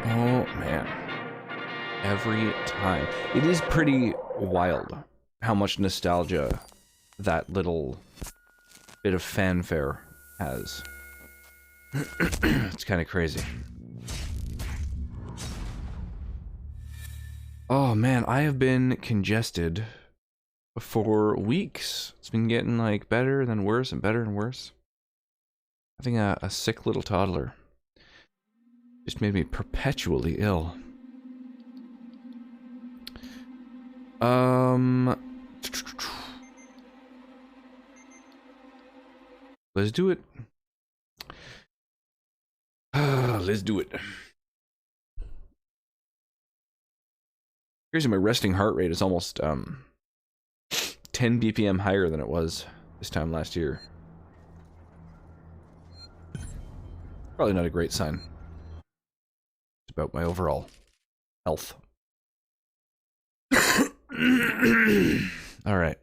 Oh, man. Every time. It is pretty wild how much nostalgia that little bit of fanfare has. It's kind of crazy. Oh, man, I have been congested for weeks. It's been getting, like, better and then worse and better and worse. Having a sick little toddler just made me perpetually ill. Let's do it. Let's do it. Crazy, my resting heart rate is almost 10 BPM higher than it was this time last year. Probably not a great sign. It's about my overall health. All right.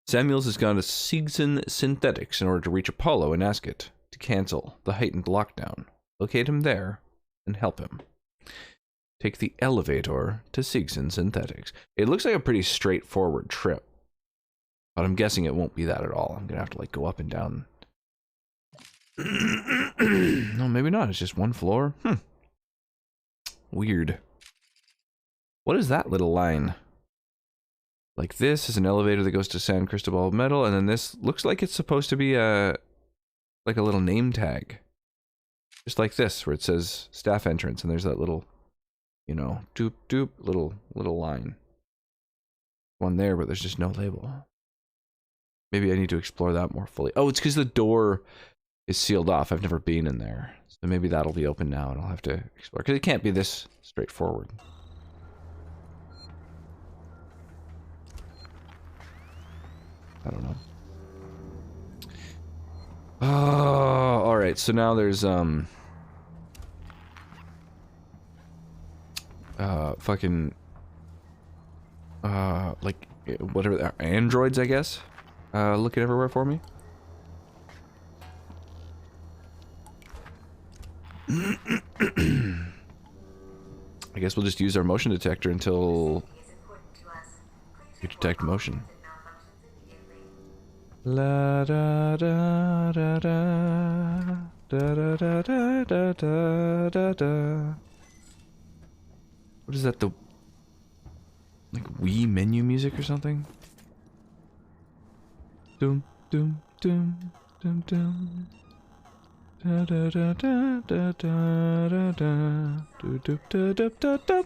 Samuels has gone to Seegson Synthetics in order to reach Apollo and ask it to cancel the heightened lockdown. Locate him there and help him. Take the elevator to Seegson Synthetics. It looks like a pretty straightforward trip, but I'm guessing it won't be that at all. I'm gonna have to like go up and down. No, maybe not. It's just one floor. Weird. What is that little line? Like this is an elevator that goes to San Cristobal Metal, and then this looks like it's supposed to be like a little name tag. Just like this, where it says staff entrance, and there's that little, you know, doop doop little line. One there, but there's just no label. Maybe I need to explore that more fully. Oh, it's because the door is sealed off. I've never been in there. So maybe that'll be open now, and I'll have to explore. Because it can't be this straightforward. I don't know. Oh, alright, so now there's, fucking, like, whatever, androids, I guess, looking everywhere for me. I guess we'll just use our motion detector until we detect motion. La da da da da da da da da da da da. What is that? The like Wii menu music or something? Doom doom doom doom doom. Da da da da da da da da. Do do da da da da.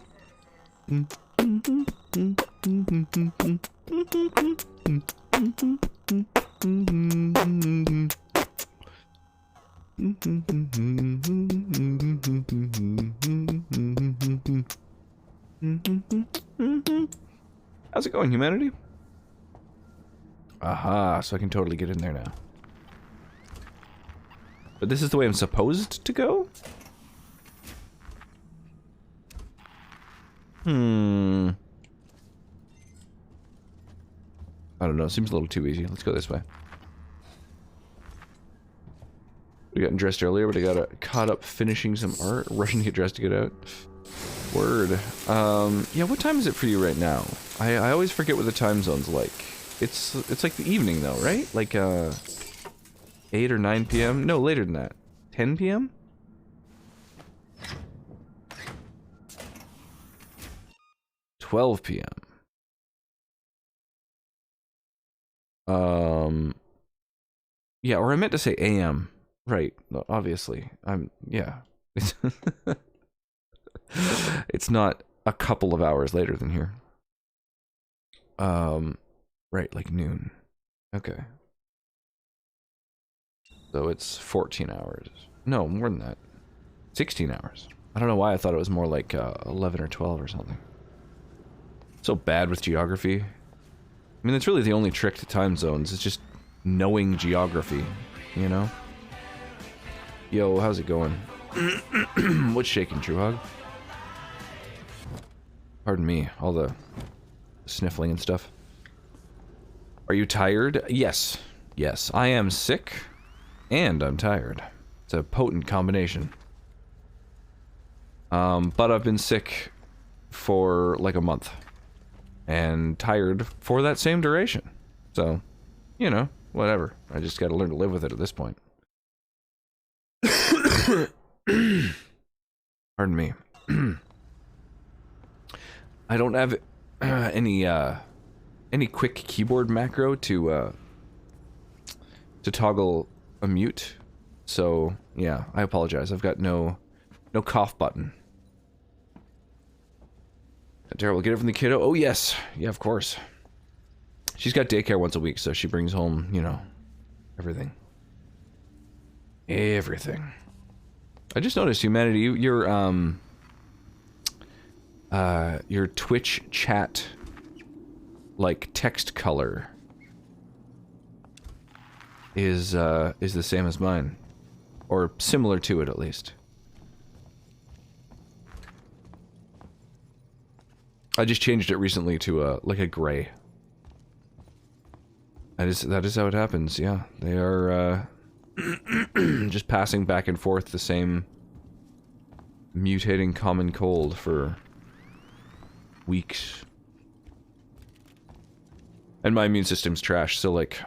How's it going, humanity? Aha, so I can totally get in there now. But this is the way I'm supposed to go? I don't know, it seems a little too easy. Let's go this way. We got dressed earlier, but I got caught up finishing some art, rushing to get dressed to get out. Word. Yeah, what time is it for you right now? I always forget what the time zone's like. It's like the evening though, right? Like 8 or 9 p.m.? No, later than that. 10 p.m.? p.m. Yeah, or I meant to say AM. Right, obviously. Yeah. It's not a couple of hours later than here. Right, like noon. Okay. So it's 14 hours. No, more than that. 16 hours. I don't know why I thought it was more like 11 or 12 or something. So bad with geography. I mean, that's really the only trick to time zones. It's just knowing geography, you know? Yo, how's it going? What's shaking, True Hog? Pardon me, all the sniffling and stuff. Are you tired? Yes. Yes, I am sick. And I'm tired. It's a potent combination. But I've been sick for like a month. And tired for that same duration. So, you know, whatever. I just gotta learn to live with it at this point. Pardon me. I don't have any quick keyboard macro to toggle a mute. So, yeah, I apologize. I've got no cough button. Terrible. Get it from the kiddo? Oh, yes. Yeah, of course. She's got daycare once a week, so she brings home, you know, everything. Everything. I just noticed, Humanity, your Twitch chat, like, text color is the same as mine. Or similar to it, at least. I just changed it recently to, like a gray. That is how it happens, yeah. They are, just passing back and forth the same mutating common cold for weeks. And my immune system's trash, so like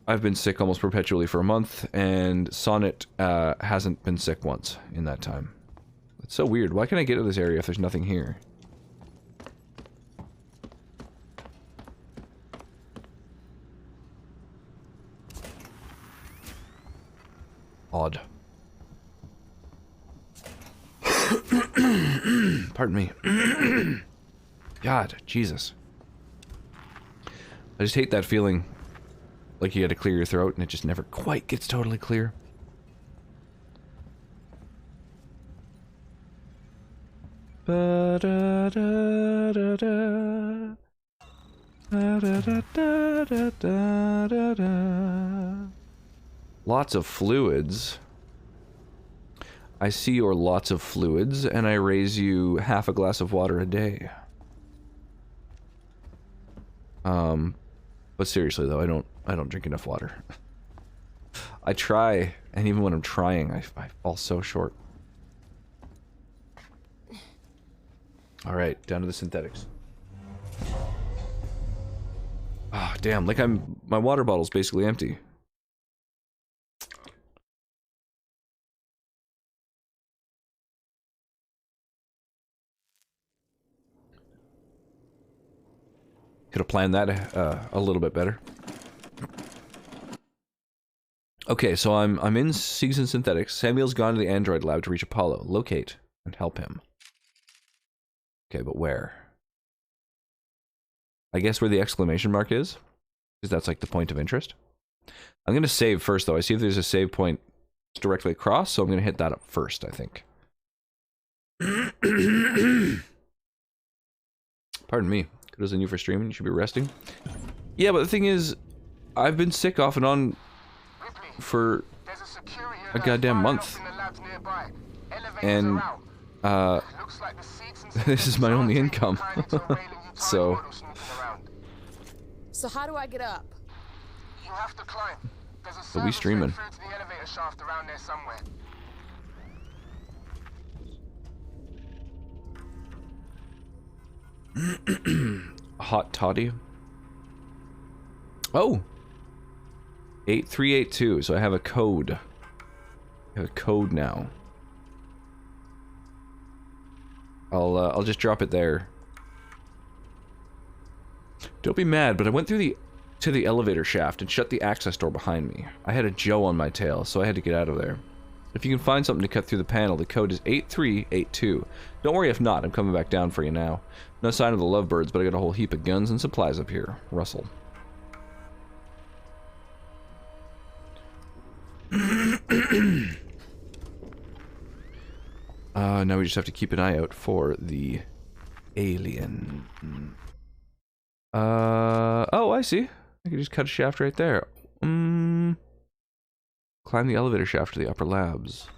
I've been sick almost perpetually for a month, and Sonnet hasn't been sick once in that time. It's so weird. Why can't I get to this area if there's nothing here? Odd. Pardon me. God, Jesus. I just hate that feeling. Like you had to clear your throat and it just never quite gets totally clear. Lots of fluids. I see your lots of fluids, and I raise you half a glass of water a day. But seriously though, I don't drink enough water. I try, and even when I'm trying, I fall so short. Alright, down to the synthetics. Ah, oh, damn, like my water bottle's basically empty. Could have planned that a little bit better. Okay, so I'm in Season Synthetics. Samuel's gone to the android lab to reach Apollo. Locate and help him. Okay, but where? I guess where the exclamation mark is? Because that's like the point of interest. I'm gonna save first though. I see if there's a save point directly across, so I'm gonna hit that up first, I think. Pardon me. Kudos on you for streaming. You should be resting. Yeah, but the thing is, I've been sick off and on for a goddamn month. And, this is my only income. So how do I get up? You have to climb. There's a but we streaming. through to the elevator shaft around there somewhere. Hot toddy. Oh, 8382. So I have a code. I have a code now. I'll just drop it there. Don't be mad, but I went through to the elevator shaft and shut the access door behind me. I had a Joe on my tail, so I had to get out of there. If you can find something to cut through the panel, the code is 8382. Don't worry if not, I'm coming back down for you now. No sign of the lovebirds, but I got a whole heap of guns and supplies up here. Russell. Now we just have to keep an eye out for the alien. Oh, I see. I can just cut a shaft right there. Climb the elevator shaft to the upper labs.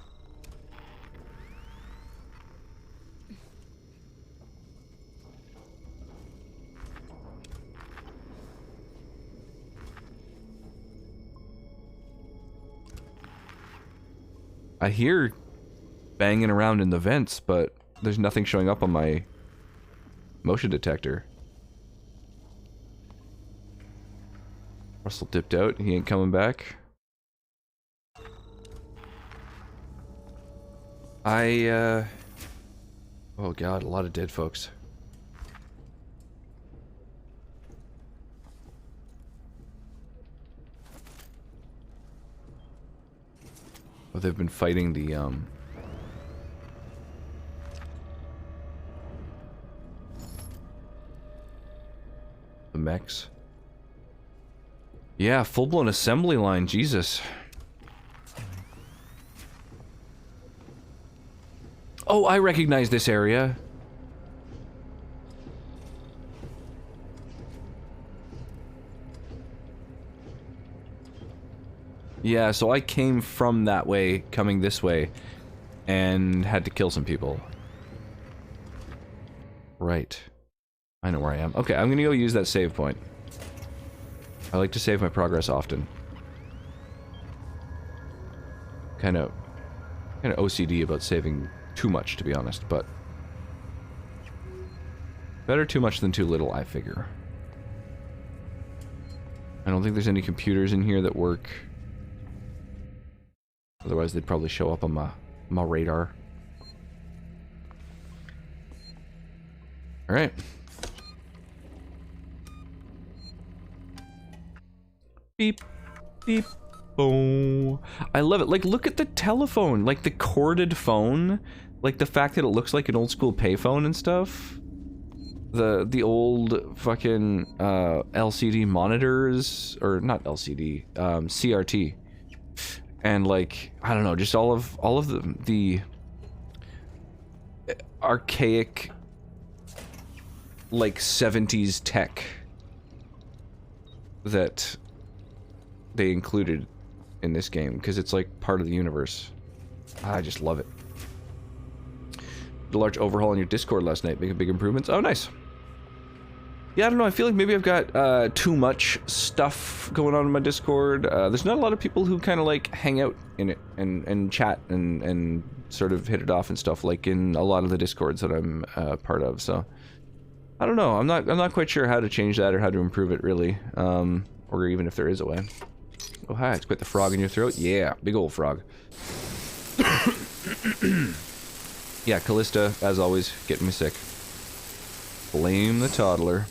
I hear banging around in the vents, but there's nothing showing up on my motion detector. Russell dipped out. He ain't coming back. Oh god, a lot of dead folks. Oh, they've been fighting the mechs. Yeah, full-blown assembly line, Jesus. Oh, I recognize this area. Yeah, so I came from that way, coming this way, and had to kill some people. Right. I know where I am. Okay, I'm gonna go use that save point. I like to save my progress often. Kind of OCD about saving too much, to be honest, but better too much than too little, I figure. I don't think there's any computers in here that work. Otherwise, they'd probably show up on my radar. All right. Beep, beep, boom. I love it. Like, look at the telephone. Like, the corded phone. Like, the fact that it looks like an old school payphone and stuff. The old fucking LCD monitors, or not LCD, CRT. And like, I don't know, just all of the archaic like 70s tech that they included in this game, because it's like part of the universe. I just love it. The large overhaul on your Discord last night, making big improvements. Oh, nice. Yeah, I don't know, I feel like maybe I've got too much stuff going on in my Discord. There's not a lot of people who kind of like hang out in it and chat and sort of hit it off and stuff, like in a lot of the Discords that I'm part of, so I don't know. I'm not quite sure how to change that or how to improve it, really, or even if there is a way. Oh hi, it's quite the frog in your throat. Yeah, big old frog. Yeah, Callista, as always, getting me sick. Blame the toddler.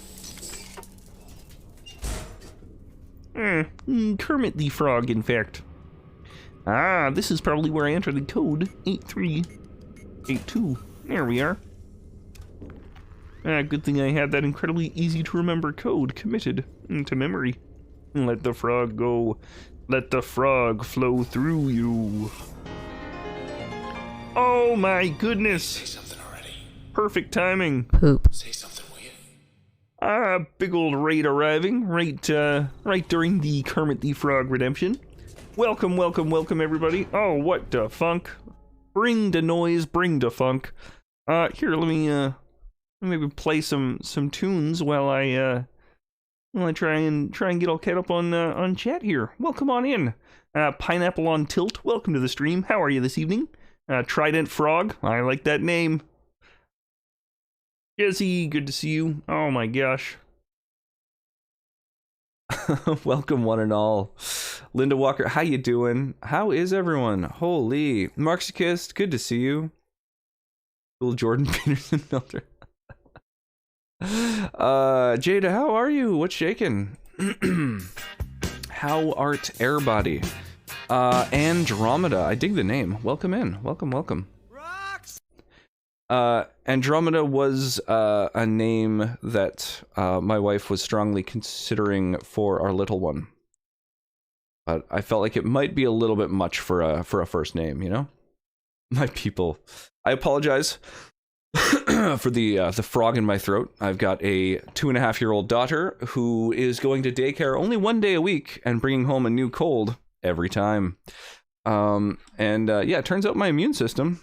Kermit the Frog, in fact. Ah, this is probably where I entered the code. 8382. There we are. Ah, good thing I had that incredibly easy to remember code committed into memory. Let the frog go. Let the frog flow through you. Oh my goodness! Say something already. Perfect timing. Poop. Say something, will you? Ah, big old raid arriving right during the Kermit the Frog redemption. Welcome, welcome, welcome, everybody. Oh, what the funk? Bring the noise, bring the funk. Here, let me maybe play some tunes while I try and get all caught up on chat here. Welcome on in. Pineapple on Tilt, welcome to the stream. How are you this evening? Trident Frog, I like that name. Jesse, good to see you. Oh my gosh. Welcome one and all. Linda Walker, how you doing? How is everyone? Holy. Marxicist, good to see you. Little Jordan Peterson Melter. Jada, how are you? What's shaking? How art airbody? Andromeda, I dig the name. Welcome in. Welcome, welcome. Andromeda was a name that my wife was strongly considering for our little one. But I felt like it might be a little bit much for a first name, you know? My people. I apologize for the frog in my throat. I've got a 2.5-year-old daughter who is going to daycare only one day a week and bringing home a new cold every time. Yeah, it turns out my immune system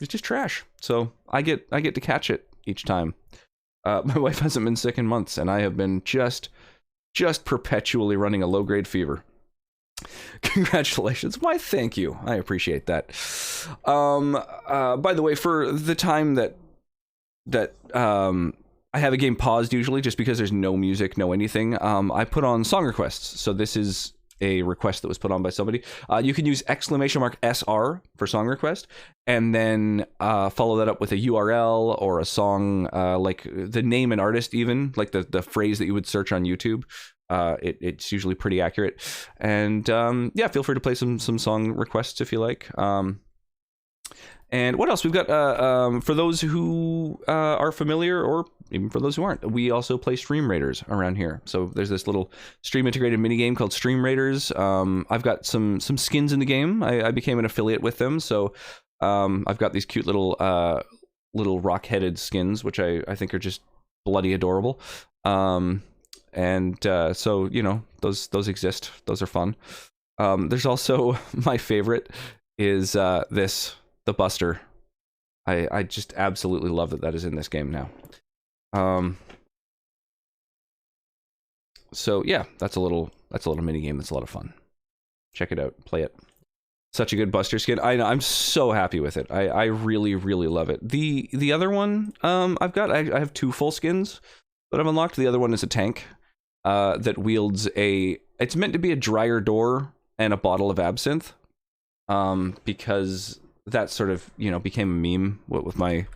is just trash. So I get to catch it each time. My wife hasn't been sick in months, and I have been just perpetually running a low-grade fever. Congratulations. Why, thank you. I appreciate that. By the way, for the time that I have a game paused usually just because there's no music, no anything, I put on song requests. So this is a request that was put on by somebody. You can use !SR for song request, and then follow that up with a URL or a song, like the name and artist, even like the phrase that you would search on YouTube. It's usually pretty accurate. And yeah, feel free to play some song requests if you like. And what else? We've got, for those who are familiar, or even for those who aren't, we also play Stream Raiders around here. So there's this little stream integrated minigame called Stream Raiders. I've got some skins in the game. I became an affiliate with them. So I've got these cute little rock-headed skins, which I think are just bloody adorable. And so, you know, those exist. Those are fun. There's also, my favorite is the Buster. I just absolutely love that is in this game now. So yeah, that's a little mini game that's a lot of fun. Check it out, play it. Such a good Buster skin. I'm so happy with it. I really, really love it. The other one I have 2 full skins that I've unlocked. The other one is a tank that wields it's meant to be a dryer door and a bottle of absinthe, because that sort of, you know, became a meme with my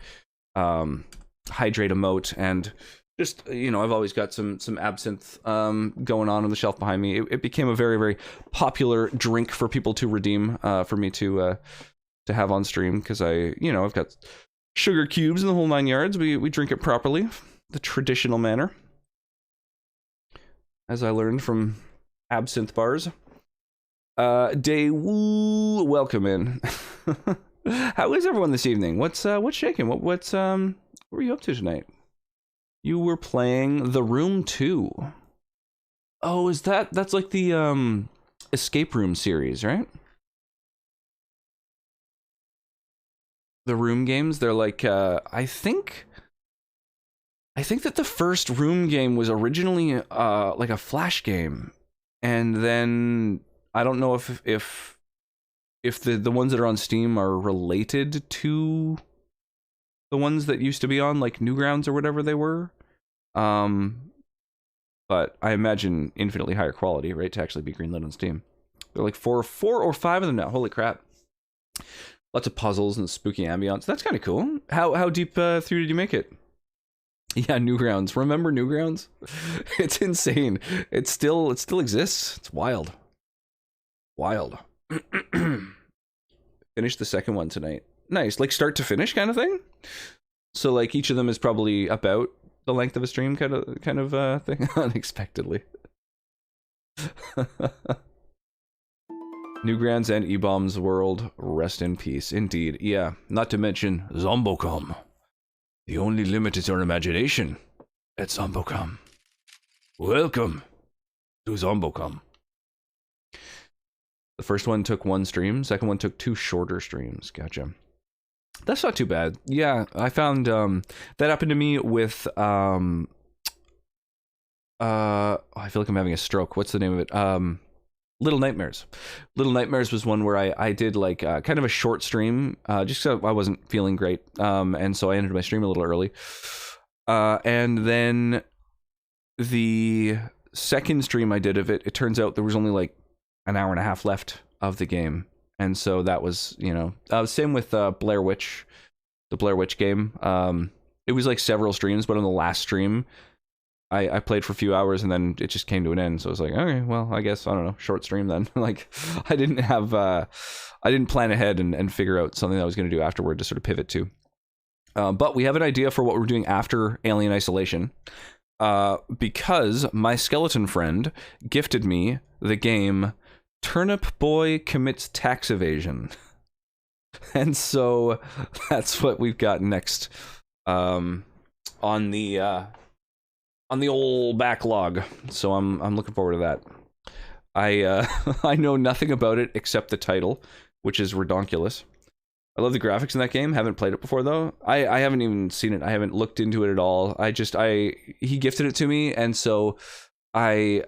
hydrate emote, and just, you know, I've always got some absinthe going on the shelf behind me. It became a very, very popular drink for people to redeem, for me to have on stream, because I've got sugar cubes in the whole 9 yards. We drink it properly, the traditional manner, as I learned from absinthe bars. Daewoo, welcome in. How is everyone this evening? What's shaking? What were you up to tonight? You were playing The Room 2. Oh, that's like the escape room series, right? The Room games, they're like I think that the first Room game was originally like a Flash game, and then I don't know if the ones that are on Steam are related to the ones that used to be on like Newgrounds or whatever they were. But I imagine infinitely higher quality, right, to actually be greenlit on Steam. They're like four or 5 of them now. Holy crap. Lots of puzzles and spooky ambience. That's kind of cool. How deep through did you make it? Yeah, Newgrounds. Remember Newgrounds? It's insane. It still exists. It's wild. Finished the second one tonight. Nice, like start to finish kind of thing. So like each of them is probably about the length of a stream kind of thing. Unexpectedly. Newgrounds and E-Bomb's world, rest in peace. Indeed, yeah. Not to mention Zombocom. The only limit is your imagination at Zombocom. Welcome to Zombocom. The first one took 1 stream, second one took 2 shorter streams. Gotcha. That's not too bad. Yeah, I found that happened to me with I feel like I'm having a stroke. What's the name of it? Little Nightmares. Little Nightmares was one where I did like kind of a short stream, just so I wasn't feeling great, and so I ended my stream a little early. And then the second stream I did of it, it turns out there was only like an hour and a half left of the game, and so that was, same with Blair Witch, the Blair Witch game. It was like several streams, but on the last stream I played for a few hours and then it just came to an end. So I was like, okay, well, I guess, I don't know, short stream then. Like, I didn't plan ahead and figure out something that I was going to do afterward to sort of pivot to. But we have an idea for what we're doing after Alien Isolation, because my skeleton friend gifted me the game Turnip Boy Commits Tax Evasion. And so that's what we've got next on the old backlog. So I'm looking forward to that. I know nothing about it except the title, which is redonkulous. I love the graphics in that game. Haven't played it before though. I haven't even seen it. I haven't looked into it at all. He gifted it to me, and so I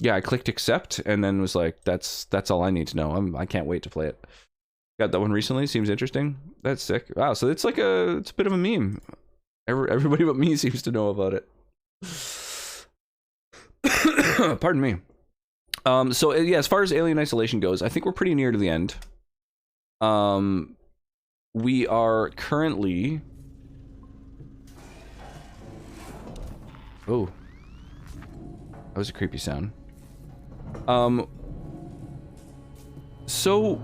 yeah, I clicked accept and then was like, that's all I need to know. I can't wait to play it. Got that one recently. Seems interesting. That's sick. Wow. So it's a bit of a meme. Everybody but me seems to know about it. Pardon me. So yeah, as far as Alien Isolation goes, I think we're pretty near to the end. We are currently. Oh, that was a creepy sound. So,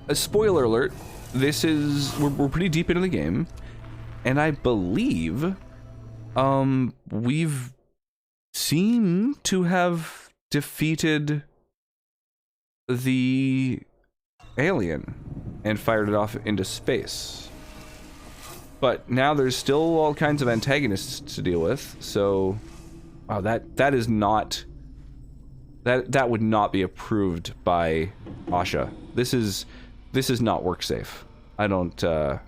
a spoiler alert. This is we're pretty deep into the game, and I believe, we've seem to have defeated the alien and fired it off into space. But now there's still all kinds of antagonists to deal with, so wow, that is not that would not be approved by Asha. This is not work safe. I don't yeah,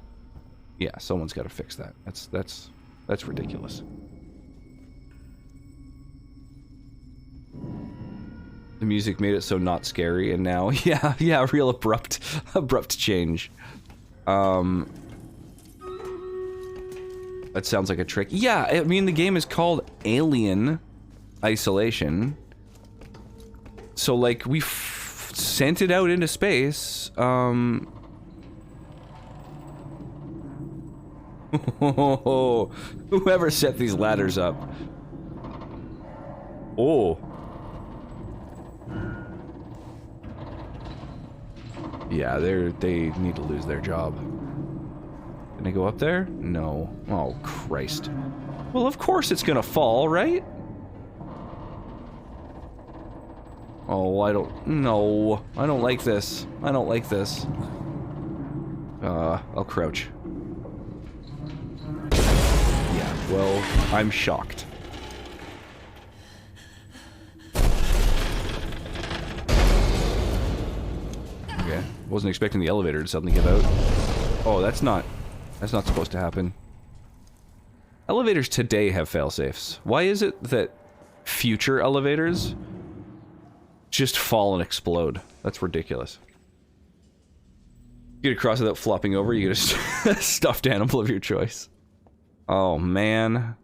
someone's got to fix that. That's ridiculous. The music made it so not scary, and now, yeah, real abrupt change. That sounds like a trick. Yeah, I mean, the game is called Alien Isolation. So, like, we sent it out into space. Whoever set these ladders up. Oh. Yeah, they need to lose their job. Can I go up there? No. Oh, Christ. Well, of course it's gonna fall, right? Oh, I don't like this. I don't like this. I'll crouch. Yeah, well, I'm shocked. Okay, wasn't expecting the elevator to suddenly give out. Oh, that's not supposed to happen. Elevators today have failsafes. Why is it that future elevators just fall and explode? That's ridiculous. Get across without flopping over, you get a stuffed animal of your choice. Oh, man.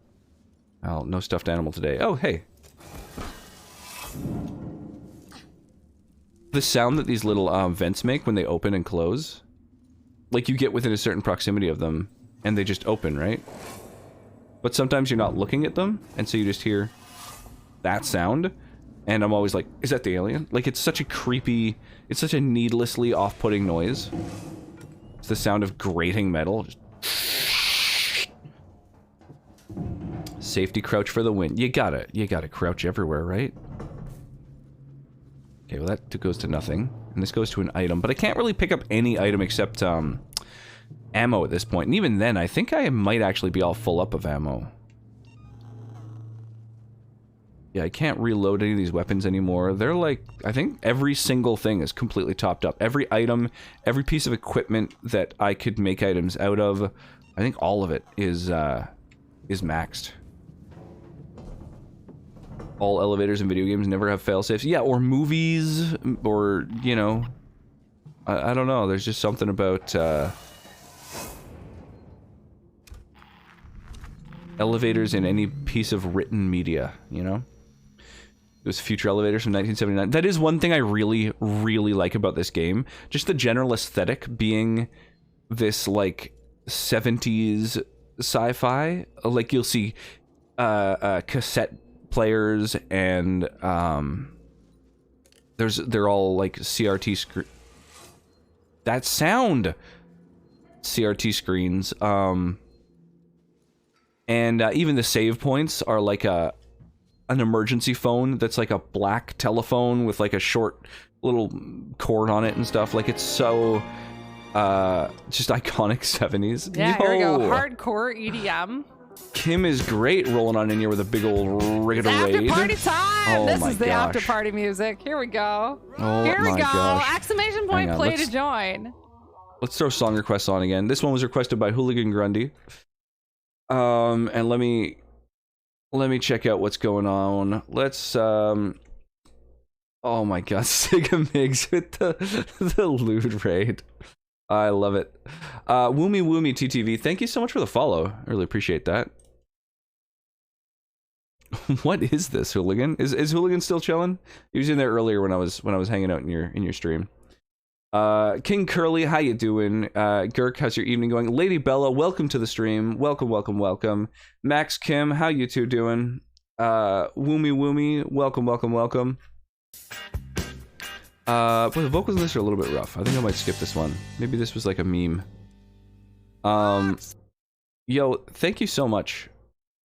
Oh, no stuffed animal today. Oh, hey. The sound that these little vents make when they open and close, like you get within a certain proximity of them and they just open, right? But sometimes you're not looking at them, and so you just hear that sound, and I'm always like, is that the alien? Like, it's such a creepy, it's such a needlessly off-putting noise. It's the sound of grating metal. Just safety crouch for the win. You gotta crouch everywhere, right? Okay, well that goes to nothing. And this goes to an item, but I can't really pick up any item except, ammo at this point. And even then, I think I might actually be all full up of ammo. Yeah, I can't reload any of these weapons anymore. They're like, I think every single thing is completely topped up. Every item, every piece of equipment that I could make items out of, I think all of it is maxed. All elevators in video games never have failsafes. Yeah, or movies, or, you know, I don't know. There's just something about, elevators in any piece of written media, you know? Those future elevators from 1979. That is one thing I really, really like about this game. Just the general aesthetic being this, like, 70s sci-fi. Like, you'll see, cassette players and, they're all, like, CRT screen... That sound! CRT screens, and even the save points are like an emergency phone that's like a black telephone with like a short little cord on it and stuff. Like, it's so just iconic 70s. Yeah, here we go. Hardcore EDM. Kim is great rolling on in here with a big old rig After party time! Oh This my is the gosh. after party music. Here we go. Oh Here we my go. gosh. Exclamation point, Hang on, play let's- to join. Let's throw song requests on again. This one was requested by Hooligan Grundy. And let me check out what's going on. Let's Oh my god, Sigamigs with the loot raid. I love it. Woomy Woomy TTV, thank you so much for the follow. I really appreciate that. What is this, Hooligan? Is Hooligan still chilling? He was in there earlier when I was hanging out in your stream. King Curly, how you doing? Girk, how's your evening going? Lady Bella, welcome to the stream. Welcome. Max Kim, how you two doing? Woomy Woomy, welcome. But the vocals in this are a little bit rough. I think I might skip this one. Maybe this was like a meme. Yo, thank you so much.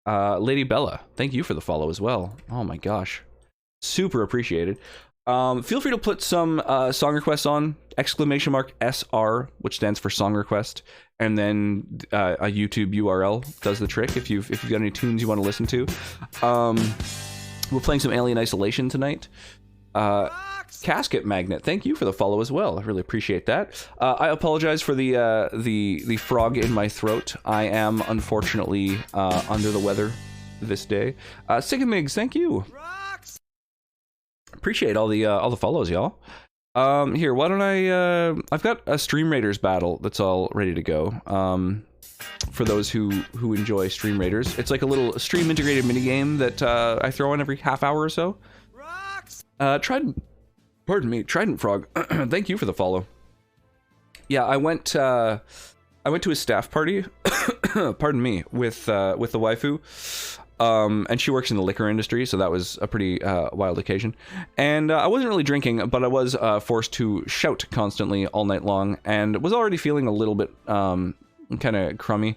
Lady Bella, thank you for the follow as well. Oh my gosh. Super appreciated. Feel free to put some song requests on, !SR, which stands for song request, and then a YouTube URL does the trick if you've got any tunes you want to listen to. We're playing some Alien Isolation tonight. Casket Magnet, thank you for the follow as well. I really appreciate that. I apologize for the frog in my throat. I am unfortunately under the weather this day. Sigamigs, thank you. Appreciate all the follows, y'all. Here, why don't I've got a Stream Raiders battle that's all ready to go. For those who enjoy Stream Raiders, it's like a little stream integrated minigame that I throw in every half hour or so. Trident Frog, thank you for the follow. Yeah, I went to a staff party, pardon me, with the waifu, and she works in the liquor industry, so that was a pretty wild occasion. And I wasn't really drinking, but I was forced to shout constantly all night long, and was already feeling a little bit kind of crummy.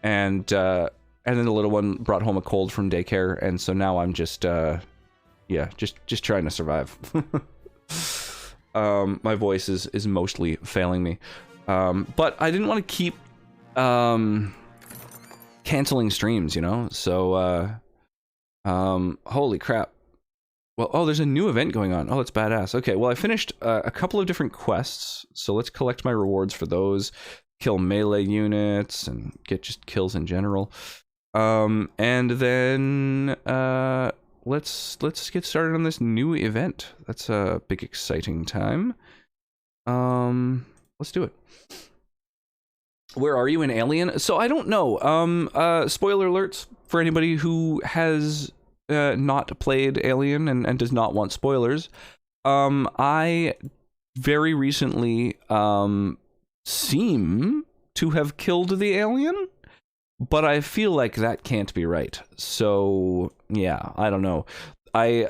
And then the little one brought home a cold from daycare, and so now I'm just trying to survive. My voice is mostly failing me, but I didn't want to keep canceling streams, you know. So holy crap. Well, oh, there's a new event going on. Oh, it's badass. Okay, well, I finished a couple of different quests, so let's collect my rewards for those, kill melee units and get just kills in general, and then let's get started on this new event. That's a big exciting time. Let's do it. Where are you in Alien? So I don't know. Spoiler alerts for anybody who has not played Alien and does not want spoilers. I very recently seem to have killed the alien, but I feel like that can't be right. So yeah, I don't know. I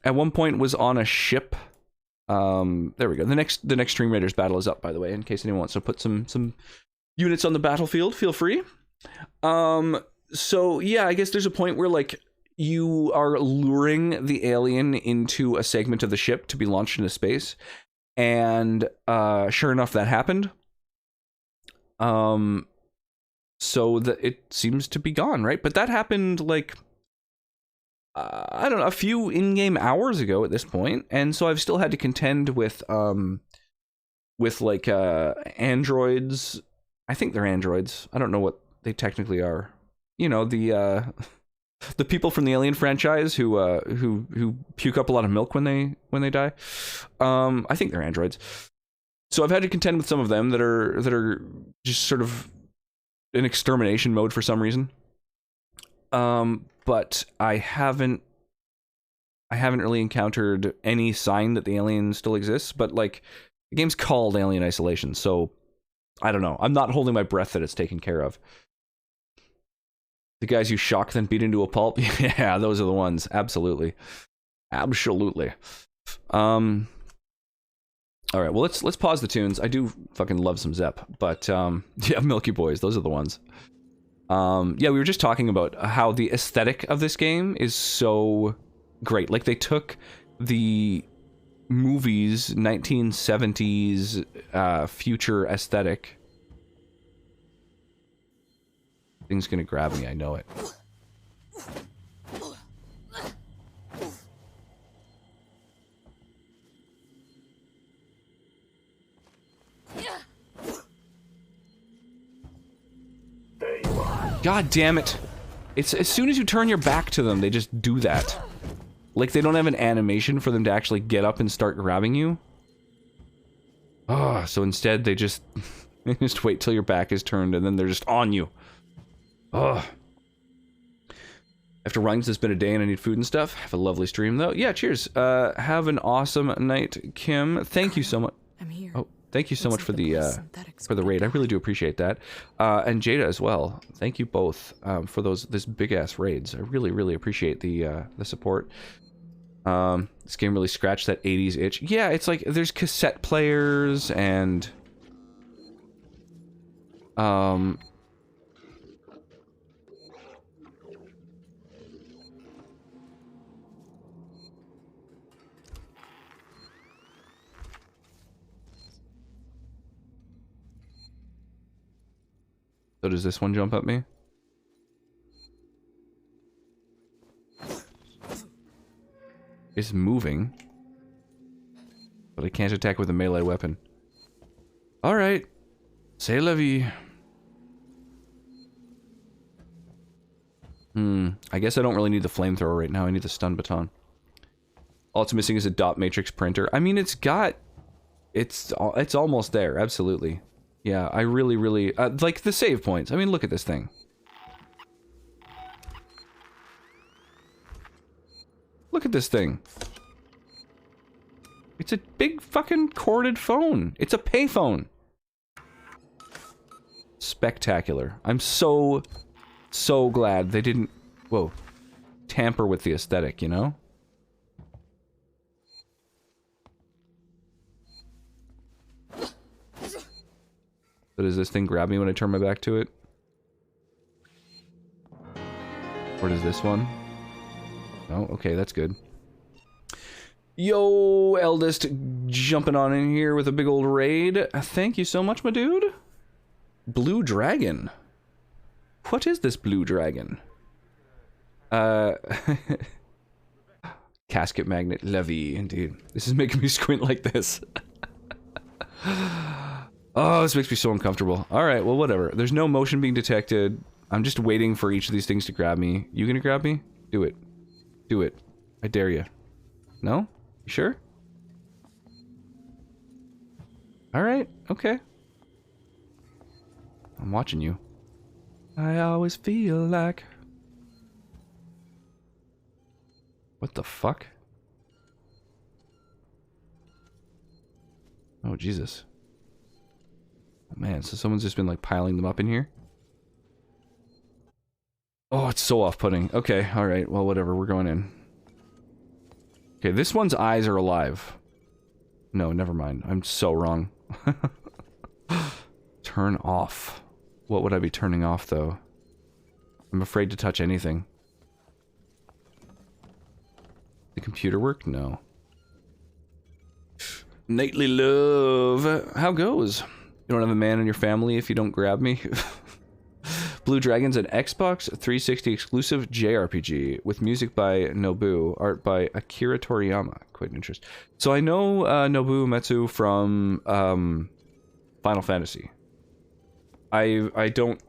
at one point was on a ship. There we go. The next Stream Raiders battle is up, by the way, in case anyone wants to put some units on the battlefield, feel free. So yeah, I guess there's a point where like you are luring the alien into a segment of the ship to be launched into space, and sure enough, that happened. So that it seems to be gone, right? But that happened like I don't know, a few in-game hours ago at this point, and so I've still had to contend with like androids. I think they're androids. I don't know what they technically are. You know, the people from the Alien franchise who puke up a lot of milk when they die. I think they're androids. So I've had to contend with some of them that are just sort of in extermination mode for some reason. But I haven't really encountered any sign that the alien still exists, but like the game's called Alien Isolation, so I don't know. I'm not holding my breath that it's taken care of. The guys you shock then beat into a pulp? Yeah, those are the ones. Absolutely. Absolutely. All right, well, let's pause the tunes. I do fucking love some Zepp, but yeah, Milky Boys, those are the ones. Yeah, we were just talking about how the aesthetic of this game is so great. Like, they took the movie's 1970s future aesthetic. Thing's gonna grab me, I know it. God damn it. It's as soon as you turn your back to them, they just do that. Like, they don't have an animation for them to actually get up and start grabbing you. Oh, so instead they just... they just wait till your back is turned and then they're just on you. Oh. After running, it's been a day and I need food and stuff. Have a lovely stream, though. Yeah, cheers. Have an awesome night, Kim. Thank you so much. I'm here. Oh, thank you so much for the raid. I really do appreciate that. And Jada as well. Thank you both for this big ass raids. I really, really appreciate the support. This game really scratched that 80s itch. Yeah, it's like there's cassette players and so does this one jump at me? It's moving. But I can't attack with a melee weapon. Alright. C'est la vie. I guess I don't really need the flamethrower right now. I need the stun baton. All it's missing is a dot matrix printer. I mean, it's almost there. Absolutely. Yeah, I really, really... like, the save points. I mean, look at this thing. Look at this thing. It's a big fucking corded phone. It's a payphone. Spectacular. I'm so glad they didn't... whoa. Tamper with the aesthetic, you know? So does this thing grab me when I turn my back to it? Or does this one? Oh, okay, that's good. Yo, Eldest, jumping on in here with a big old raid. Thank you so much, my dude. Blue Dragon. What is this Blue Dragon? Casket magnet levy, indeed. This is making me squint like this. Oh, this makes me so uncomfortable. Alright, well, whatever. There's no motion being detected. I'm just waiting for each of these things to grab me. You gonna grab me? Do it. Do it. I dare you. No? You sure? Alright, okay. I'm watching you. I always feel like... what the fuck? Oh, Jesus. Oh, man, so someone's just been, like, piling them up in here? Oh, it's so off-putting. Okay, alright, well, whatever, we're going in. Okay, this one's eyes are alive. No, never mind. I'm so wrong. Turn off. What would I be turning off, though? I'm afraid to touch anything. The computer work? No. Nightly love. How goes? You don't have a man in your family if you don't grab me? Blue Dragon's an Xbox 360 exclusive JRPG with music by Nobu, art by Akira Toriyama. Quite interesting. So I know Nobu Uematsu from Final Fantasy. I don't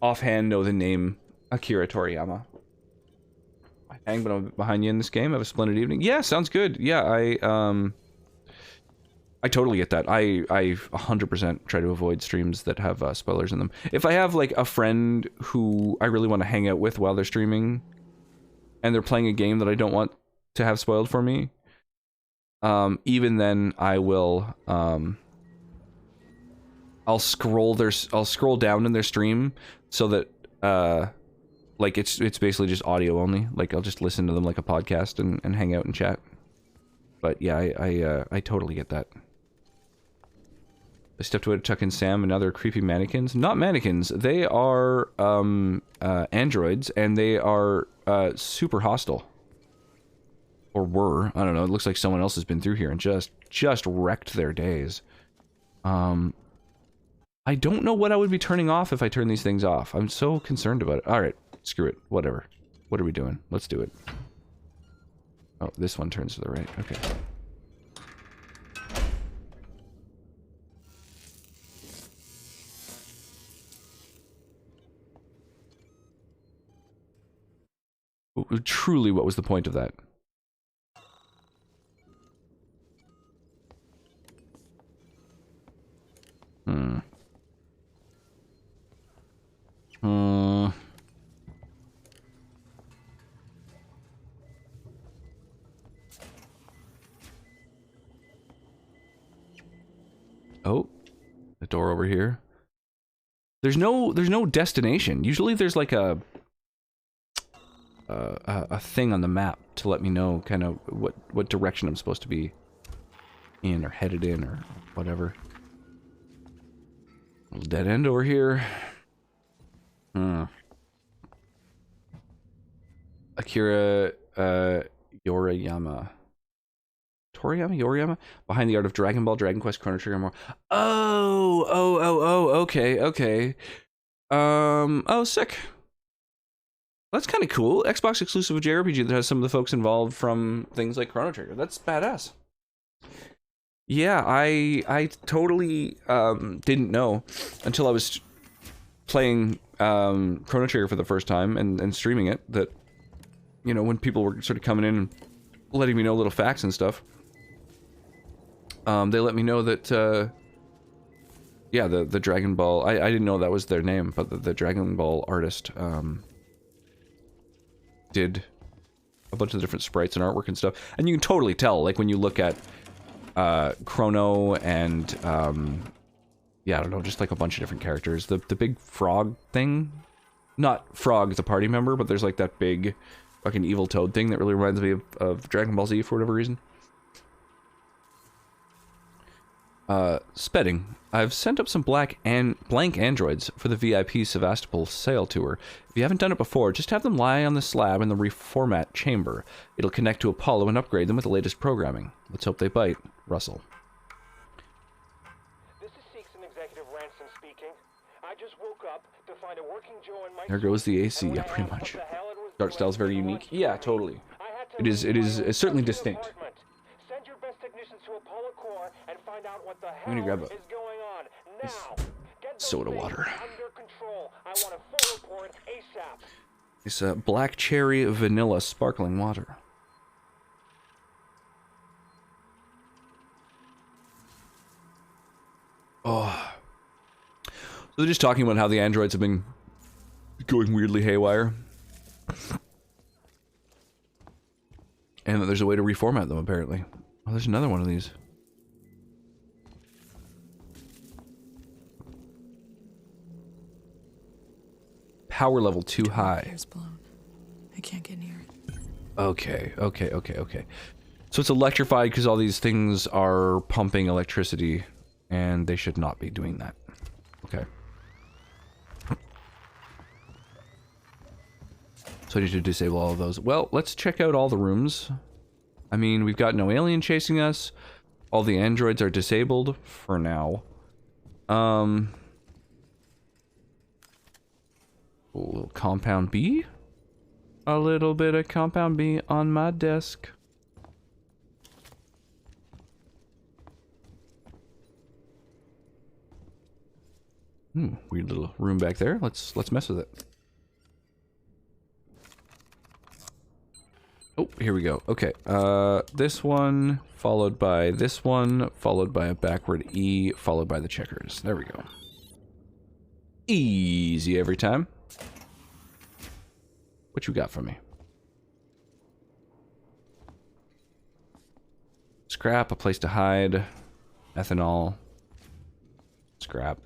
offhand know the name Akira Toriyama. Hang, but I'm behind you in this game. Have a splendid evening. Yeah, sounds good. Yeah, I totally get that. I 100% try to avoid streams that have spoilers in them. If I have, like, a friend who I really want to hang out with while they're streaming, and they're playing a game that I don't want to have spoiled for me, even then I will, I'll scroll down in their stream so that, like, it's basically just audio only. Like, I'll just listen to them like a podcast and hang out and chat. But yeah, I totally get that. I stepped away to tuck in Sam and now they're creepy mannequins. Not mannequins. They are androids, and they are super hostile. Or were. I don't know. It looks like someone else has been through here and just wrecked their days. I don't know what I would be turning off if I turn these things off. I'm so concerned about it. Alright, screw it. Whatever. What are we doing? Let's do it. Oh, this one turns to the right. Okay. Truly, what was the point of that? Oh, the door over here. There's no destination. Usually there's like a thing on the map to let me know kind of what direction I'm supposed to be in or headed in or whatever. Little dead end over here. Akira Yoriyama. Yoriyama? Behind the art of Dragon Ball, Dragon Quest, Chrono Trigger, and more. Okay. Oh, sick. That's kind of cool. Xbox exclusive JRPG that has some of the folks involved from things like Chrono Trigger. That's badass. Yeah, I totally didn't know until I was playing Chrono Trigger for the first time and streaming it that, you know, when people were sort of coming in and letting me know little facts and stuff, they let me know that, yeah, the Dragon Ball, I didn't know that was their name, but the Dragon Ball artist did a bunch of different sprites and artwork and stuff. And you can totally tell, like, when you look at Chrono and, yeah, I don't know, just like a bunch of different characters. The big frog thing, not Frog the party member, but there's like that big fucking evil toad thing that really reminds me of Dragon Ball Z for whatever reason. Spedding. I've sent up some blank androids for the VIP Sevastopol sail tour. If you haven't done it before, just have them lie on the slab in the reformat chamber. It'll connect to Apollo and upgrade them with the latest programming. Let's hope they bite. Russell. This is Seekson Executive Ransom speaking. I just woke up to find a working Joe in my There goes the AC, yeah, pretty much. Art style's very unique. Yeah, totally. It is certainly distinct. Send your best technicians to Apollo Core and find out what the I'm gonna grab is going on. Now, get those soda things water. under control. I want a full report ASAP. It's black cherry vanilla sparkling water. Oh. So they're just talking about how the androids have been going weirdly haywire. And that there's a way to reformat them, apparently. Oh, there's another one of these. Power level too high. Fire's blown. I can't get near it. Okay. So it's electrified because all these things are pumping electricity, and they should not be doing that. Okay. So I need to disable all of those. Well, let's check out all the rooms. I mean, we've got no alien chasing us. All the androids are disabled for now. Little compound B. A little bit of compound B on my desk. Weird little room back there. Let's mess with it. Oh, here we go. Okay, this one, followed by this one, followed by a backward E, followed by the checkers. There we go. Easy every time. What you got for me? Scrap, a place to hide, ethanol, scrap.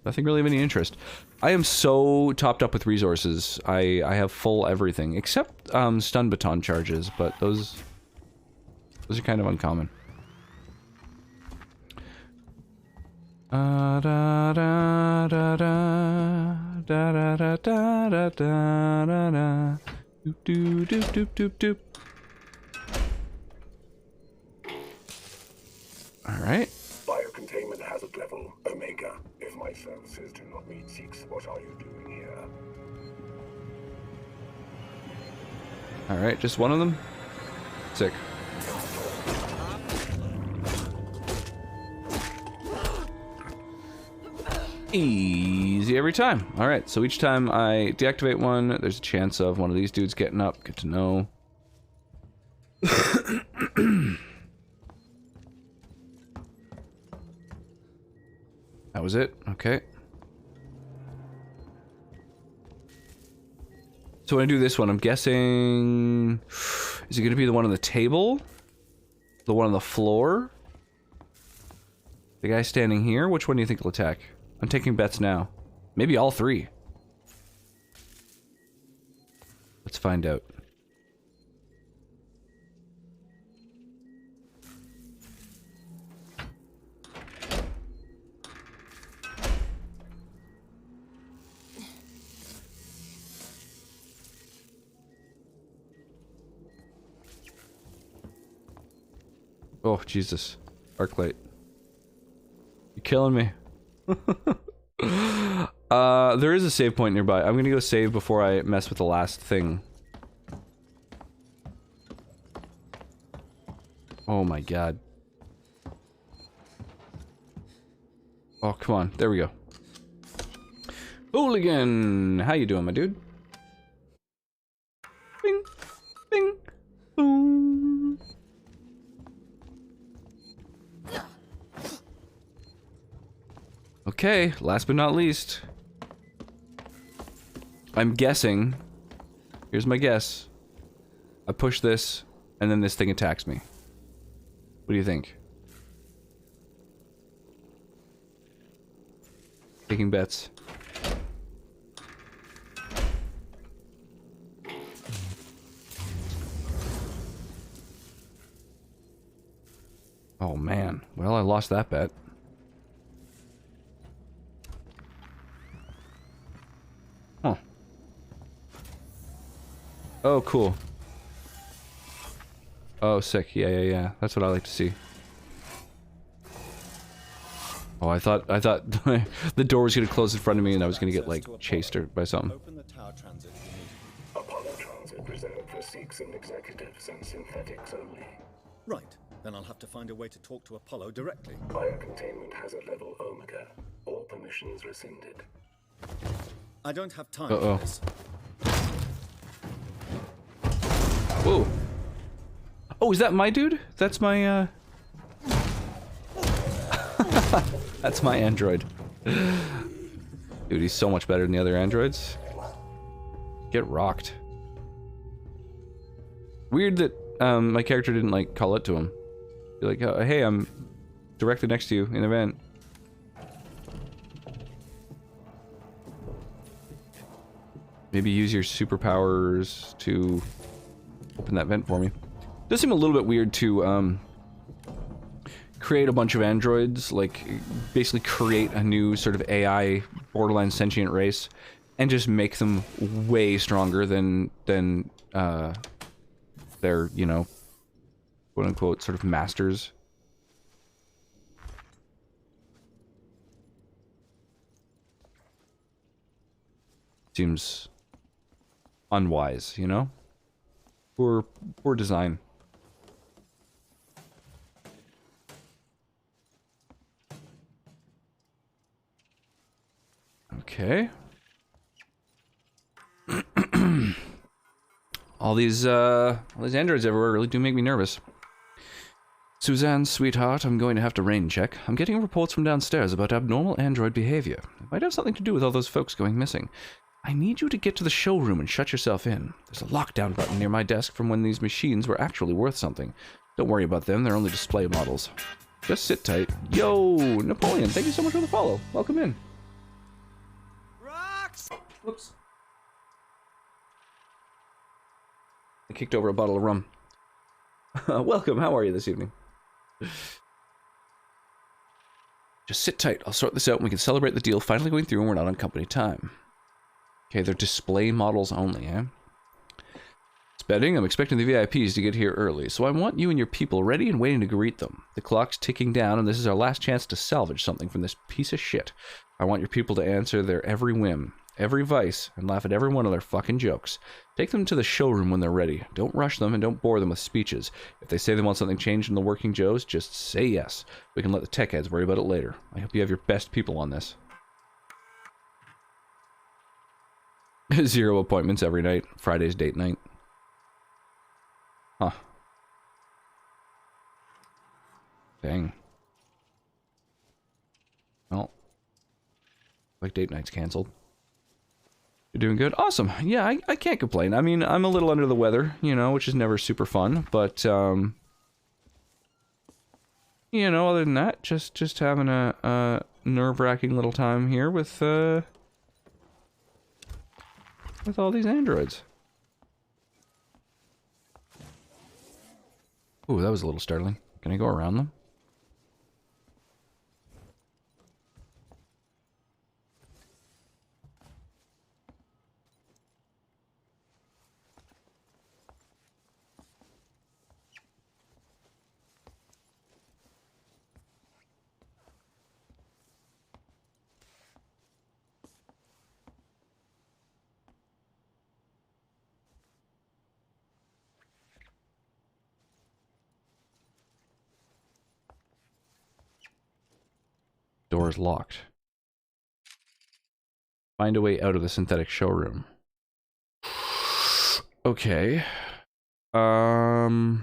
Nothing really of any interest. I am so topped up with resources. I have full everything except stun baton charges, but those are kind of uncommon. Da da da da da da da da da da da. Doop doop doop doop doop. All right. Biocontainment hazard level Omega. If my services do not meet Seeks, what are you doing here? All right, just one of them. Sick. Easy every time. All right, so each time I deactivate one, there's a chance of one of these dudes getting up. Good to know. That was it. Okay. So when I do this one, I'm guessing... Is it going to be the one on the table? The one on the floor? The guy standing here, which one do you think will attack? I'm taking bets now. Maybe all three. Let's find out. Oh, Jesus. Arclight. You're killing me. There is a save point nearby. I'm gonna go save before I mess with the last thing. Oh my god. Oh, come on. There we go. Hooligan! How you doing, my dude? Bing! Bing! Boom! Okay, last but not least. I'm guessing. Here's my guess. I push this, and then this thing attacks me. What do you think? Taking bets. Oh man. Well, I lost that bet. Huh. Oh, cool. Oh, sick. Yeah. That's what I like to see. Oh, I thought the door was gonna close in front of me and I was gonna get, like, chased or by something. Open the tower transit immediately. Apollo transit reserved for Sikhs and executives and synthetics only. Right. Then I'll have to find a way to talk to Apollo directly. Fire containment hazard level Omega. All permissions rescinded. I don't have time Uh-oh. for this. Whoa. Oh, is that my dude? That's my, That's my android. Dude, he's so much better than the other androids. Get rocked. Weird that, my character didn't, like, call it to him. Be like, hey, I'm directly next to you in a vent. Maybe use your superpowers to open that vent for me. Does seem a little bit weird to, create a bunch of androids, like, basically create a new sort of AI, borderline sentient race, and just make them way stronger than their, you know, quote-unquote sort of masters. Seems unwise, you know? Poor design. Okay. all these androids everywhere really do make me nervous. Suzanne, sweetheart, I'm going to have to rain check. I'm getting reports from downstairs about abnormal android behavior. It might have something to do with all those folks going missing. I need you to get to the showroom and shut yourself in. There's a lockdown button near my desk from when these machines were actually worth something. Don't worry about them, they're only display models. Just sit tight. Yo, Napoleon, thank you so much for the follow. Welcome in. Rocks! Whoops. I kicked over a bottle of rum. Welcome, how are you this evening? Just sit tight, I'll sort this out and we can celebrate the deal finally going through and we're not on company time. Okay, they're display models only, eh? It's betting. I'm expecting the VIPs to get here early, so I want you and your people ready and waiting to greet them. The clock's ticking down, and this is our last chance to salvage something from this piece of shit. I want your people to answer their every whim, every vice, and laugh at every one of their fucking jokes. Take them to the showroom when they're ready. Don't rush them and don't bore them with speeches. If they say they want something changed in the working Joes, just say yes. We can let the tech heads worry about it later. I hope you have your best people on this. 0 appointments every night. Friday's date night. Huh. Dang. Well. Like date night's canceled. You're doing good? Awesome. Yeah, I can't complain. I mean, I'm a little under the weather, you know, which is never super fun, but, you know, other than that, just having a nerve-wracking little time here with all these androids. Ooh, that was a little startling. Can I go around them? Door is locked. Find a way out of the synthetic showroom. Okay. Hmm.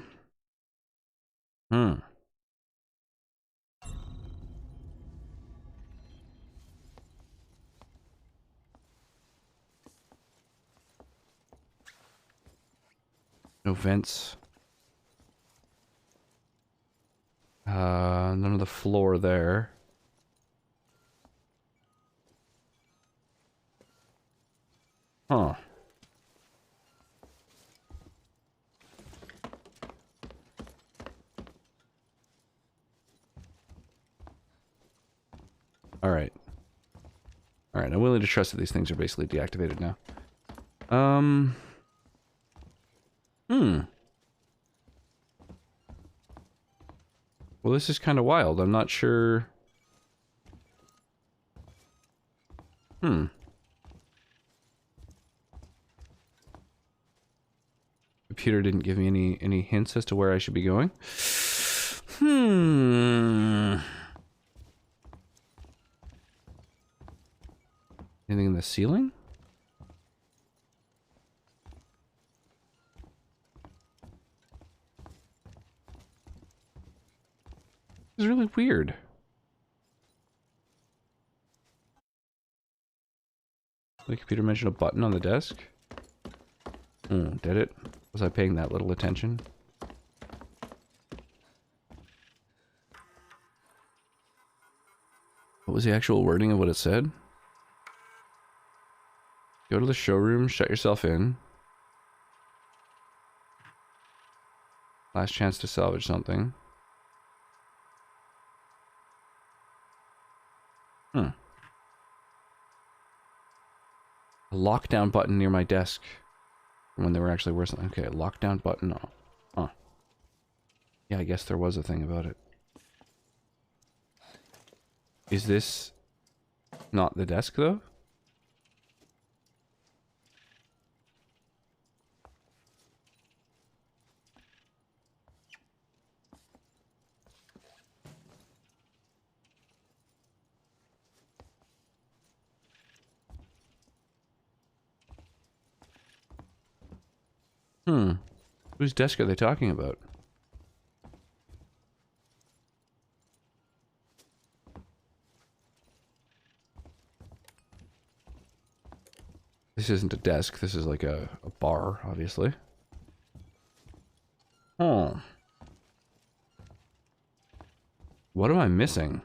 No vents. None of the floor there. Huh. Alright. Alright, I'm willing to trust that these things are basically deactivated now. Well, this is kind of wild. I'm not sure... Computer didn't give me any hints as to where I should be going. Anything in the ceiling? It's really weird. The computer mentioned a button on the desk. Did it? Was I paying that little attention? What was the actual wording of what it said? Go to the showroom, shut yourself in. Last chance to salvage something. A lockdown button near my desk. When they were actually worse. Okay, lockdown button. Oh. Huh. Yeah, I guess there was a thing about it. Is this not the desk, though? Whose desk are they talking about? This isn't a desk, this is like a bar, obviously. Oh. What am I missing?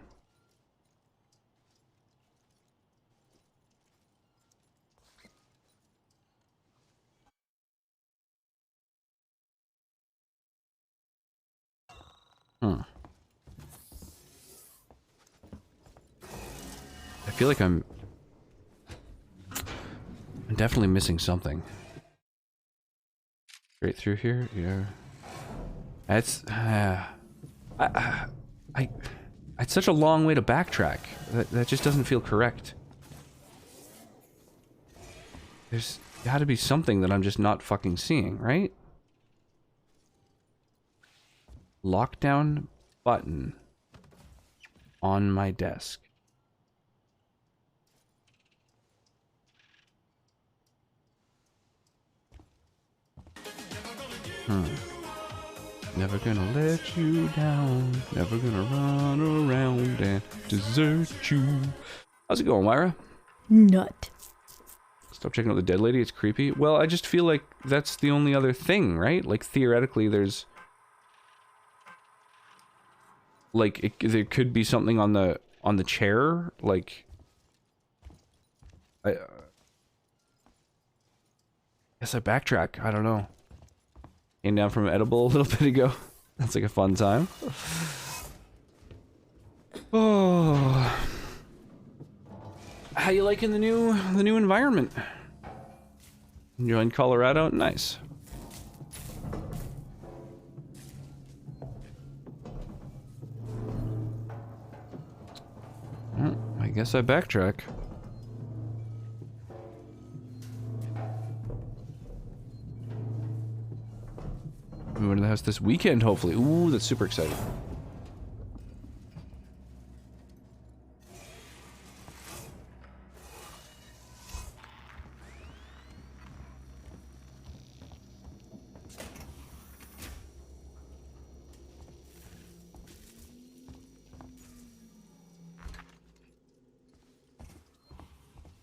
I feel like I'm definitely missing something. Straight through here? Yeah. It's it's such a long way to backtrack. That just doesn't feel correct. There's got to be something that I'm just not fucking seeing, right? Lockdown button on my desk. Never gonna let you down. Never gonna run around and desert you. How's it going, Myra? Nut. Stop checking out the dead lady. It's creepy. Well, I just feel like that's the only other thing, right? Like, theoretically, there's like there could be something on the chair, like I guess I backtrack. I don't know. Came down from edible a little bit ago. That's like a fun time. Oh, how you liking the new environment? Enjoying Colorado? Nice. I guess I backtrack. Moving to the house this weekend, hopefully. Ooh, that's super exciting.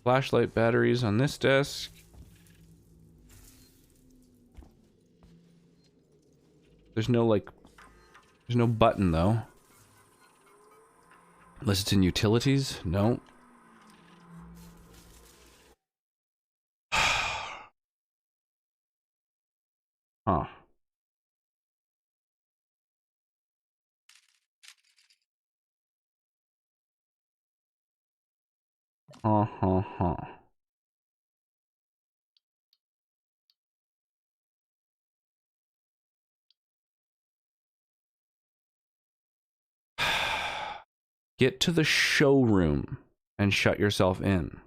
Flashlight batteries on this desk. There's no, like, there's no button, though. Unless it's in utilities? No. Huh. Huh. Get to the showroom and shut yourself in.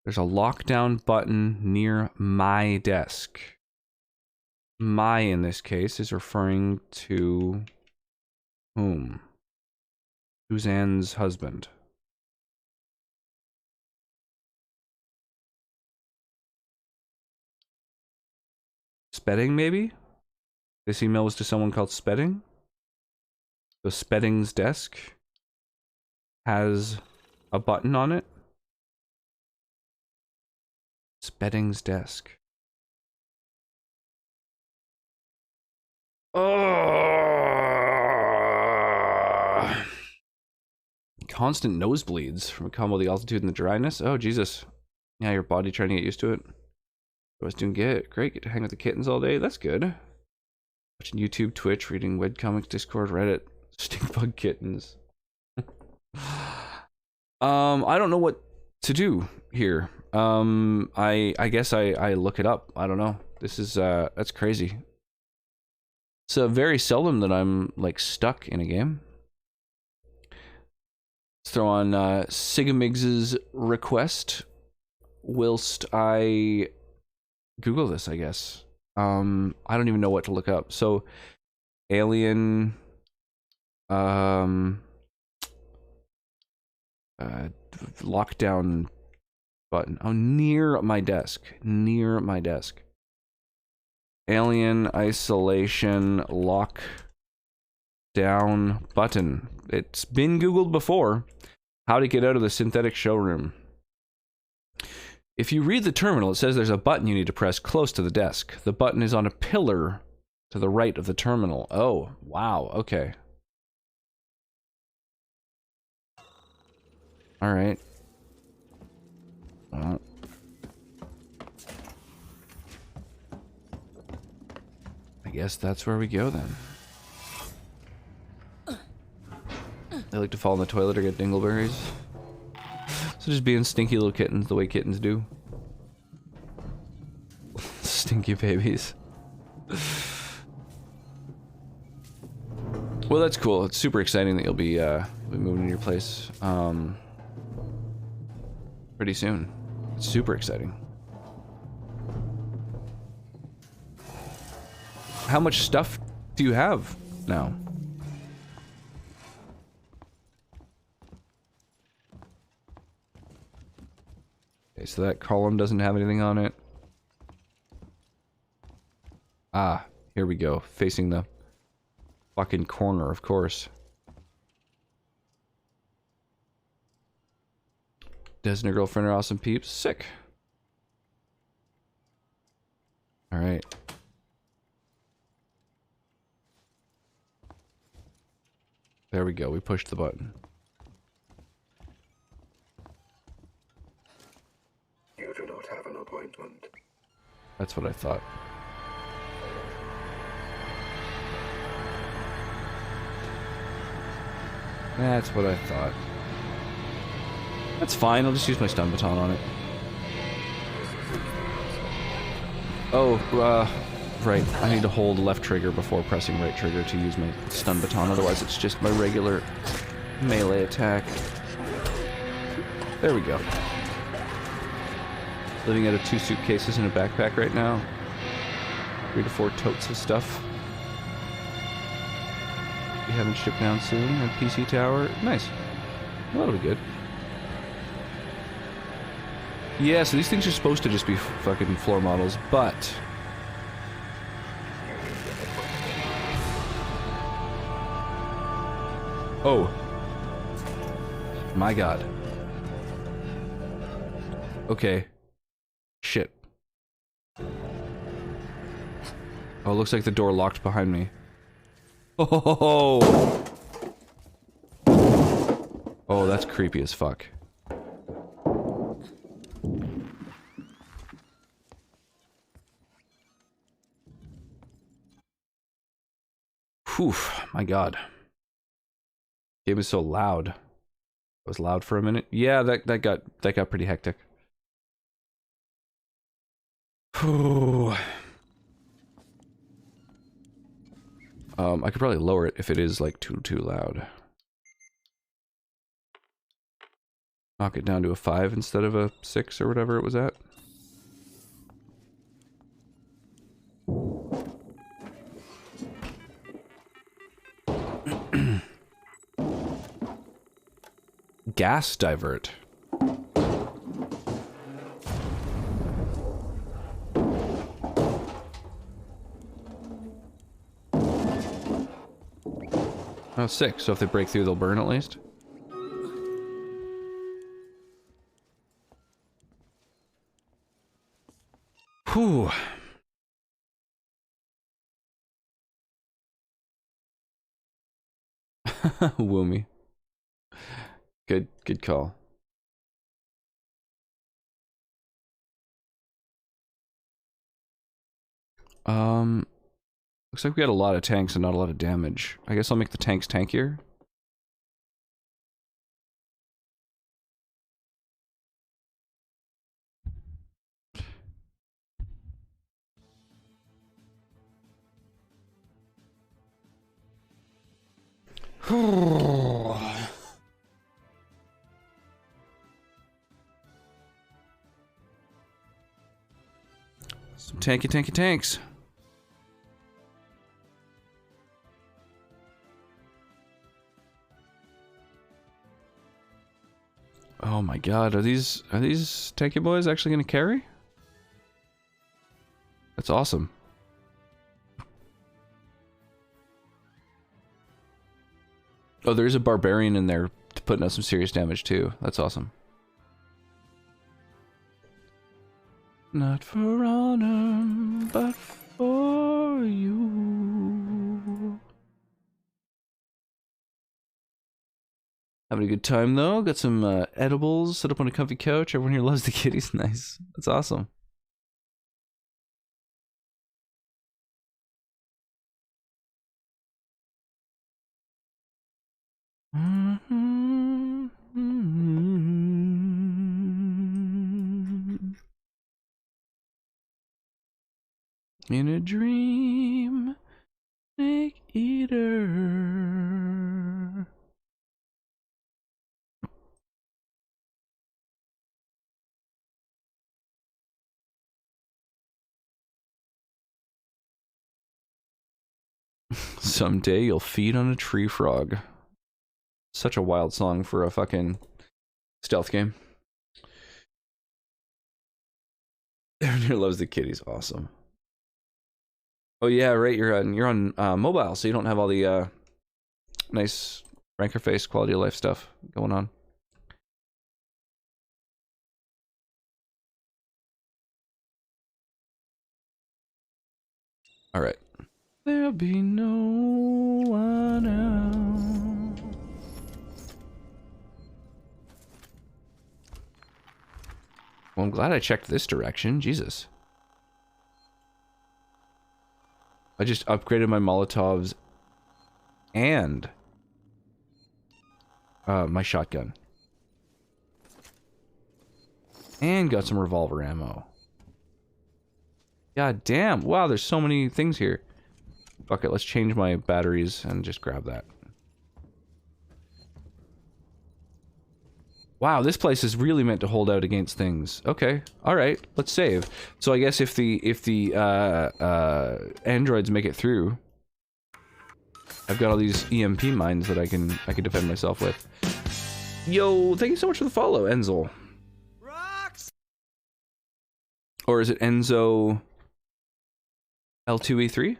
There's a lockdown button near my desk. My, in this case, is referring to whom? Suzanne's husband. Spedding, maybe? This email was to someone called Spedding? So Spedding's desk has a button on it. Spedding's desk. Oh! Constant nosebleeds from a combo of the altitude and the dryness. Oh, Jesus. Yeah, your body trying to get used to it. I was doing great. Get to hang with the kittens all day. That's good. Watching YouTube, Twitch, reading webcomics, Discord, Reddit. Stinkbug kittens. I don't know what to do here. I guess I look it up. I don't know. This is that's crazy. It's very seldom that I'm like stuck in a game. Let's throw on Sigamigs's request whilst I Google this, I guess. I don't even know what to look up. So Alien lockdown button. Oh, near my desk. Near my desk. Alien isolation lock down button. It's been Googled before. How to get out of the synthetic showroom. If you read the terminal, it says there's a button you need to press close to the desk. The button is on a pillar to the right of the terminal. Oh, wow. Okay. All right. Well, I guess that's where we go then. They like to fall in the toilet or get dingleberries. So just being stinky little kittens the way kittens do. Stinky babies. Well, that's cool. It's super exciting that you'll be moving to your place pretty soon. It's super exciting. How much stuff do you have now? Okay, so that column doesn't have anything on it. Ah, here we go. Facing the fucking corner, of course. Des and her girlfriend are awesome peeps. Sick. Alright. There we go, we pushed the button. You do not have an appointment. That's what I thought. That's what I thought. That's fine, I'll just use my stun baton on it. Oh, right. I need to hold left trigger before pressing right trigger to use my stun baton, otherwise it's just my regular melee attack. There we go. Living out of 2 suitcases and a backpack right now. 3 to 4 totes of stuff. Be having shipped down soon at PC Tower. Nice. Well, that'll be good. Yeah, so these things are supposed to just be fucking floor models, but... Oh. My god. Okay. Shit. Oh, it looks like the door locked behind me. Oh! Oh, that's creepy as fuck. Whew, my god. Game is so loud. It was loud for a minute. Yeah, that got pretty hectic. Whew. I could probably lower it if it is like too loud. Knock it down to a 5 instead of a 6 or whatever it was at. Gas divert. Oh, 6. So if they break through, they'll burn at least. Whew. Woomy. Good call. Looks like we got a lot of tanks and not a lot of damage. I guess I'll make the tanks tankier. Some tanky tanks. Oh my god, are these tanky boys actually gonna carry? That's awesome. Oh, there's a barbarian in there putting out some serious damage too. That's awesome. Not for honor, but for you. Having a good time though. Got some edibles. Set up on a comfy couch. Everyone here loves the kitties. Nice. That's awesome. In a dream, snake eater. Someday you'll feed on a tree frog. Such a wild song for a fucking stealth game. Everyone here loves the kitties. Awesome. Oh yeah, right. You're on mobile, so you don't have all the nice ranker face quality of life stuff going on. All right. There'll be no one else. I'm glad I checked this direction. Jesus. I just upgraded my Molotovs and my shotgun. And got some revolver ammo. God damn. Wow, there's so many things here. Fuck it, let's change my batteries and just grab that. Wow, this place is really meant to hold out against things. Okay, all right, let's save. So I guess if the androids make it through, I've got all these EMP mines that I can defend myself with. Yo, thank you so much for the follow, Enzel. Rocks. Or is it Enzo L2E3?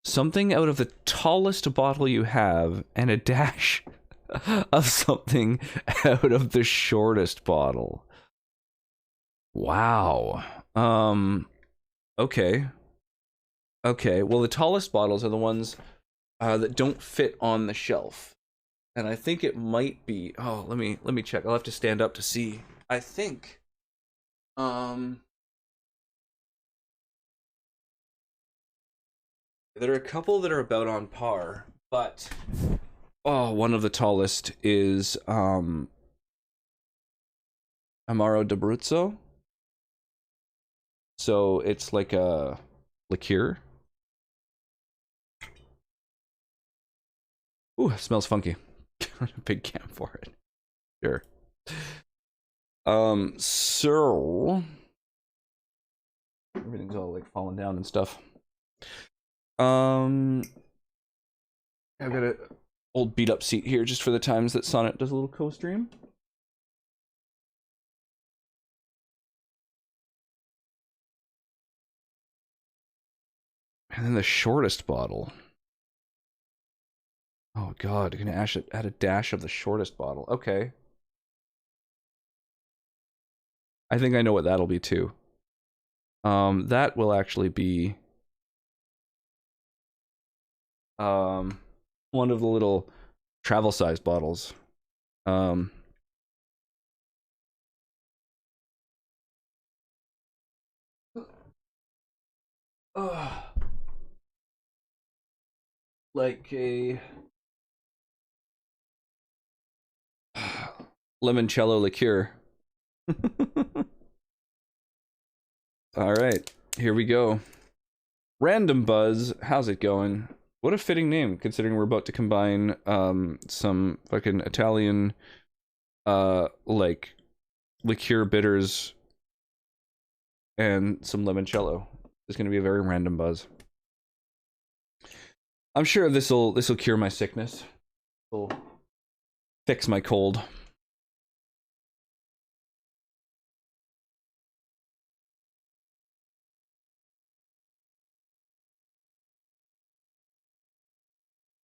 Something out of the tallest bottle you have, and a dash of something out of the shortest bottle. Wow. Okay. Okay, well the tallest bottles are the ones that don't fit on the shelf. And I think it might be... Oh, let me check. I'll have to stand up to see. I think... There are a couple that are about on par, but... Oh, one of the tallest is, Amaro d'Abruzzo. So, it's like a liqueur. Ooh, it smells funky. Big can for it. Sure. So... Everything's all, like, falling down and stuff. I've got a old beat up seat here just for the times that Sonnet does a little co-stream. And then the shortest bottle. Oh god, you're gonna add a dash of the shortest bottle. Okay. I think I know what that'll be too. That will actually be one of the little travel size bottles. Like a limoncello liqueur. All right, here we go. Random Buzz, how's it going? What a fitting name, considering we're about to combine some fucking Italian like liqueur bitters and some limoncello. It's gonna be a very random buzz. I'm sure this'll cure my sickness. It'll fix my cold.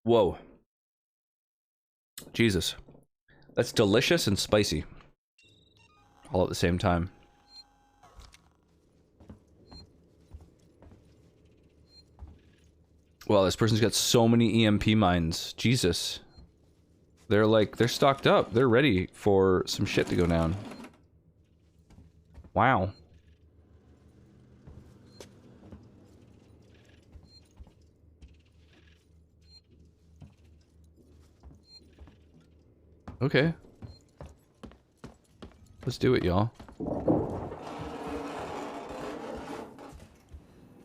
Whoa. Jesus. That's delicious and spicy. All at the same time. Wow, this person's got so many EMP mines. Jesus. They're stocked up. They're ready for some shit to go down. Wow. Okay. Let's do it, y'all.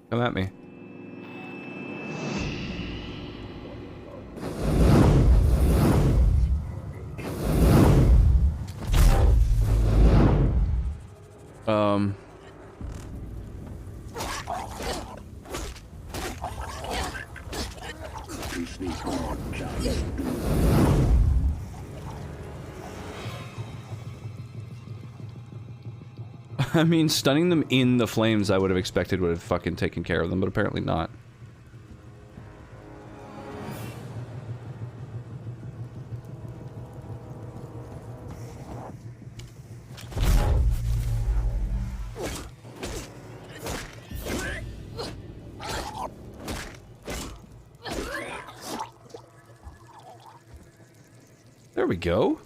Come at me. I mean, stunning them in the flames I would have expected would have fucking taken care of them, but apparently not. There we go.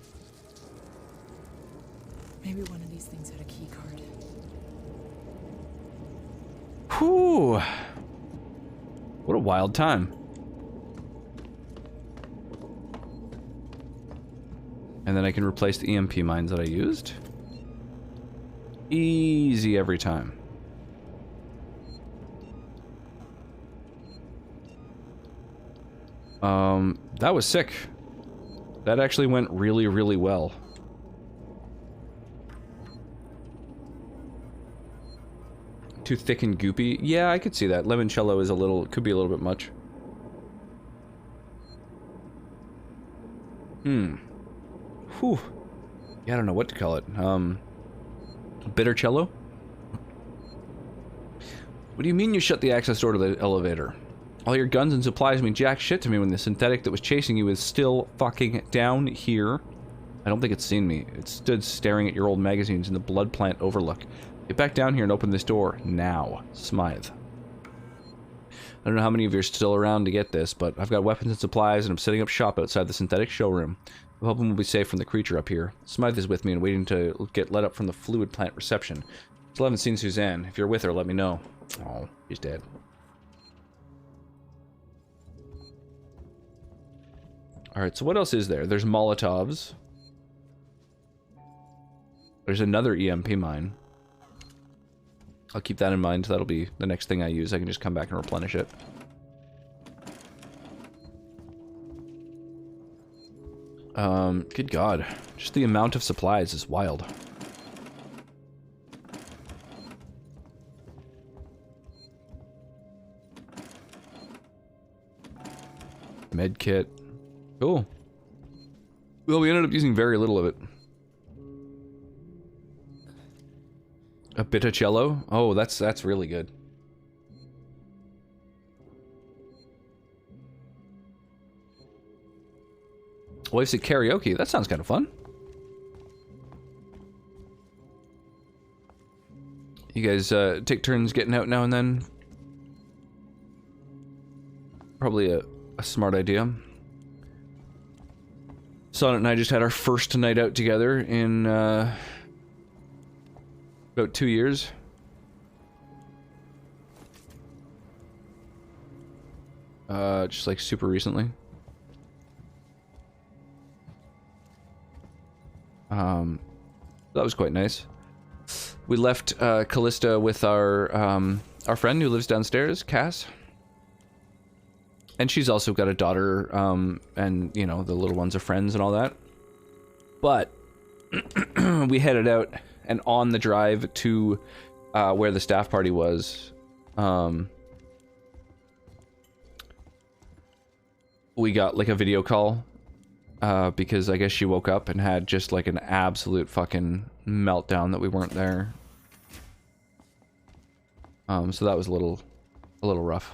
Maybe one of these things had a key card. Whew. What a wild time. And then I can replace the EMP mines that I used. Easy every time. That was sick. That actually went really, really well. Too thick and goopy? Yeah, I could see that. Limoncello is could be a little bit much. Whew. Yeah, I don't know what to call it. Bitter cello? What do you mean you shut the access door to the elevator? All your guns and supplies mean jack shit to me when the synthetic that was chasing you is still fucking down here. I don't think it's seen me. It stood staring at your old magazines in the blood plant overlook. Get back down here and open this door. Now. Smythe. I don't know how many of you are still around to get this, but I've got weapons and supplies and I'm setting up shop outside the synthetic showroom. I'm hoping we'll be safe from the creature up here. Smythe is with me and waiting to get let up from the fluid plant reception. Still haven't seen Suzanne. If you're with her, let me know. Oh, she's dead. Alright, so what else is there? There's Molotovs. There's another EMP mine. I'll keep that in mind. That'll be the next thing I use. I can just come back and replenish it. Good God. Just the amount of supplies is wild. Med kit. Cool. Well, we ended up using very little of it. A Biticello? Oh, that's really good. Wasted karaoke. That sounds kind of fun. You guys take turns getting out now and then? Probably a smart idea. Sonnet and I just had our first night out together in about 2 years. Just like super recently. That was quite nice. We left Callista with our friend who lives downstairs, Cass. And she's also got a daughter, and, you know, the little ones are friends and all that. But we headed out, and on the drive to where the staff party was, we got, like, a video call, because I guess she woke up and had just, like, an absolute fucking meltdown that we weren't there. So that was a little rough.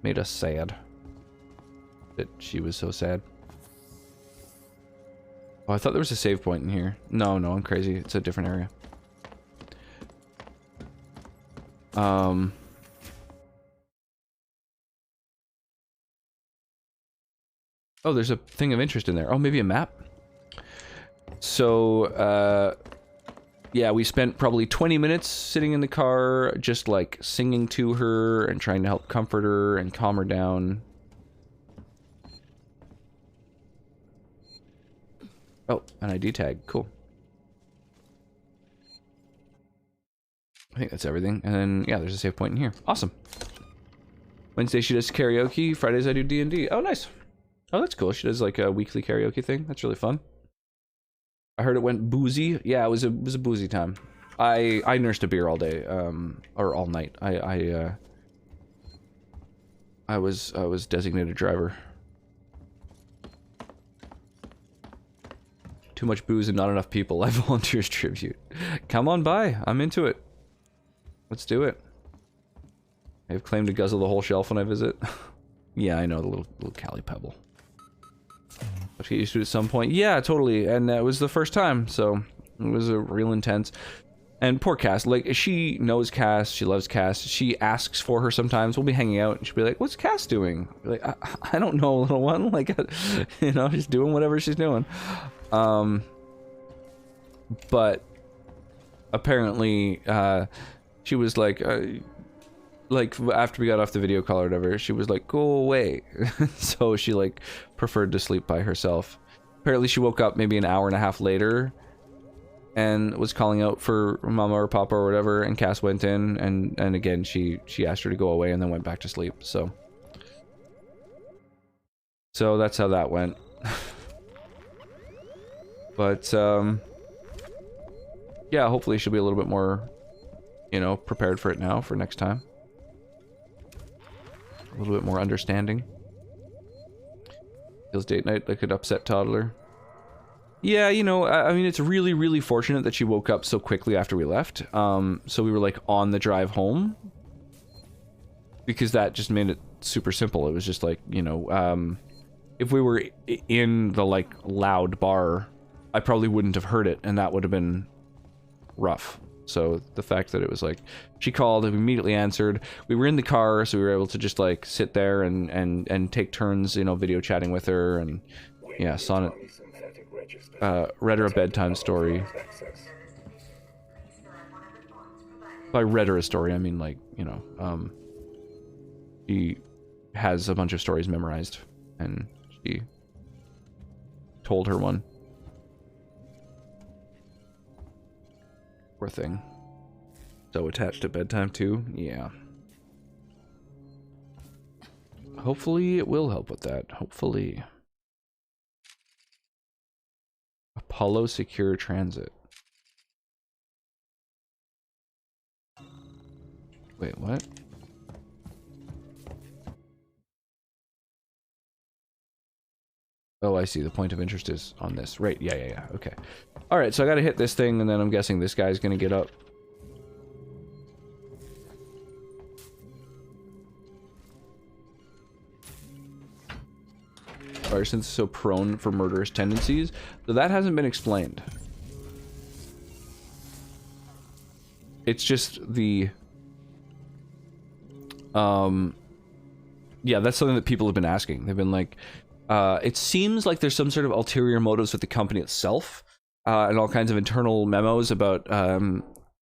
Made us sad. That she was so sad. Oh, I thought there was a save point in here. No, I'm crazy. It's a different area. Oh, there's a thing of interest in there. Oh, maybe a map? So, yeah, we spent probably 20 minutes sitting in the car, just like singing to her and trying to help comfort her and calm her down. Oh, an ID tag. Cool. I think that's everything. And then, yeah, there's a save point in here. Awesome. Wednesday she does karaoke. Fridays I do D&D. Oh, nice. Oh, that's cool. She does like a weekly karaoke thing. That's really fun. I heard it went boozy. Yeah, it was a boozy time. I nursed a beer all day, or all night. I was designated driver. Too much booze and not enough people. I volunteers tribute. Come on by. I'm into it. Let's do it. I have claimed to guzzle the whole shelf when I visit. Yeah, I know, the little Cali Pebble. Let's get used to it at some point. Yeah, totally. And it was the first time, so it was a real intense. And poor Cass, like, she knows Cass, she loves Cass. She asks for her sometimes. We'll be hanging out, and she'll be like, "What's Cass doing?" Like, I don't know, little one. Like, you know, she's doing whatever she's doing. but apparently she was like after we got off the video call or whatever, she was like, go away. So she like preferred to sleep by herself. Apparently she woke up maybe an hour and a half later and was calling out for mama or papa or whatever, and Cass went in, and again she asked her to go away and then went back to sleep. So that's how that went. But yeah, hopefully she'll be a little bit more, you know, prepared for it now for next time. A little bit more understanding. Feels date night like an upset toddler. Yeah, you know, I mean, it's really, really fortunate that she woke up so quickly after we left. So we were, like, on the drive home. Because that just made it super simple. It was just, like, you know, if we were in the, like, loud bar, I probably wouldn't have heard it, and that would have been rough. So the fact that it was, like, she called, and we immediately answered. We were in the car, so we were able to just, like, sit there and take turns, you know, video chatting with her, and, yeah, Sonnet... read her a bedtime story. By read her a story, I mean, like, you know, she has a bunch of stories memorized, and she told her one. Poor thing. So attached at bedtime too? Yeah. Hopefully it will help with that. Hopefully. Apollo Secure Transit. Wait, what? Oh, I see. The point of interest is on this. Right, yeah. Okay. Alright, so I gotta hit this thing, and then I'm guessing this guy's gonna get up. Since so prone for murderous tendencies, so that hasn't been explained. It's just the yeah, that's something that people have been asking. They've been like, it seems like there's some sort of ulterior motives with the company itself, and all kinds of internal memos about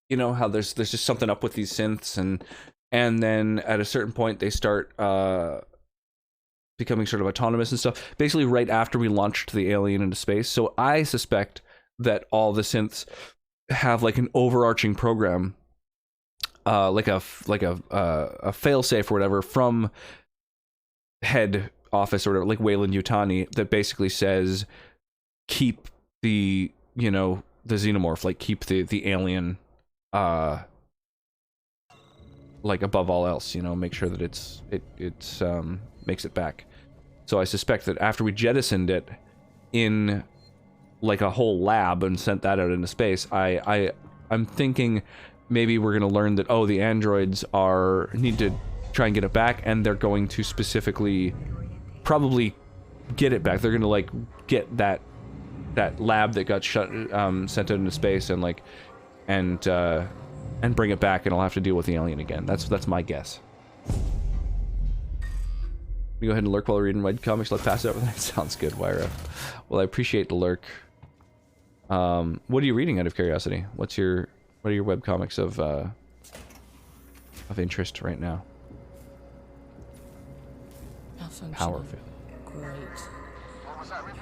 you know, how there's just something up with these synths, and then at a certain point they start becoming sort of autonomous and stuff, basically right after we launched the alien into space. So I suspect that all the synths have like an overarching program, like a failsafe or whatever from head office or whatever, like Wayland Yutani, that basically says keep the, you know, the xenomorph, like keep the alien like above all else, you know, make sure that it's makes it back. So I suspect that after we jettisoned it in like a whole lab and sent that out into space, I'm thinking maybe we're gonna learn that, oh, the androids need to try and get it back, and they're going to specifically probably get it back. They're gonna like get that lab that got sent out into space and like and bring it back, and I'll have to deal with the alien again. That's my guess. You go ahead and lurk while reading web comics. Let's pass it over. That sounds good, Wyra. Well, I appreciate the lurk. What are you reading out of curiosity? What are your web comics of interest right now? Power fit. Great. What was that, Ripley?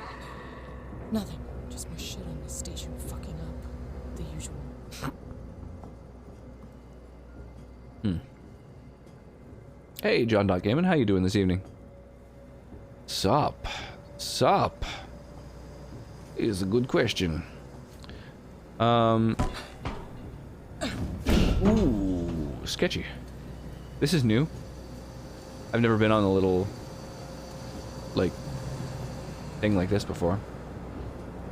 Nothing. Just my shit on the station fucking up. The usual. Hey, John.Gaiman, how you doing this evening? Sup? Is a good question. Ooh, sketchy. This is new. I've never been on a little, like, thing like this before.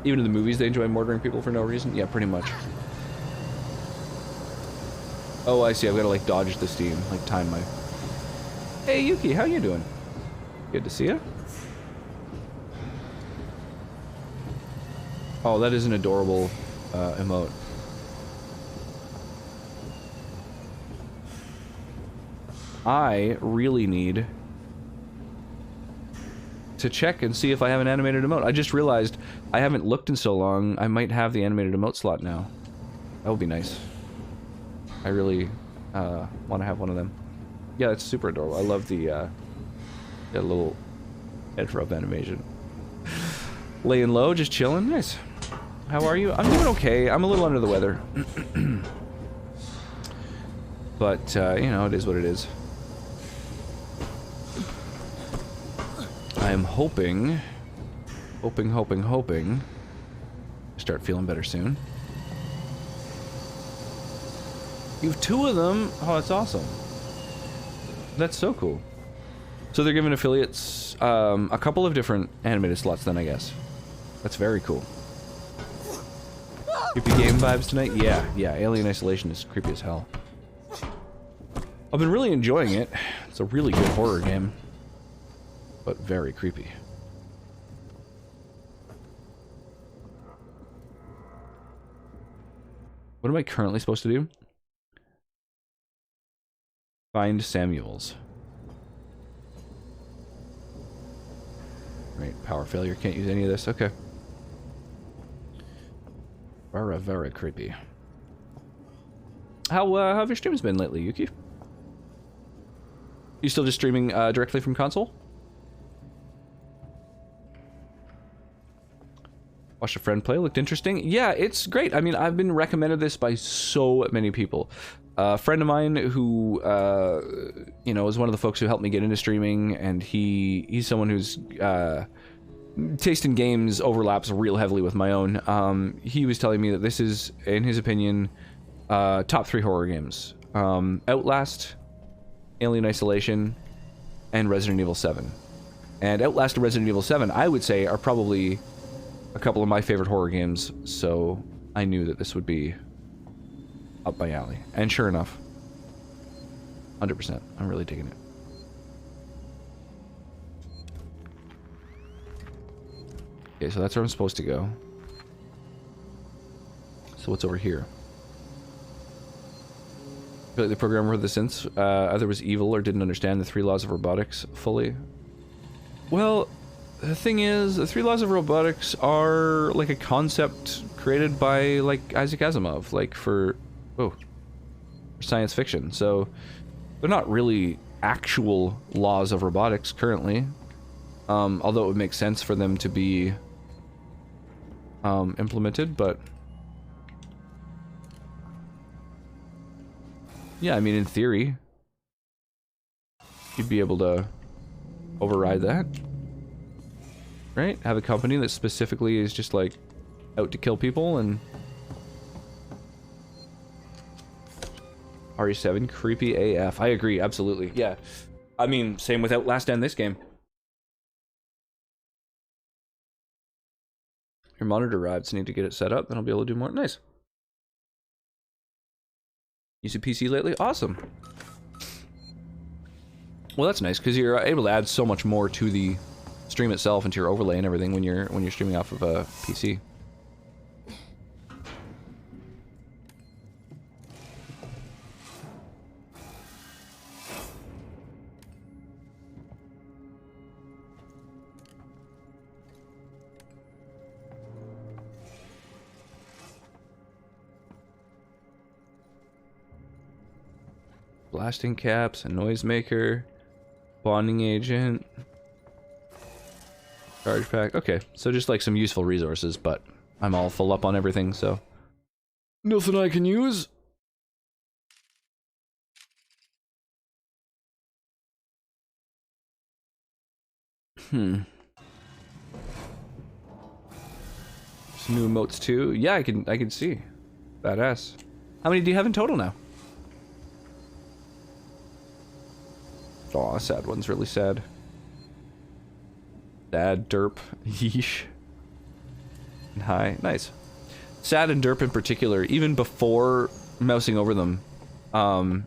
Even in the movies, they enjoy murdering people for no reason? Yeah, pretty much. Oh, I see. I've got to, like, dodge the steam. Like, time my... Hey, Yuki, how you doing? Good to see you. Oh, that is an adorable emote. I really need to check and see if I have an animated emote. I just realized I haven't looked in so long. I might have the animated emote slot now. That would be nice. I really want to have one of them. Yeah, it's super adorable. I love the little head rub animation. Laying low, just chilling. Nice. How are you? I'm doing okay. I'm a little under the weather. But, you know, it is what it is. I am hoping to start feeling better soon. You have 2 of them? Oh, that's awesome. That's so cool. So they're giving affiliates a couple of different animated slots then, I guess. That's very cool. Creepy game vibes tonight? Yeah, Alien Isolation is creepy as hell. I've been really enjoying it. It's a really good horror game. But very creepy. What am I currently supposed to do? Find Samuels. Right, power failure. Can't use any of this. Okay. Very, very creepy. How have your streams been lately, Yuki? You still just streaming directly from console? Watched a friend play, looked interesting. Yeah, it's great. I mean, I've been recommended this by so many people. A friend of mine who, you know, is one of the folks who helped me get into streaming, and he's someone whose taste in games overlaps real heavily with my own. He was telling me that this is, in his opinion, top 3 horror games. Outlast, Alien Isolation, and Resident Evil 7. And Outlast and Resident Evil 7, I would say, are probably a couple of my favorite horror games, so I knew that this would be up my alley. And sure enough, 100%. I'm really digging it. Okay, so that's where I'm supposed to go. So what's over here? I feel like the programmer of the Synths either was evil or didn't understand the 3 laws of robotics fully. Well, the thing is, the 3 laws of robotics are like a concept created by like Isaac Asimov, like for science fiction. So they're not really actual laws of robotics currently, although it would make sense for them to be implemented. But yeah, I mean, in theory, you'd be able to override that. Right? Have a company that specifically is just like out to kill people. And RE7 creepy AF. I agree, absolutely. Yeah. I mean, same with Outlast and this game. Your monitor arrived, so need to get it set up, then I'll be able to do more. Nice. Use a PC lately? Awesome. Well, that's nice because you're able to add so much more to the stream itself and to your overlay and everything when you're streaming off of a PC. Blasting caps, a noisemaker, bonding agent, charge pack. Okay, so just like some useful resources, but I'm all full up on everything, so nothing I can use. Some new emotes too. Yeah, I can see. Badass. How many do you have in total now? Aw, sad one's really sad. Sad, derp, yeesh. And hi, nice. Sad and derp in particular, even before mousing over them,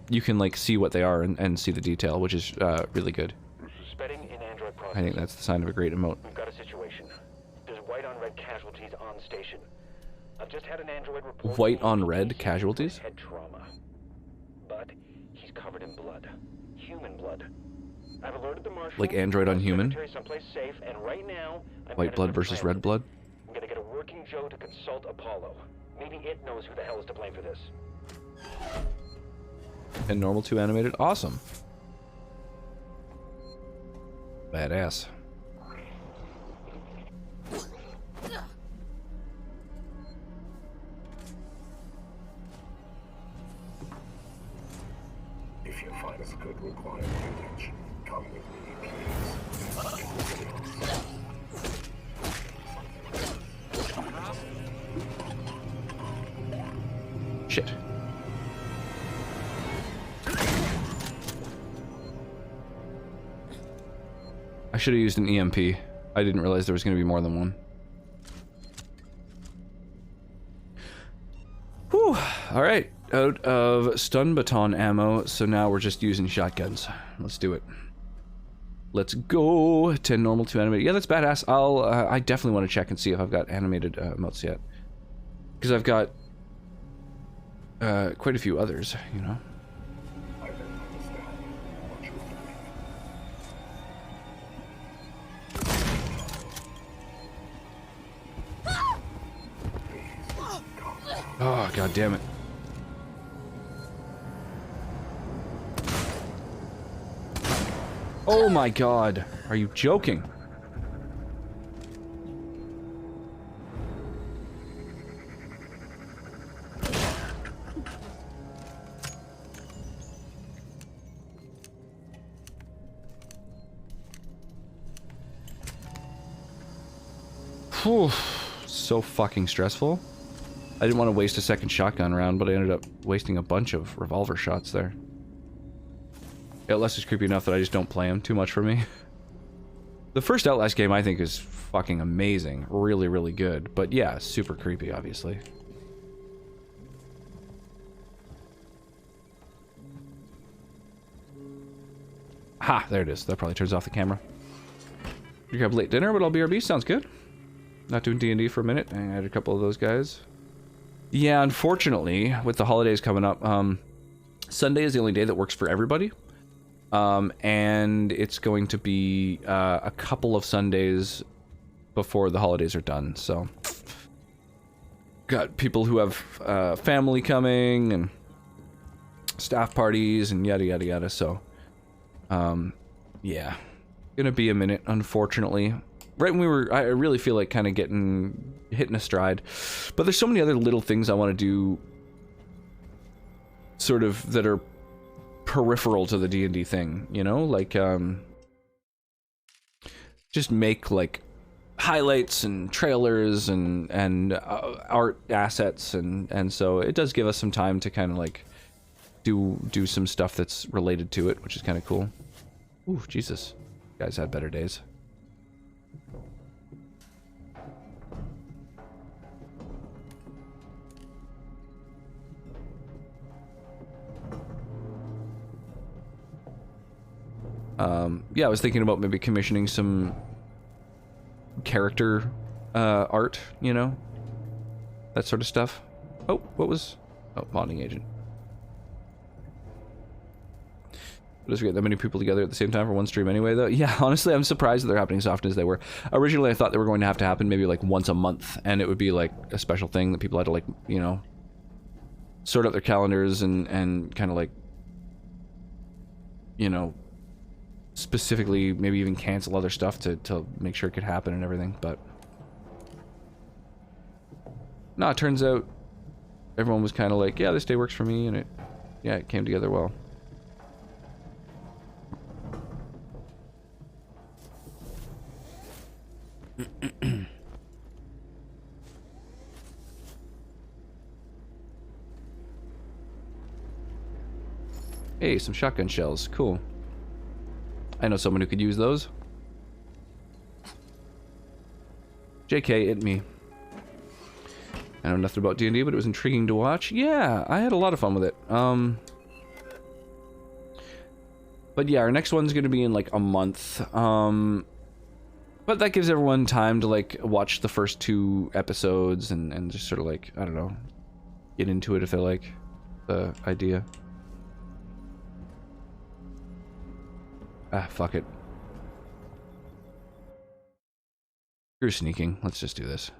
you can like see what they are and see the detail, which is really good. Suspecting in Android process. I think that's the sign of a great emote. We've got a situation. There's white on red casualties on station. I've just had an android report. White on red casualties? Head trauma. But he's covered in blood. Human blood. I've alerted the marshal. Like android on human? Cemetery someplace safe, and right now, I'm White headed blood for versus red transit. blood? I'm gonna get a working Joe to consult Apollo. Maybe it knows who the hell is to blame for this. And normal 2 animated? Awesome. Badass. If your finest could require privilege, come with me, please. Shit. I should have used an EMP. I didn't realize there was going to be more than one. Whew. Alright. Out of stun baton ammo, so now we're just using shotguns. Let's do it. Let's go. 10 normal, 2 animated. Yeah, that's badass. I definitely want to check and see if I've got animated emotes yet. Because I've got quite a few others, you know? I don't understand what you're doing. Oh, god damn it. Oh my god. Are you joking? Whew. So fucking stressful. I didn't want to waste a second shotgun round, but I ended up wasting a bunch of revolver shots there. Outlast is creepy enough that I just don't play him. Too much for me. The first Outlast game I think is fucking amazing. Really, really good. But yeah, super creepy, obviously. Ha! There it is. That probably turns off the camera. You grab late dinner, but I'll BRB. Sounds good. Not doing D&D for a minute. I had a couple of those guys. Yeah, unfortunately, with the holidays coming up, Sunday is the only day that works for everybody. And it's going to be a couple of Sundays before the holidays are done, so... Got people who have family coming, and staff parties, and yada yada yada, so... yeah. Gonna be a minute, unfortunately. Right when we were... I really feel like kind of hitting a stride. But there's so many other little things I want to do... sort of, that are peripheral to the D&D thing, you know? Like, just make, like, highlights and trailers and art assets, and so it does give us some time to kind of, like, do some stuff that's related to it, which is kind of cool. Ooh, Jesus. You guys had better days. Yeah, I was thinking about maybe commissioning some character art, you know? That sort of stuff. Oh, what was... Oh, bonding agent. It was great that many people together at the same time for one stream anyway, though. Yeah, honestly, I'm surprised that they're happening as often as they were. Originally, I thought they were going to happen maybe like once a month, and it would be like a special thing that people had to, like, you know, sort out their calendars and kind of like, you know, specifically maybe even cancel other stuff to make sure it could happen and everything, but no, it turns out everyone was kind of like, yeah, this day works for me, and it came together well. Hey, some shotgun shells, cool. I know someone who could use those. JK, it me. I know nothing about D&D, but it was intriguing to watch. Yeah, I had a lot of fun with it. But yeah, our next one's gonna be in like a month. But that gives everyone time to like watch the first 2 episodes and just sort of like, I don't know, get into it if they like the idea. Ah, fuck it. You're sneaking. Let's just do this.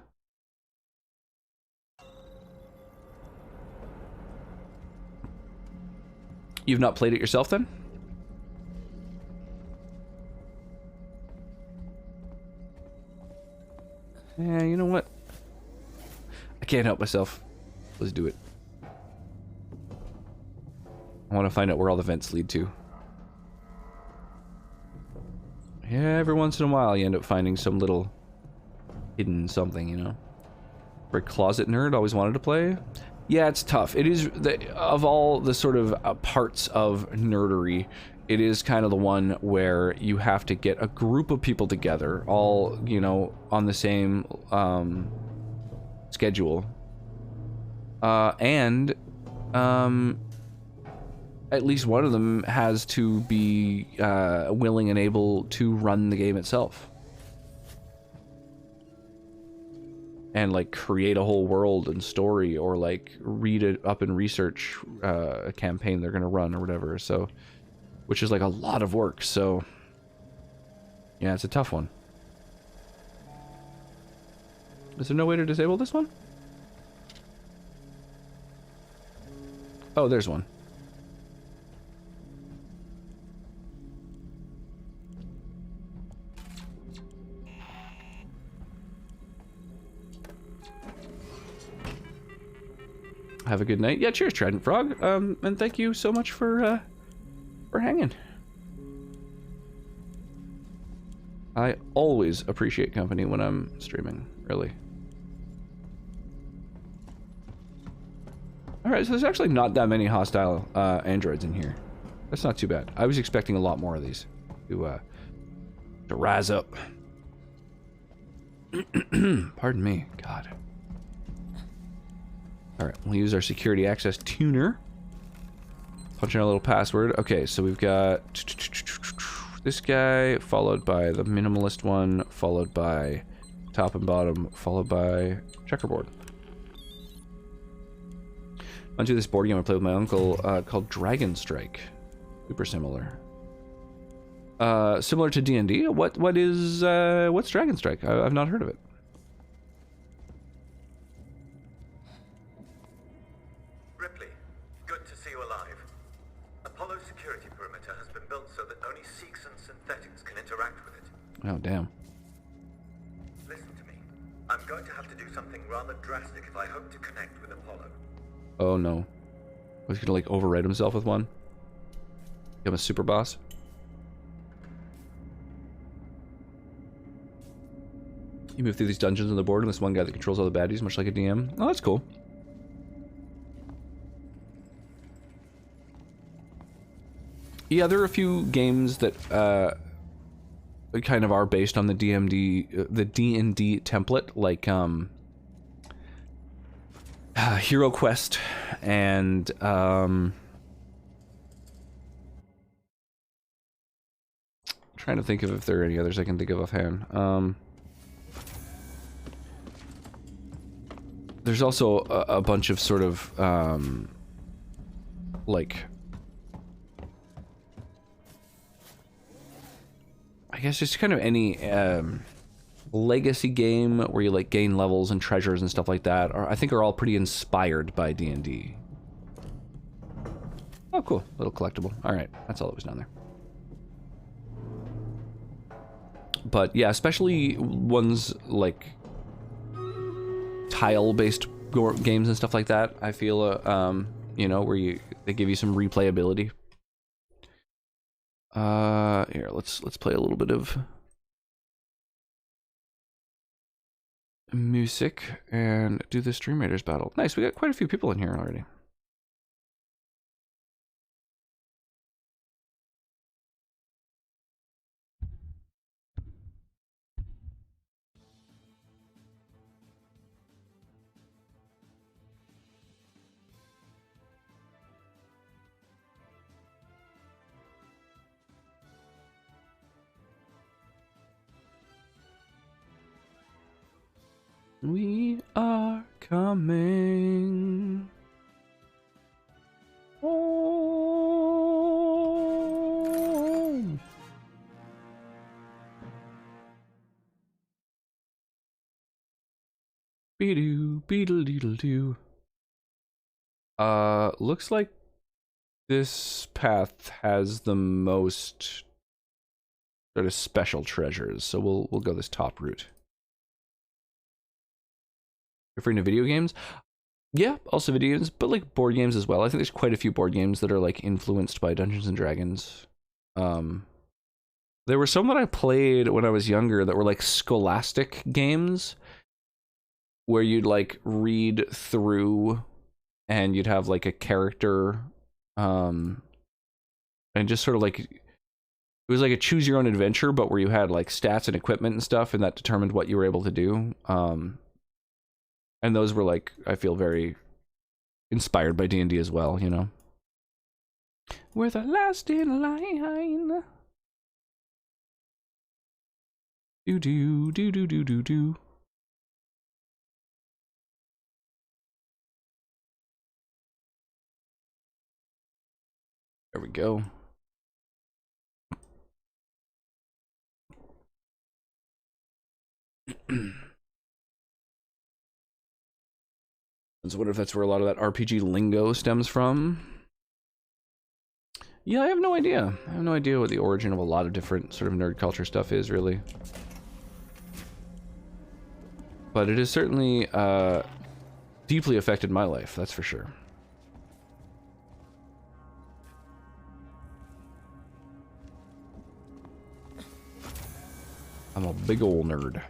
You've not played it yourself, then? Yeah, you know what? I can't help myself. Let's do it. I want to find out where all the vents lead to. Yeah, every once in a while you end up finding some little hidden something, you know? For a closet nerd, always wanted to play. Yeah, it's tough. It is, of all the sort of parts of nerdery, it is kind of the one where you have to get a group of people together, all, you know, on the same schedule. And at least one of them has to be willing and able to run the game itself. And like create a whole world and story, or like read it up and research a campaign they're gonna run or whatever. So, which is like a lot of work. So, yeah, it's a tough one. Is there no way to disable this one? Oh, there's one. Have a good night. Yeah, cheers, Trident Frog. And thank you so much for hanging. I always appreciate company when I'm streaming, really. Alright, so there's actually not that many hostile androids in here. That's not too bad. I was expecting a lot more of these to rise up. Pardon me, God. Alright, we'll use our security access tuner. Punch in our little password. Okay, so we've got this guy, followed by the minimalist one, followed by top and bottom, followed by checkerboard. I do this board game I play with my uncle called Dragon Strike. Super similar. Similar to D&D. What's Dragon Strike? I've not heard of it. Ripley, good to see you alive. Apollo's security perimeter has been built so that only Sikhs and synthetics can interact with it. Oh, damn. Listen to me. I'm going to have to do something rather drastic if I hope to connect with Apollo. Oh, no. Was he gonna, like, override himself with one? Become a super boss? You move through these dungeons on the board, and this one guy that controls all the baddies, much like a DM. Oh, that's cool. Yeah, there are a few games that kind of are based on the D&D template, like Hero Quest and trying to think of if there are any others I can think of offhand. There's also a bunch of sort of like, I guess just kind of any legacy game where you like gain levels and treasures and stuff like that, or I think are all pretty inspired by D&D. Oh, cool. Little collectible. All right. That's all that was down there. But yeah, especially ones like tile-based games and stuff like that, I feel, you know, where they give you some replayability. Here, let's play a little bit of music and do the Stream Raiders battle. Nice, we got quite a few people in here already. We are coming home. Be-doo, beedle-deedle-doo. Looks like this path has the most sort of special treasures, so we'll go this top route. Referring to video games? Yeah, also video games, but like board games as well. I think there's quite a few board games that are like influenced by Dungeons and Dragons. There were some that I played when I was younger that were like scholastic games where you'd like read through and you'd have like a character and just sort of like it was like a choose your own adventure, but where you had like stats and equipment and stuff, and that determined what you were able to do. And those were like, I feel very inspired by D&D as well, you know. We're the last in line. Do do do do do do do. There we go. So I wonder if that's where a lot of that RPG lingo stems from. Yeah, I have no idea. I have no idea what the origin of a lot of different sort of nerd culture stuff is, really. But it has certainly deeply affected my life, that's for sure. I'm a big ol' nerd.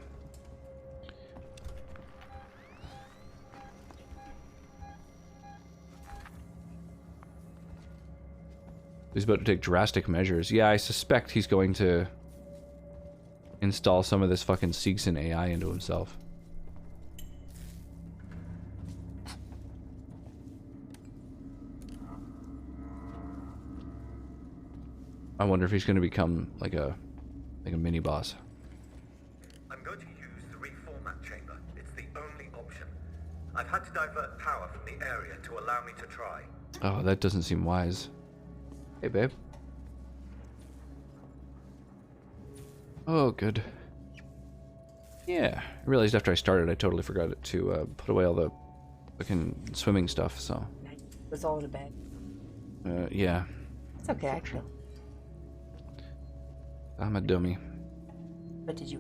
He's about to take drastic measures. Yeah, I suspect he's going to install some of this fucking Seegson AI into himself. I wonder if he's going to become like a mini boss. I'm going to use the reformat chamber. It's the only option. I've had to divert power from the area to allow me to try. Oh, that doesn't seem wise. Hey, babe. Oh, good. Yeah, I realized after I started, I totally forgot to put away all the fucking swimming stuff, so. It was all in a bag. Yeah. It's okay, actually. I'm a dummy. What did you?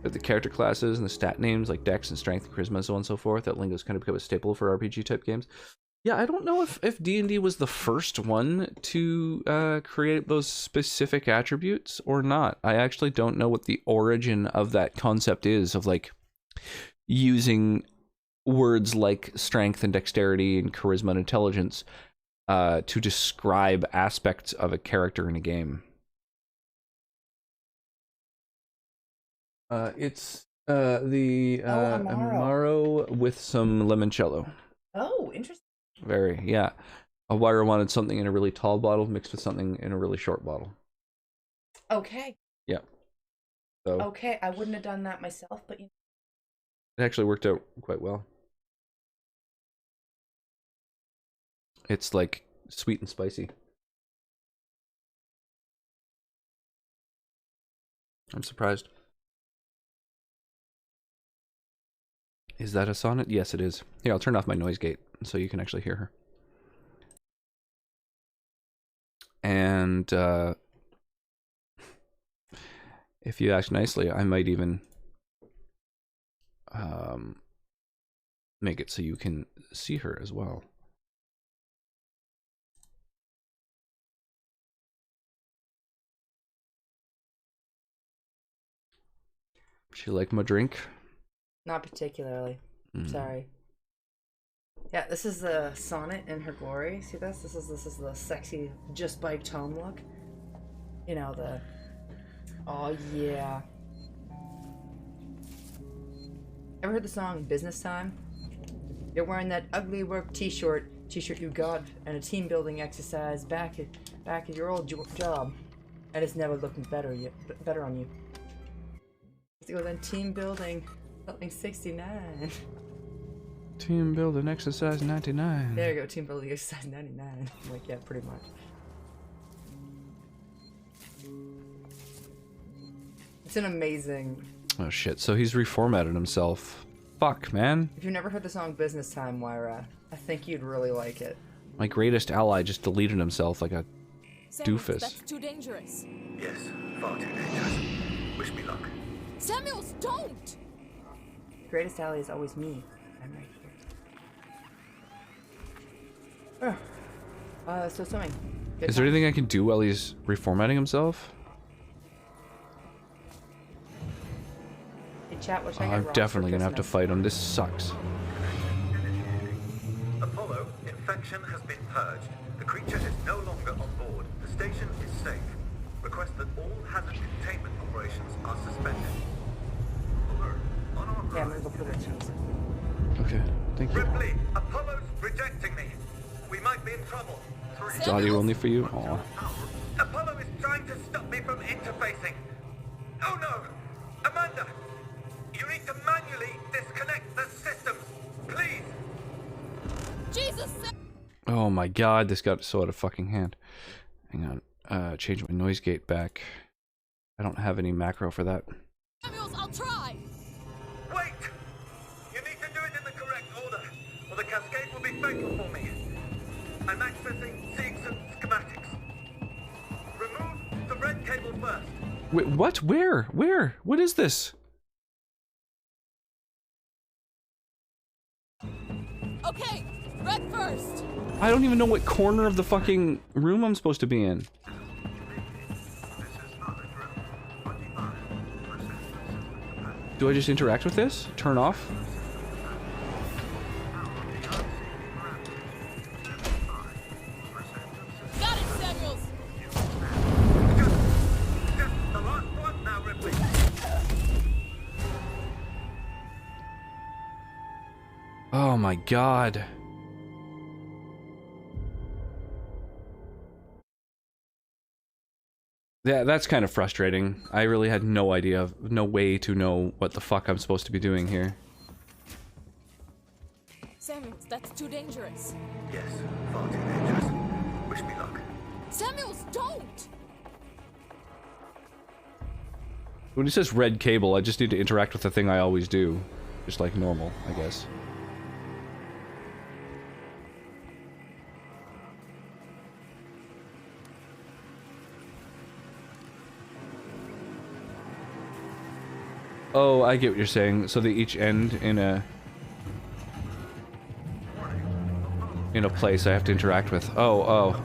But the character classes and the stat names like Dex and Strength and Charisma and so on and so forth, that lingo's kind of become a staple for RPG type games. Yeah, I don't know if D&D was the first one to create those specific attributes or not. I actually don't know what the origin of that concept is, of like using words like strength and dexterity and charisma and intelligence to describe aspects of a character in a game. It's the Amaro with some limoncello. Oh, interesting. Very, yeah. A wire wanted something in a really tall bottle mixed with something in a really short bottle. Okay. Yeah. So Okay, I wouldn't have done that myself, but you. it actually worked out quite well. It's like sweet and spicy. I'm surprised. Is that a sonnet? Yes, it is. Here, I'll turn off my noise gate so you can actually hear her. And if you ask nicely, I might even make it so you can see her as well. She like my drink? Not particularly. Sorry. Yeah, this is the sonnet in her glory. See this? This is the sexy, just biked home look. You know, the. Oh yeah. Ever heard the song "Business Time"? You're wearing that ugly work T-shirt you got, and a team building exercise back at your old job, and it's never looking better on you. Let's go then. Team building. Something 69. Team building exercise 99. There you go, team building exercise 99. I'm like, yeah, pretty much. It's an amazing. Oh shit! So he's reformatted himself fuck, man? If you've never heard the song Business Time, Wyra, I think you'd really like it. My greatest ally just deleted himself like a Samuels, doofus. that's too dangerous. Yes, far too dangerous. Wish me luck. Samuels, don't! Greatest ally is always me. I'm right here. Still swimming. Good Is there time. anything I can do while he's reformatting himself? Hey, chat, what should Oh, I get I'm Ross definitely for gonna have to Christmas? fight him. This sucks. Apollo, infection has been purged. The creature is no longer on board. The station is safe. Request that all hazard containment operations are suspended. Alert. Unarmed Yeah, I'm gonna go put it in. Okay, thank you. Ripley, Apollo's rejecting me. We might be in trouble. It's audio only for you? Aw. Apollo is trying to stop me from interfacing. Oh no! Amanda! You need to manually disconnect the systems. Please! Jesus! Oh my god, this got so out of fucking hand. Hang on. Change my noise gate back. I don't have any macro for that. Samuels, I'll try! Wait! You need to do it in the correct order, or the cascade will be fatal for me. I'm accessing Seegson schematics. Remove the red cable first. Wait, what? Where? Where? What is this? Okay, red first! I don't even know what corner of the fucking room I'm supposed to be in. Do I just interact with this? Turn off? Got it, Samuels! Just the last one now, Ripley. Oh my god. Yeah, that's kind of frustrating. I really had no idea, no way to know what the fuck I'm supposed to be doing here. Samuels, that's too dangerous. Yes, far too dangerous. Wish me luck. Samuels, don't! When he says red cable, I just need to interact with the thing I always do. Just like normal, I guess. Oh, I get what you're saying. So they each end in a place I have to interact with. Oh.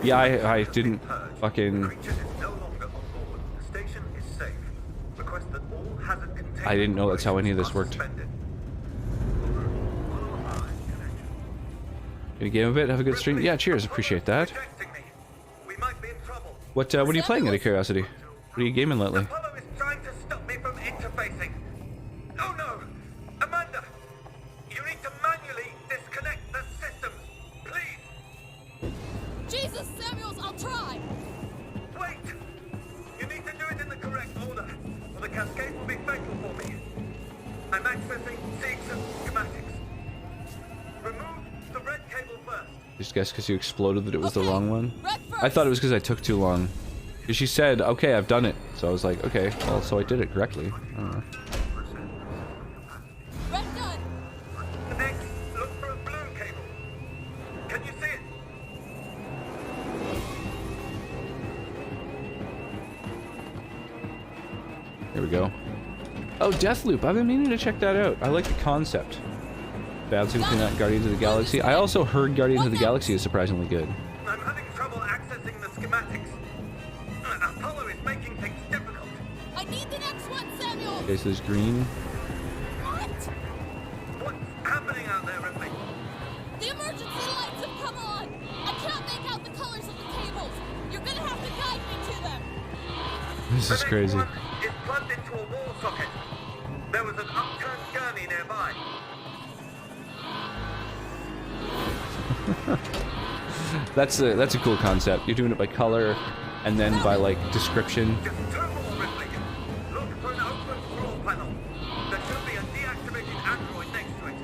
Yeah, I didn't fucking... Creature is no longer on board. The station is safe. Request that all hazard containment I didn't know that's how any of this operations worked. are suspended. Gonna game a bit, have a good stream? Yeah, cheers, appreciate that. Rejecting me. We might be in trouble. What are you playing out of curiosity? What are you gaming lately? Apollo is trying to stop me from interfacing. Oh no! Amanda! You need to manually disconnect the systems. Please! Jesus, Samuels, I'll try! Wait! You need to do it in the correct order, or the cascade will be fatal for me. I'm accessing Seegson schematics. Remove the red cable first. Just guess because you exploded that it was the Okay, wrong one? red first. I thought it was because I took too long. 'Cause she said, okay, I've done it. So I was like, okay, well, so I did it correctly. I don't know. Red done! Next, look for a blue cable. Can you see it? Here we go. Oh, Deathloop. I've been meaning to check that out. I like the concept. Bouncing between Guardians of the Galaxy. I also heard Guardians of the Galaxy is surprisingly good. I'm having trouble accessing the schematics. Apollo is making things difficult. I need the next one, Samuel! Okay, so there's green. What? What's happening out there, Ripley? The emergency lights have come on! I can't make out the colors of the cables! You're gonna have to guide me to them! This is The next crazy. one is plugged into a wall socket. There was an upturned gurney nearby. That's a cool concept. You're doing it by color, and then by like description. Just two more, Ripley. Look for an open floor panel. There should be a deactivated android next to it.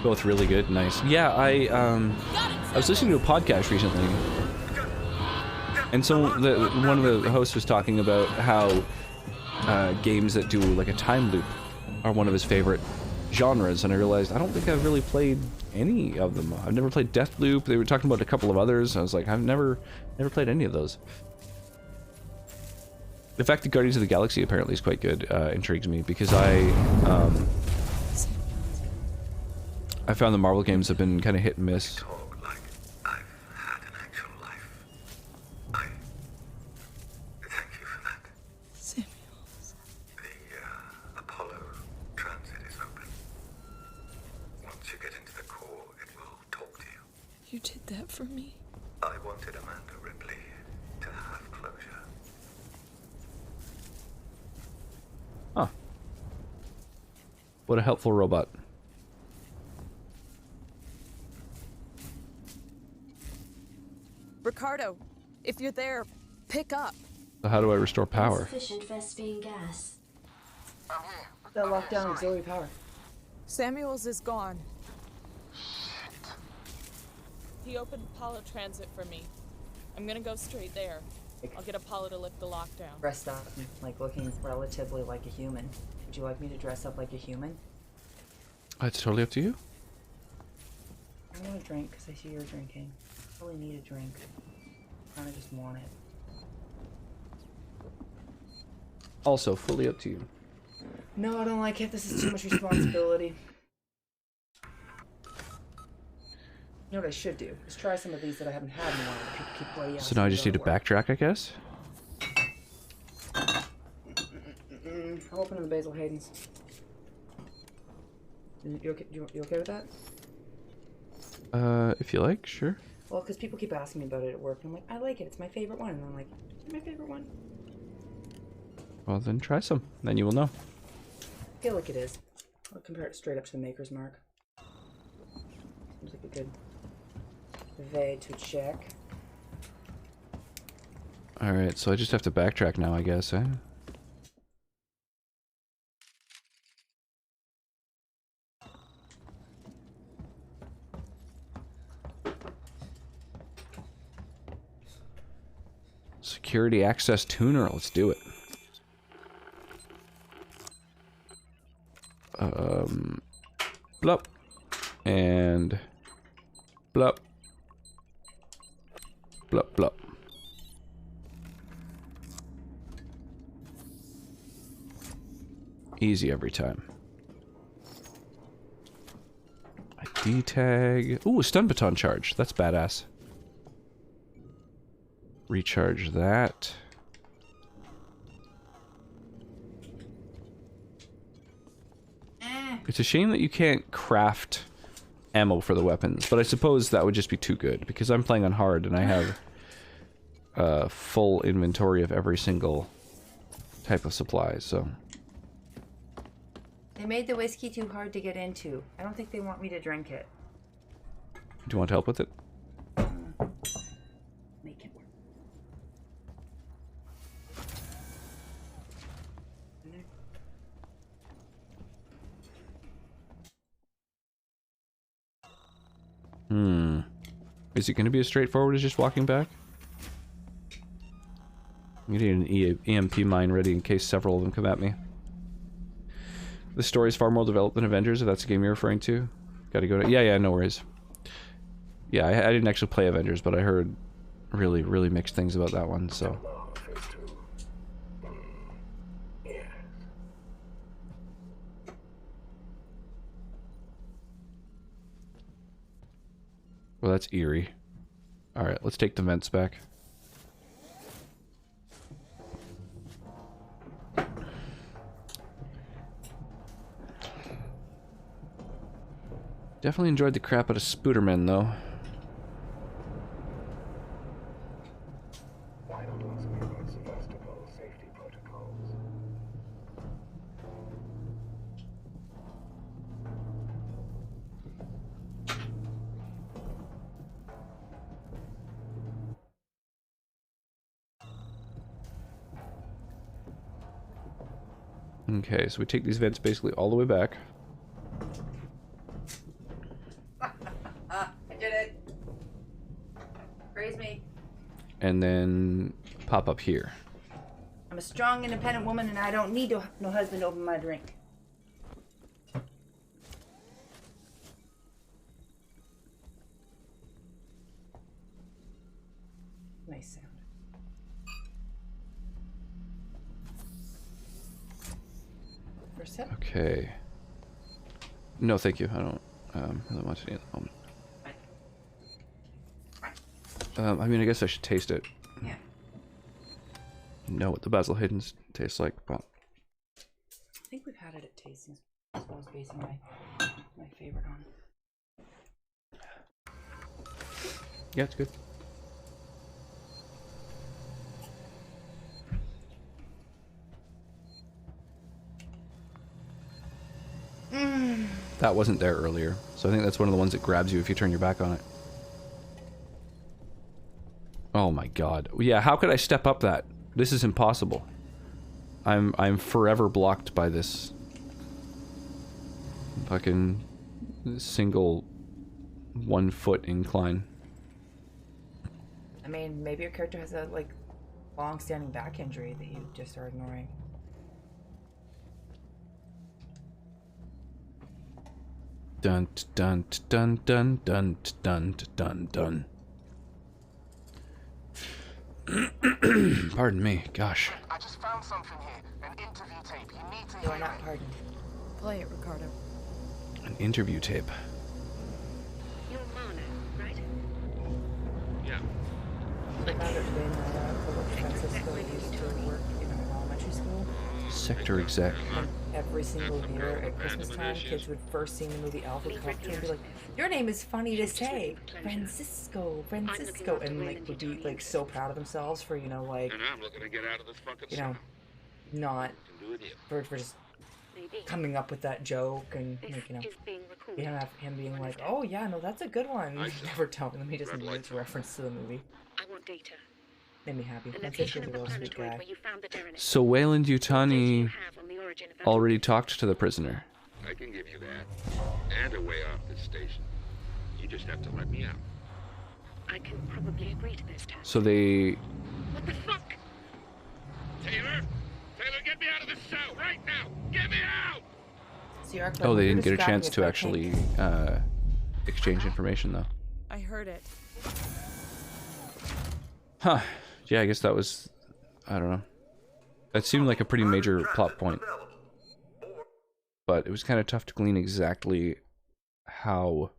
Both really good, nice. Yeah, I was listening to a podcast recently, and so one of the hosts was talking about how games that do like a time loop are one of his favorite genres, and I realized I don't think I've really played any of them. I've never played Deathloop. They were talking about a couple of others. I was like, I've never played any of those. The fact that Guardians of the Galaxy apparently is quite good intrigues me, because I found the Marvel games have been kind of hit and miss. Talk like I've had an actual life. I thank you for that. Samuels. The Apollo transit is open. Once you get into the core, it will talk to you. You did that for me. I wanted Amanda Ripley to have closure. Huh. What a helpful robot. Ricardo, if you're there, pick up. So how do I restore power? Insufficient Vespine gas. That lockdown auxiliary power. Samuels is gone. He opened Apollo Transit for me. I'm gonna go straight there. I'll get Apollo to lift the lockdown. Dressed up, like looking relatively like a human. Would you like me to dress up like a human? It's totally up to you. I want a drink because I see you're drinking. I really need a drink. I kind of just want it. Also, fully up to you. No, I don't like it. This is too much responsibility. You know what I should do? Is try some of these that I haven't had in a while. People keep bloody So now I just need to backtrack, I guess? I'll open in the Basil Hayden's. You okay, you okay with that? If you like, sure. Well, because people keep asking me about it at work, and I'm like, I like it. It's my favorite one. And I'm like, it's my favorite one. Well, then try some. Then you will know. I feel like it is. I'll compare it straight up to the Maker's Mark. Seems like a good way to check. Alright, so I just have to backtrack now, I guess, eh? Security access tuner, let's do it. Blup. And blup. Blup, blup. Easy every time. ID tag. Ooh, a stun baton charge. That's badass. Recharge that. It's a shame that you can't craft ammo for the weapons, but I suppose that would just be too good, because I'm playing on hard and I have a full inventory of every single type of supply, so... They made the whiskey too hard to get into. I don't think they want me to drink it. Do you want help with it? Make it work. Is it going to be as straightforward as just walking back? I'm getting an EMP mine ready in case several of them come at me. The story is far more developed than Avengers, if that's the game you're referring to. Gotta go to... Yeah, no worries. Yeah, I didn't actually play Avengers, but I heard really, really mixed things about that one, so... Well, that's eerie. Alright, let's take the vents back. Definitely enjoyed the crap out of Spooderman, though. Why not ask me about Sevastopol safety protocols? Okay, so we take these vents basically all the way back. I did it. Praise me. And then pop up here. I'm a strong, independent woman, and I don't need no husband to open my drink. Nice sound. First sip. Okay. No, thank you. I don't really want any at the moment. I mean, I guess I should taste it. Yeah. Know what the Basil Hayden's tastes like, but I think we've had it at tastings. That's what I was basing my favorite on. yeah, it's good. That wasn't there earlier, so I think that's one of the ones that grabs you if you turn your back on it. Oh my god. Yeah, how could I step up that? This is impossible. I'm forever blocked by this fucking single 1 foot incline. I mean, maybe your character has a like long-standing back injury that you just are ignoring. Dun dun dun dun dun dun dun dun. Pardon me, gosh. I just found something here. An interview tape. You need to You hear are not it. pardoned. Play it, Ricardo. An interview tape. You're Mana, right? Yeah. I found it today in my Francisco used to work in an elementary school. Sector exec. And every single year at Christmas time, kids would first sing the movie Elf would come up to him and be like, "Your name is funny to say, Francisco, Francisco," and like would be like so proud of themselves for, you know, like, And I'm looking to get out of this fucking you know, not for just coming up with that joke and like, you know, him being like, "Oh yeah, no, that's a good one." Never telling them he just knew its reference to the movie. I want data. Made me happy. The Francisco's location a of the real sweet planetoid guy. where you found the Terranets. So Wayland Data you Yutani have on the origin of that already talked to the prisoner. I can give you that. And a way off this station. You just have to let me out. I can probably agree to those terms. So they... What the fuck? Taylor! Taylor, get me out of this cell right now! Get me out! See, our Oh, they you're didn't get a distracting chance us to by actually pink. exchange information, though. I heard it. Huh. Yeah, I guess that was... I don't know. That seemed like a pretty major plot point. But it was kind of tough to glean exactly how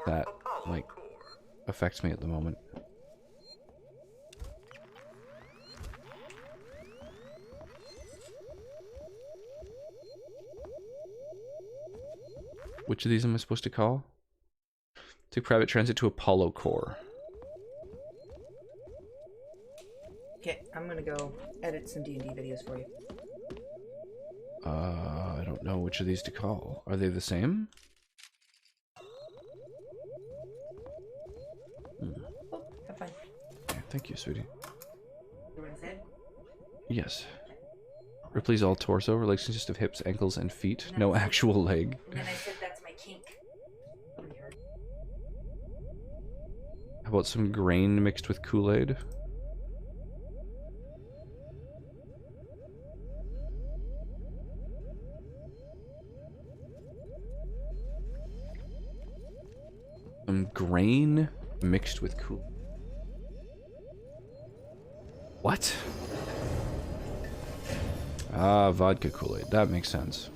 that, like, affects me at the moment. Which of these am I supposed to call? Take private transit to Apollo Core. Okay, I'm gonna go edit some D&D videos for you. I don't know which of these to call. Are they the same? Oh, have fun. Yeah, thank you, sweetie. You want to say? Yes. Ripley's all torso, her legs consist of hips, ankles, and feet. No actual leg. And then I said that's my kink. How about some grain mixed with Kool-Aid? Some grain mixed with Kool. What? Ah, vodka Kool-Aid. That makes sense.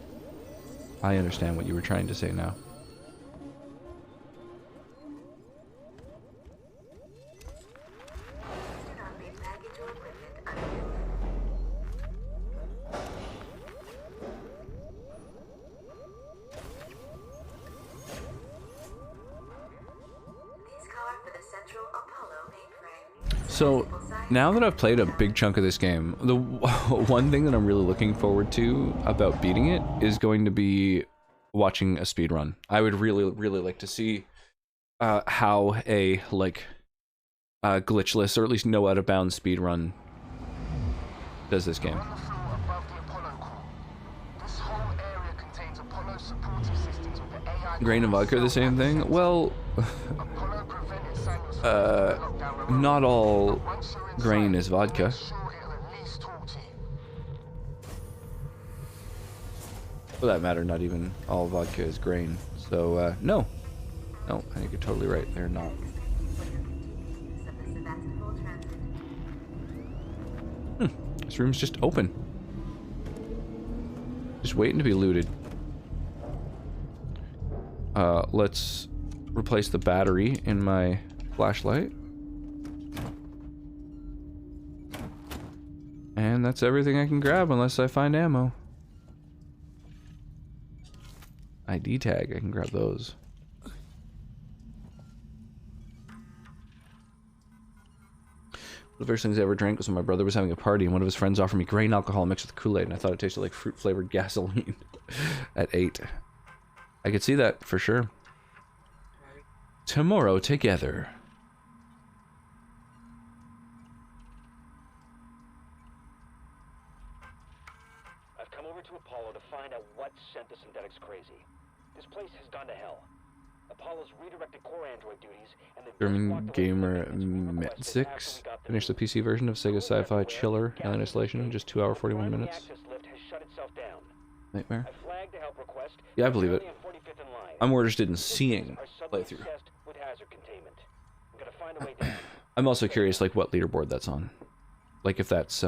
I understand what you were trying to say now. So, now that I've played a big chunk of this game, the one thing that I'm really looking forward to about beating it is going to be watching a speedrun. I would really, really like to see how a, like, glitchless, or at least no out-of-bounds speedrun does this game. On the floor above the Apollo core. This whole area contains Apollo supportive systems with the AI... Grain and vodka are the same thing? Well, Apollo prevented Samuel's lockdown not all Once you're inside, grain is vodka. sure it'll at For that matter, not even all vodka is grain. So, no. No, I think you're totally right. They're not. This room's just open. Just waiting to be looted. Let's replace the battery in my flashlight. And that's everything I can grab unless I find ammo. ID tag, I can grab those. The first things I ever drank was when my brother was having a party and one of his friends offered me grain alcohol mixed with Kool-Aid and I thought it tasted like fruit-flavored gasoline at 8. I could see that for sure. Tomorrow together. I've come over to Apollo to find out what sent the synthetics crazy. This place has gone to hell. Apollo's redirected core android duties and the German gamer Met6 finished the PC version of Sega Sci-Fi Chiller Alien Isolation in just 2 hours 41 minutes. Nightmare. Yeah, I believe it. I'm more interested in seeing playthrough. I'm also curious, like, what leaderboard that's on. Like, if that's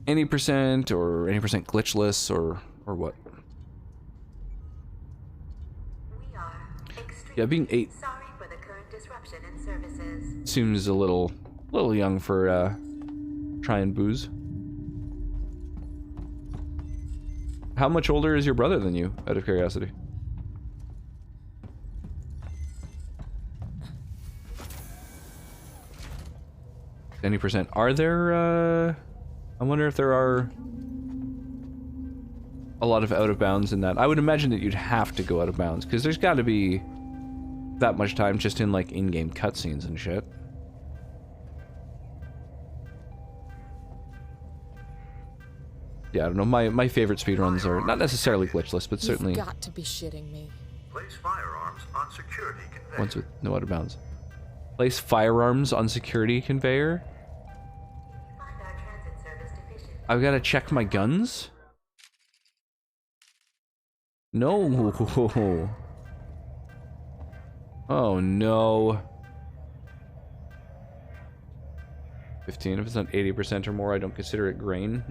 any percent or any percent glitchless or what. Yeah, being 8 seems a little young for trying booze. How much older is your brother than you, out of curiosity? Any percent? Are there, I wonder if there are a lot of out of bounds in that. I would imagine that you'd have to go out of bounds, because there's got to be that much time just in, like, in-game cutscenes and shit. Yeah, I don't know, my favorite speedruns are not necessarily glitchless, but certainly... You've got to be shitting me. Place firearms on security conveyor. Ones with no out of bounds. Place firearms on security conveyor? I've got to check my guns? No. Oh no. 15. If it's not 80% or more, I don't consider it grain.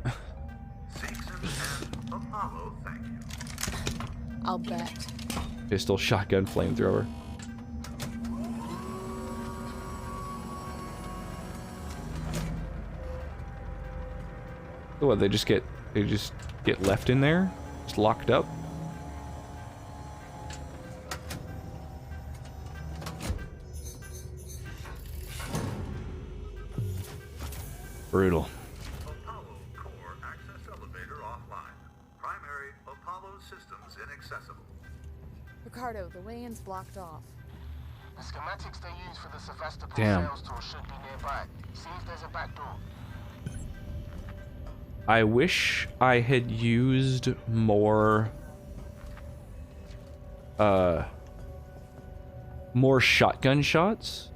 Apollo, thank you. I'll bet. Pistol, shotgun, flamethrower. So what, they just get left in there? Just locked up? Brutal. Apollo core access elevator offline. Primary Apollo systems inaccessible. Ricardo, the way-in's blocked off. The schematics they use for the Sevastopol Damn. sales tool should be nearby. See if there's a back door. I wish I had used more shotgun shots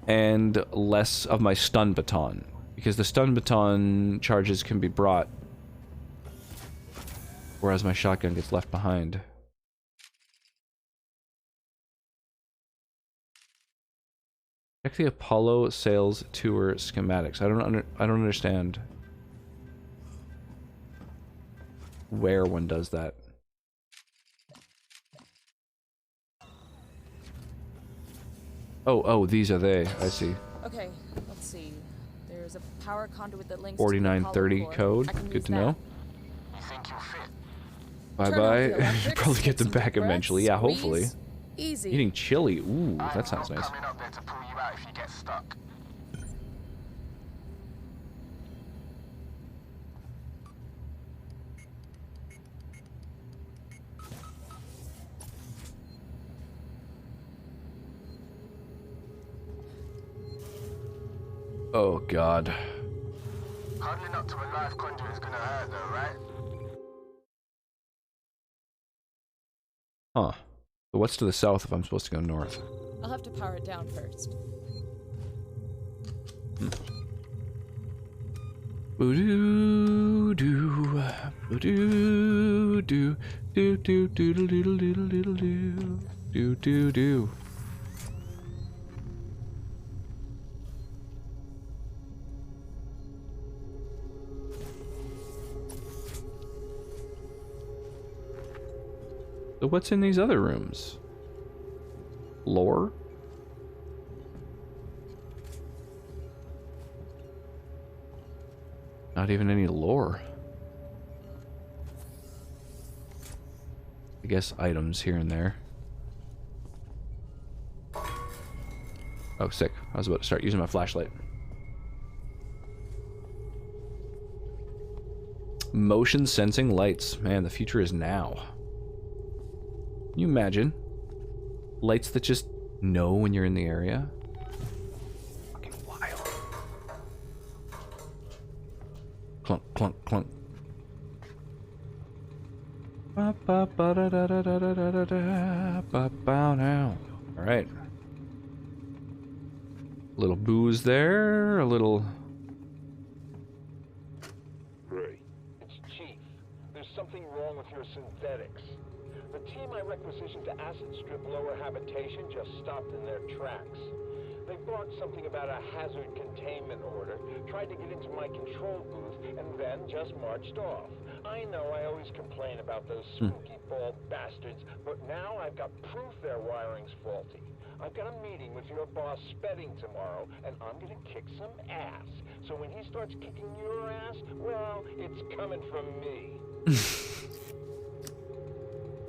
and less of my stun baton, because the stun baton charges can be brought whereas my shotgun gets left behind. Check the Apollo sales tour schematics. I don't understand where one does that. Oh, these are they. I see. Okay, let's see. There's a power conduit that links 4930 to the code. Good to know. You think you'll fit? Bye bye. Probably get them back eventually. Yeah, hopefully. Easy. Eating chili. Ooh, that sounds nice. Coming up there to pull you out if you get stuck. Oh god. Huddling up to a live conduit is gonna hurt though, right? Huh. So what's to the south if I'm supposed to go north? I'll have to power it down first. Boo doo boo doo doo doo doo doo doo doo doo doo doo doo doo. So what's in these other rooms? Lore? Not even any lore. I guess items here and there. Oh, sick. I was about to start using my flashlight. Motion sensing lights. Man, the future is now. Can you imagine? Lights that just know when you're in the area? Fucking wild. Clunk, clunk, clunk. Alright. A little booze there, a little... Ray, it's Chief. There's something wrong with your synthetics. The team I requisitioned to acid strip lower habitation just stopped in their tracks. They brought something about a hazard containment order, tried to get into my control booth, and then just marched off. I know I always complain about those spooky bald bastards, but now I've got proof their wiring's faulty. I've got a meeting with your boss Spedding tomorrow, and I'm gonna kick some ass. So when he starts kicking your ass, well, it's coming from me.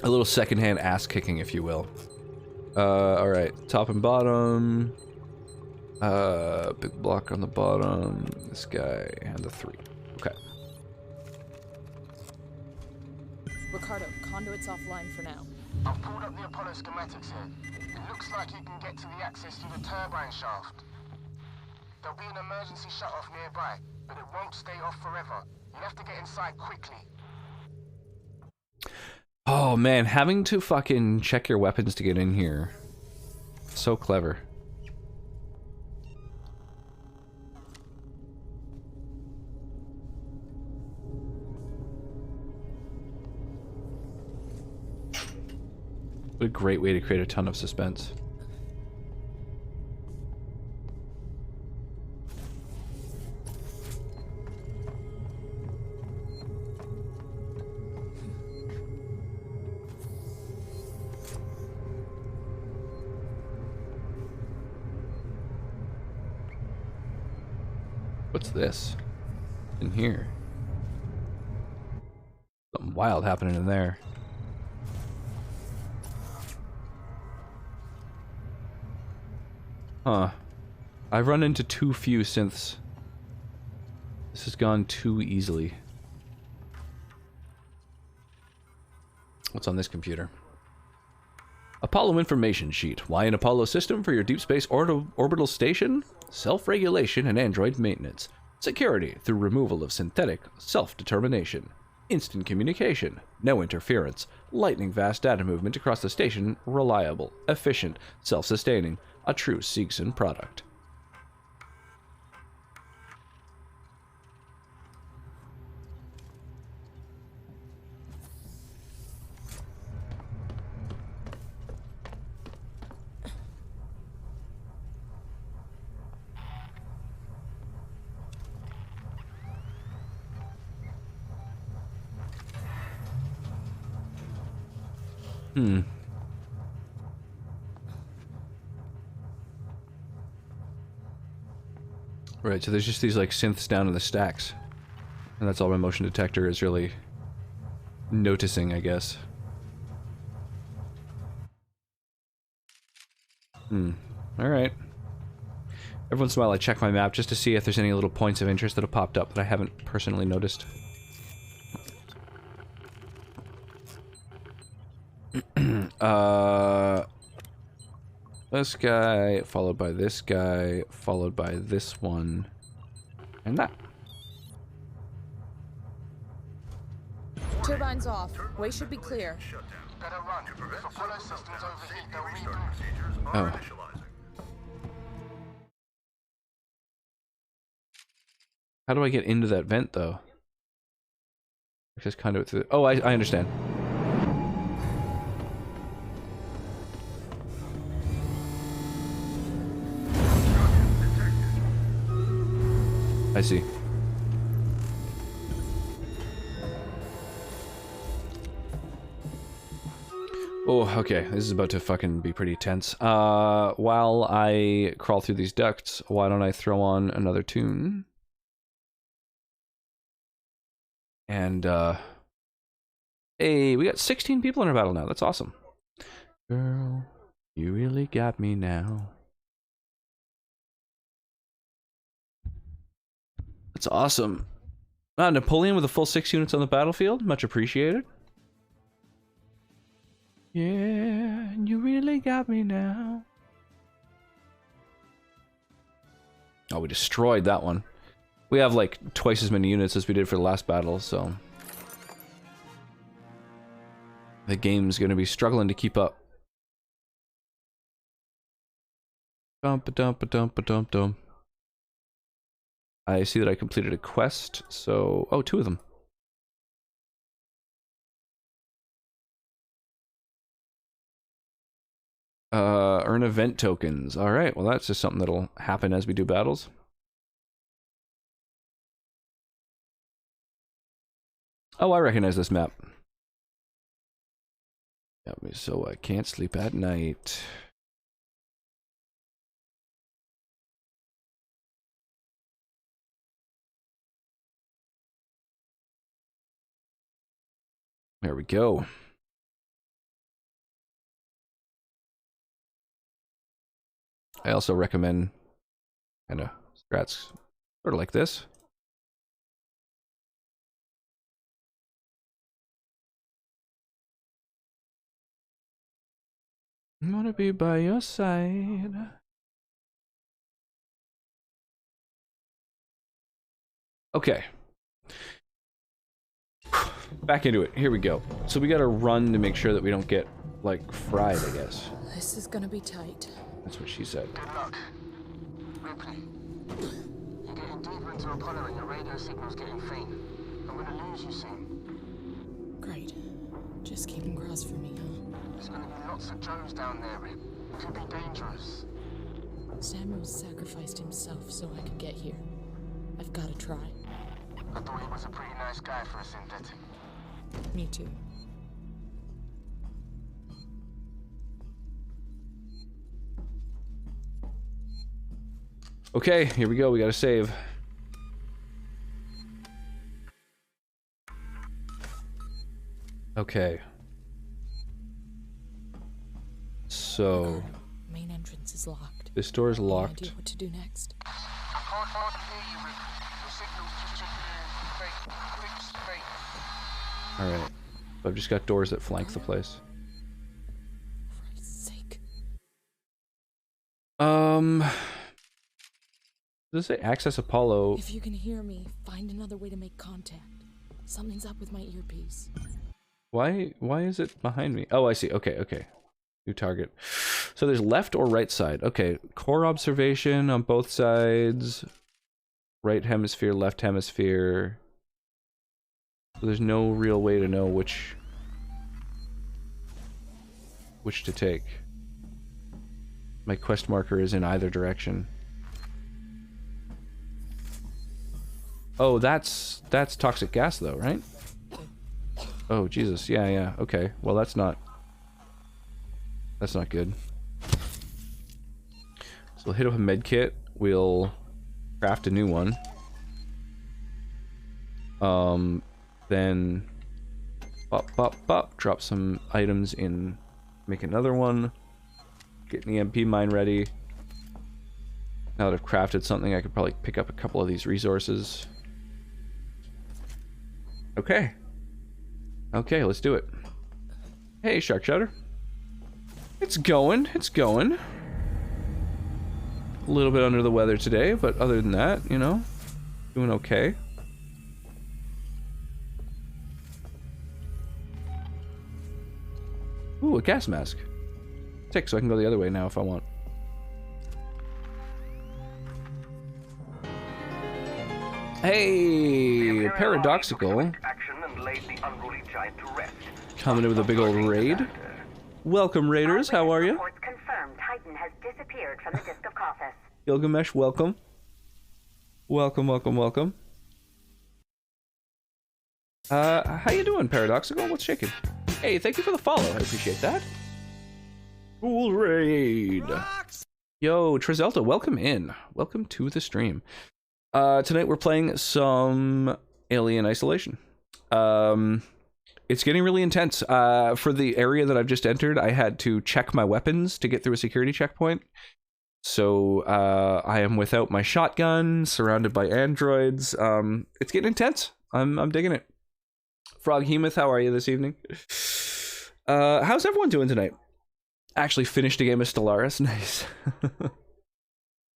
A little secondhand ass kicking, if you will. Alright. Top and bottom. Big block on the bottom. This guy and the 3. Okay. Ricardo, conduit's offline for now. I've pulled up the Apollo schematics here. It looks like you can get to the access through the turbine shaft. There'll be an emergency shut-off nearby, but it won't stay off forever. You'll have to get inside quickly. Oh man, having to fucking check your weapons to get in here. So clever. What a great way to create a ton of suspense. What's this? In here? Something wild happening in there. Huh. I've run into too few synths. This has gone too easily. What's on this computer? Apollo information sheet. Why an Apollo system for your deep space orbital station? Self-regulation and android maintenance. Security through removal of synthetic self-determination. Instant communication. No interference. Lightning fast data movement across the station. Reliable. Efficient. Self-sustaining. A true Seegson product. Right, so there's just these like synths down in the stacks. And that's all my motion detector is really noticing, I guess. Alright. Every once in a while I check my map just to see if there's any little points of interest that have popped up that I haven't personally noticed. This guy, followed by this guy, followed by this one, and that. Turbines off. Way should be clear. Better run. If Apollo systems overheat, they'll reboot. Oh. How do I get into that vent, though? Just kind of through... Oh, I understand. I see. Oh, okay. This is about to fucking be pretty tense. While I crawl through these ducts, why don't I throw on another tune? And, hey, we got 16 people in our battle now. That's awesome. Girl, you really got me now. That's awesome. Napoleon with a full 6 units on the battlefield. Much appreciated. Yeah, you really got me now. Oh, we destroyed that one. We have like twice as many units as we did for the last battle, so... the game's gonna be struggling to keep up. Dum-ba-dum-ba-dum-ba-dum-dum. I see that I completed a quest, so... oh, 2 of them. Earn event tokens. Alright, well that's just something that'll happen as we do battles. Oh, I recognize this map. Got me so I can't sleep at night. There we go. I also recommend kind of strats sort of like this. I wanna be by your side. Okay. Back into it. Here we go. So we gotta run to make sure that we don't get, like, fried, I guess. This is gonna be tight. That's what she said. Good luck. Ripley, you're getting deeper into Apollo and your radio signal's getting faint. I'm gonna lose you soon. Great. Just keep them crossed for me, huh? There's gonna be lots of Joes down there, Rip. It could be dangerous. Samuel sacrificed himself so I could get here. I've gotta try. I thought he was a pretty nice guy for a synthetic. Me too. Okay, here we go. We gotta save. Okay. So... main entrance is locked. this door is Any locked. idea what to do next? I can't hardly hear you, Ripley. Your signal's just fake. Quick's fake. Alright. I've just got doors that flank the place. For Christ's sake. Does it say access Apollo? If you can hear me, find another way to make contact. Something's up with my earpiece. Why is it behind me? Oh, I see. Okay, okay. New target. So there's left or right side. Okay, core observation on both sides. Right hemisphere, left hemisphere. So there's no real way to know which to take. My quest marker is in either direction. Oh, that's toxic gas though, right? Oh, Jesus. Yeah, yeah. Okay. Well, that's not good. So we'll hit up a med kit. We'll craft a new one. Then pop, drop some items in, make another one. Get an EMP mine ready. Now that I've crafted something, I could probably pick up a couple of these resources. Okay. Okay, let's do it. Hey, Shark Shouter. It's going. A little bit under the weather today, but other than that, you know, doing okay. Ooh, a gas mask. Tick, so I can go the other way now if I want. Hey, Paradoxical. Coming in with a big old raid. Welcome, Raiders. How are you? Gilgamesh, welcome. Welcome. How you doing, Paradoxical? What's shaking? Hey, thank you for the follow. I appreciate that. Cool raid. Yo, Trizelta, welcome in. Welcome to the stream. Tonight we're playing some Alien Isolation. It's getting really intense. For the area that I've just entered, I had to check my weapons to get through a security checkpoint. So I am without my shotgun, surrounded by androids. It's getting intense. I'm digging it. Froghemoth, how are you this evening? How's everyone doing tonight? Actually finished a game of Stellaris. Nice.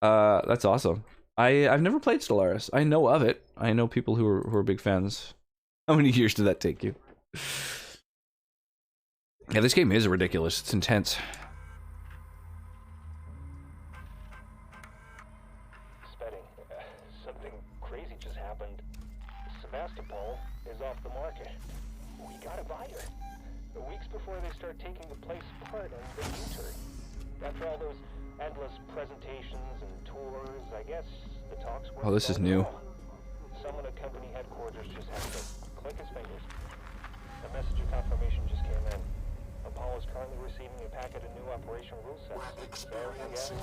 That's awesome. I've never played Stellaris. I know of it. I know people who are big fans. How many years did that take you? Yeah, this game is ridiculous. It's intense. Spedding. Something crazy just happened. Sebastopol is off the market. We gotta buy her. Weeks before they start taking the place apart and the U-turn. After all those endless presentations and tours, I guess the talks were... Oh, this is new. Someone at company headquarters just had to click his fingers. A message of confirmation just came in. Apollo is currently receiving a packet of new operational rule sets. So,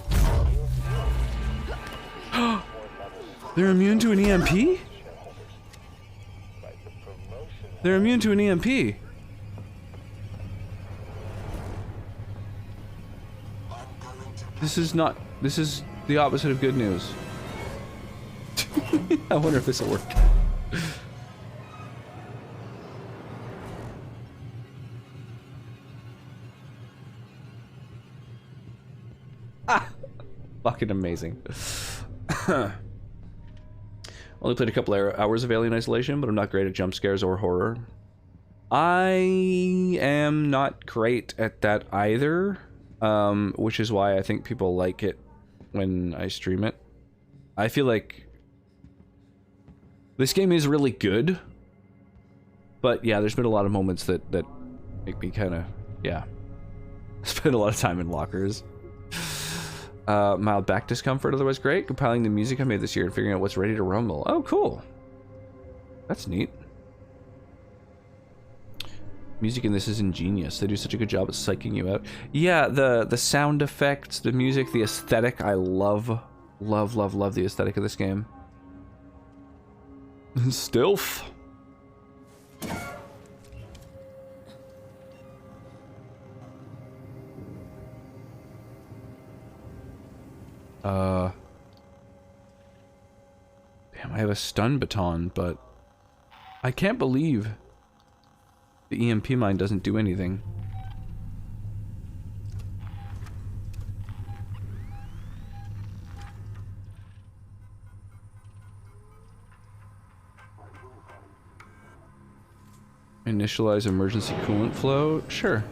yeah, They're immune to an EMP? They're immune to an EMP. This is the opposite of good news. I wonder if this will work. Fucking amazing. Only played a couple hours of Alien Isolation, but I'm not great at jump scares or horror. I am not great at that either, which is why I think people like it when I stream it. I feel like this game is really good, but yeah, there's been a lot of moments that make me kind of, yeah, spend a lot of time in lockers. Mild back discomfort, otherwise great. Compiling the music I made this year and figuring out what's ready to rumble. Oh, cool. That's neat. Music in this is ingenious. They do such a good job at psyching you out. Yeah, the sound effects, the music, the aesthetic. I love the aesthetic of this game. Stealth. Damn, I have a stun baton, but I can't believe the EMP mine doesn't do anything. Initialize emergency coolant flow? Sure.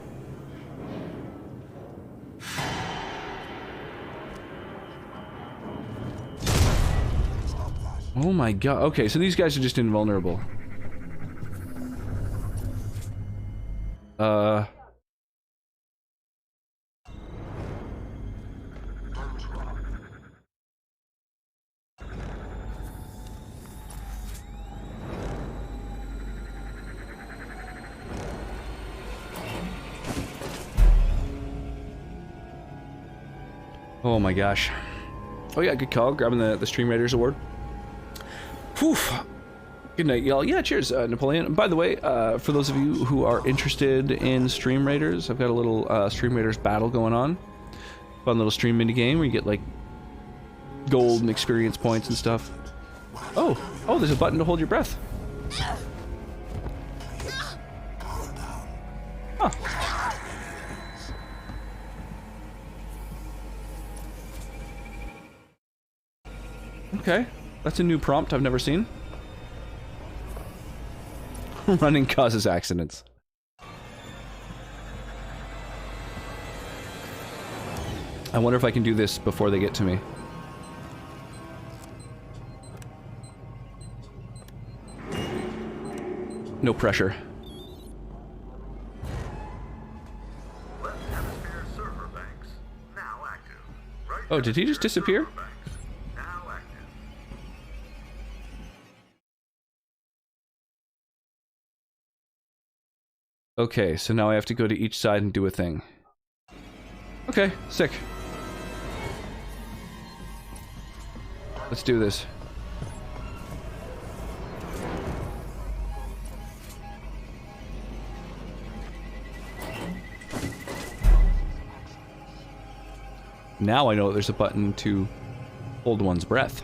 Oh my god. Okay, so these guys are just invulnerable. Oh my gosh. Oh yeah, good call. Grabbing the Stream Raiders award. Whew. Good night, y'all. Yeah, cheers, Napoleon. By the way, for those of you who are interested in Stream Raiders, I've got a little Stream Raiders battle going on. Fun little stream mini game where you get like gold and experience points and stuff. Oh, there's a button to hold your breath. Huh. Okay, that's a new prompt I've never seen. Running causes accidents. I wonder if I can do this before they get to me. No pressure. Left hemisphere server banks now active. Right Oh, did he just hemisphere disappear? server banks now active. Okay, so now I have to go to each side and do a thing. Okay, sick. Let's do this. Now I know there's a button to hold one's breath.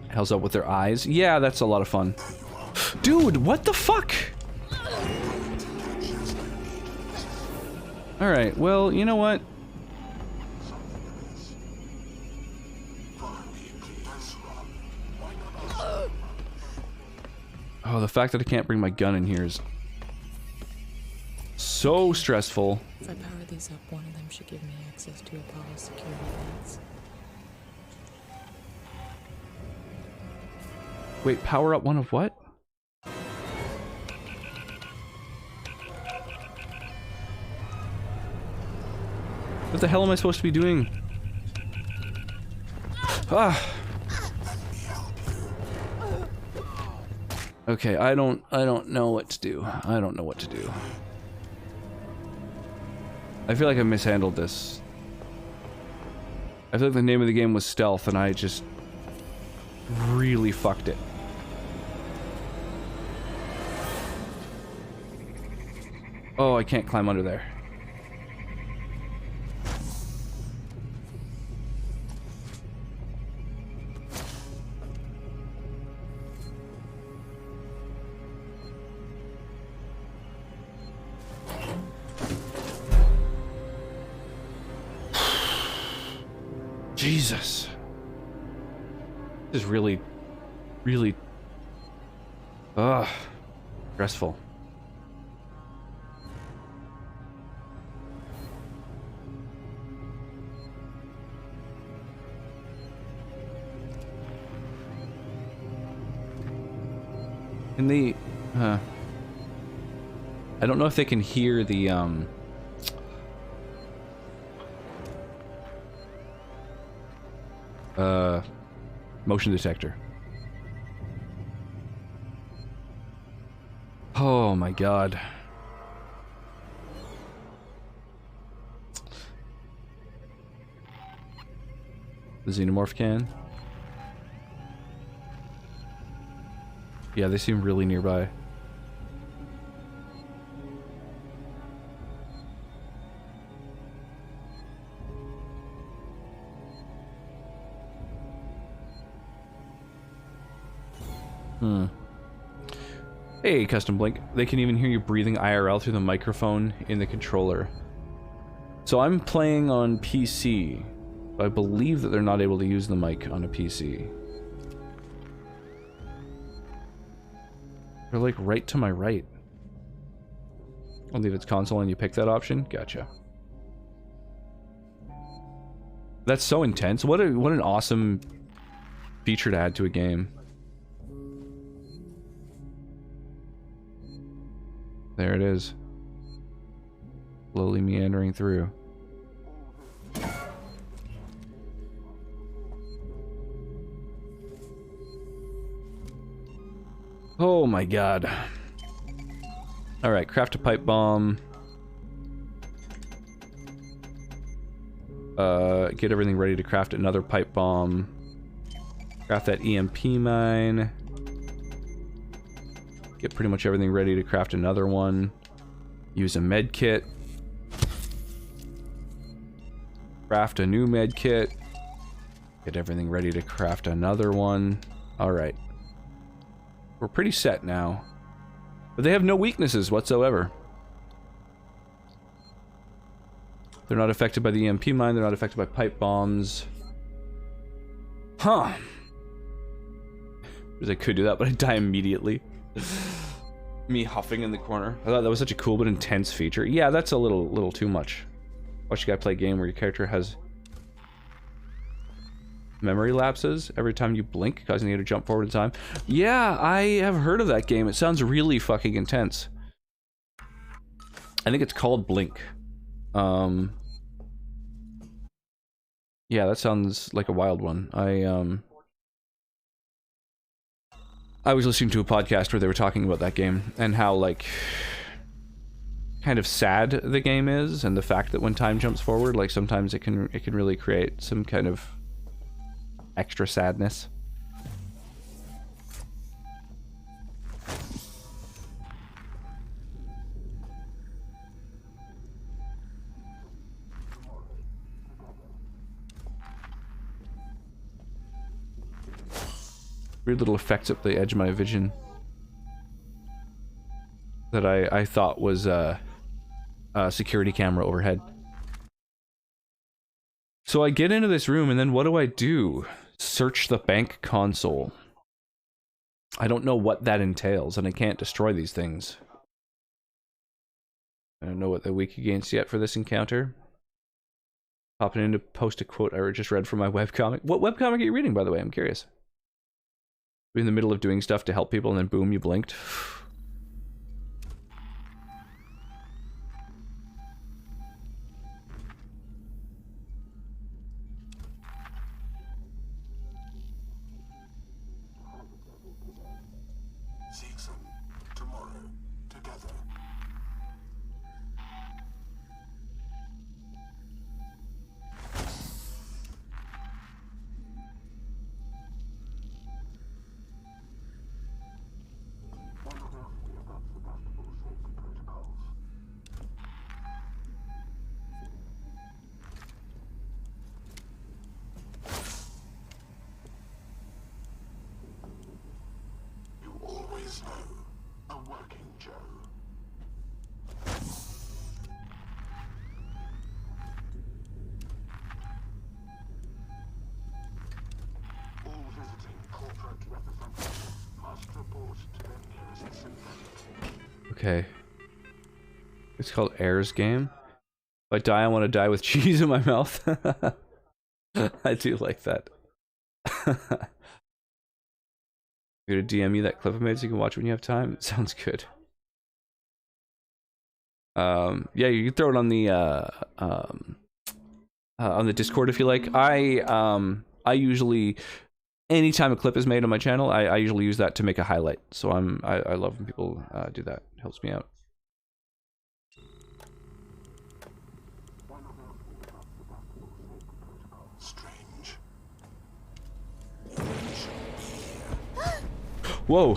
Hell's up with their eyes. Yeah, that's a lot of fun. Dude, what the fuck? Alright, well, you know what? Oh, the fact that I can't bring my gun in here is so stressful. If I power these up, one of them should give me access to Apollo's security vents. Wait, power up one of what? What the hell am I supposed to be doing? Ah. Okay, I don't know what to do. I don't know what to do. I feel like I mishandled this. I feel like the name of the game was Stealth and I just really fucked it. Oh, I can't climb under there. Jesus. This is really, really... stressful. Can they... I don't know if they can hear the, motion detector. Oh my god. The xenomorph can. Yeah, they seem really nearby. Hey, Custom Blink. They can even hear you breathing IRL through the microphone in the controller. So I'm playing on PC, but I believe that they're not able to use the mic on a PC. They're like right to my right. Only if it's console and you pick that option? Gotcha. That's so intense. What an awesome feature to add to a game. There it is. Slowly meandering through. Oh my god. Alright, craft a pipe bomb. Get everything ready to craft another pipe bomb. Craft that EMP mine. Get pretty much everything ready to craft another one. Use a med kit. Craft a new med kit. Get everything ready to craft another one. Alright. We're pretty set now. But they have no weaknesses whatsoever. They're not affected by the EMP mine, they're not affected by pipe bombs. Huh. Because I could do that, but I die immediately. Me huffing in the corner. I thought that was such a cool but intense feature. Yeah, that's a little too much. Watch a guy play a game where your character has memory lapses every time you blink, causing you to jump forward in time. Yeah, I have heard of that game. It sounds really fucking intense. I think it's called Blink. Yeah, that sounds like a wild one. I was listening to a podcast where they were talking about that game and how, like, kind of sad the game is, and the fact that when time jumps forward, like, sometimes it can really create some kind of extra sadness. Weird little effects up the edge of my vision that I thought was a security camera overhead. So I get into this room, and then what do? Search the bank console. I don't know what that entails, and I can't destroy these things. I don't know what they're weak against yet for this encounter. Popping in to post a quote I just read from my webcomic. What webcomic are you reading, by the way? I'm curious. You're in the middle of doing stuff to help people, and then boom, you blinked. Okay. It's called Air's Game. If I die, I want to die with cheese in my mouth. I do like that. I'm gonna DM you that clip I made so you can watch it when you have time. It sounds good. Yeah, you can throw it on the Discord if you like. I usually, anytime a clip is made on my channel, I usually use that to make a highlight. So I love when people do that. It helps me out. Whoa.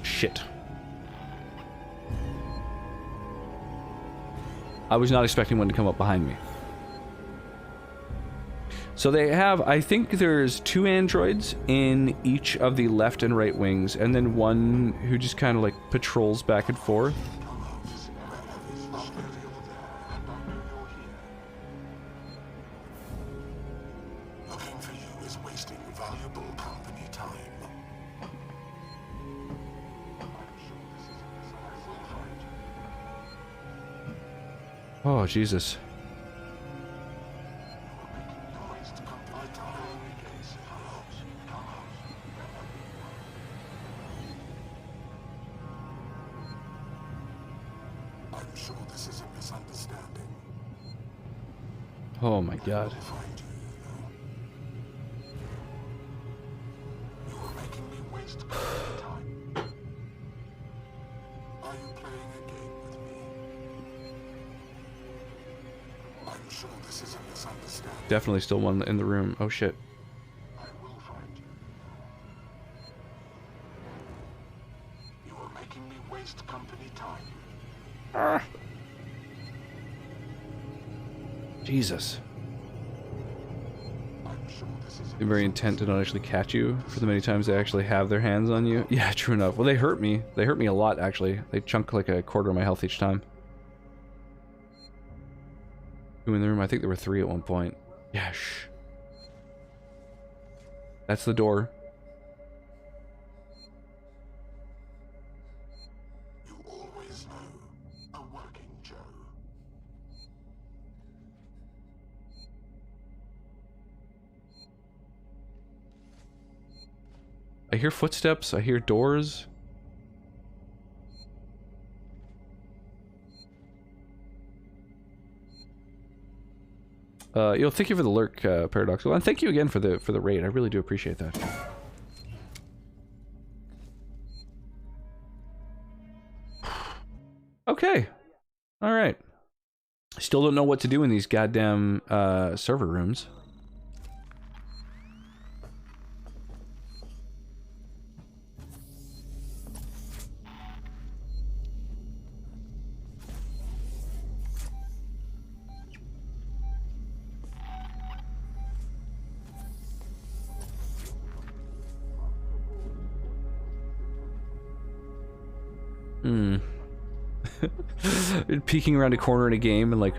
Shit. I was not expecting one to come up behind me. So they have, I think there's 2 androids in each of the left and right wings, and then one who just kind of like patrols back and forth. Oh, Jesus. Oh my God. Definitely still one in the room. Oh shit. Ah. Jesus. They're very intent to not actually catch you for the many times they actually have their hands on you. Yeah, true enough. Well, they hurt me. They hurt me a lot, actually. They chunk like a quarter of my health each time. 2 in the room. I think there were 3 at one point. Yeah, shh. That's the door. You always know. A working Joe. I hear footsteps. I hear doors. Thank you for the lurk, Paradoxical, and thank you again for the raid. I really do appreciate that. Okay, all right. Still don't know what to do in these goddamn server rooms. Peeking around a corner in a game and like...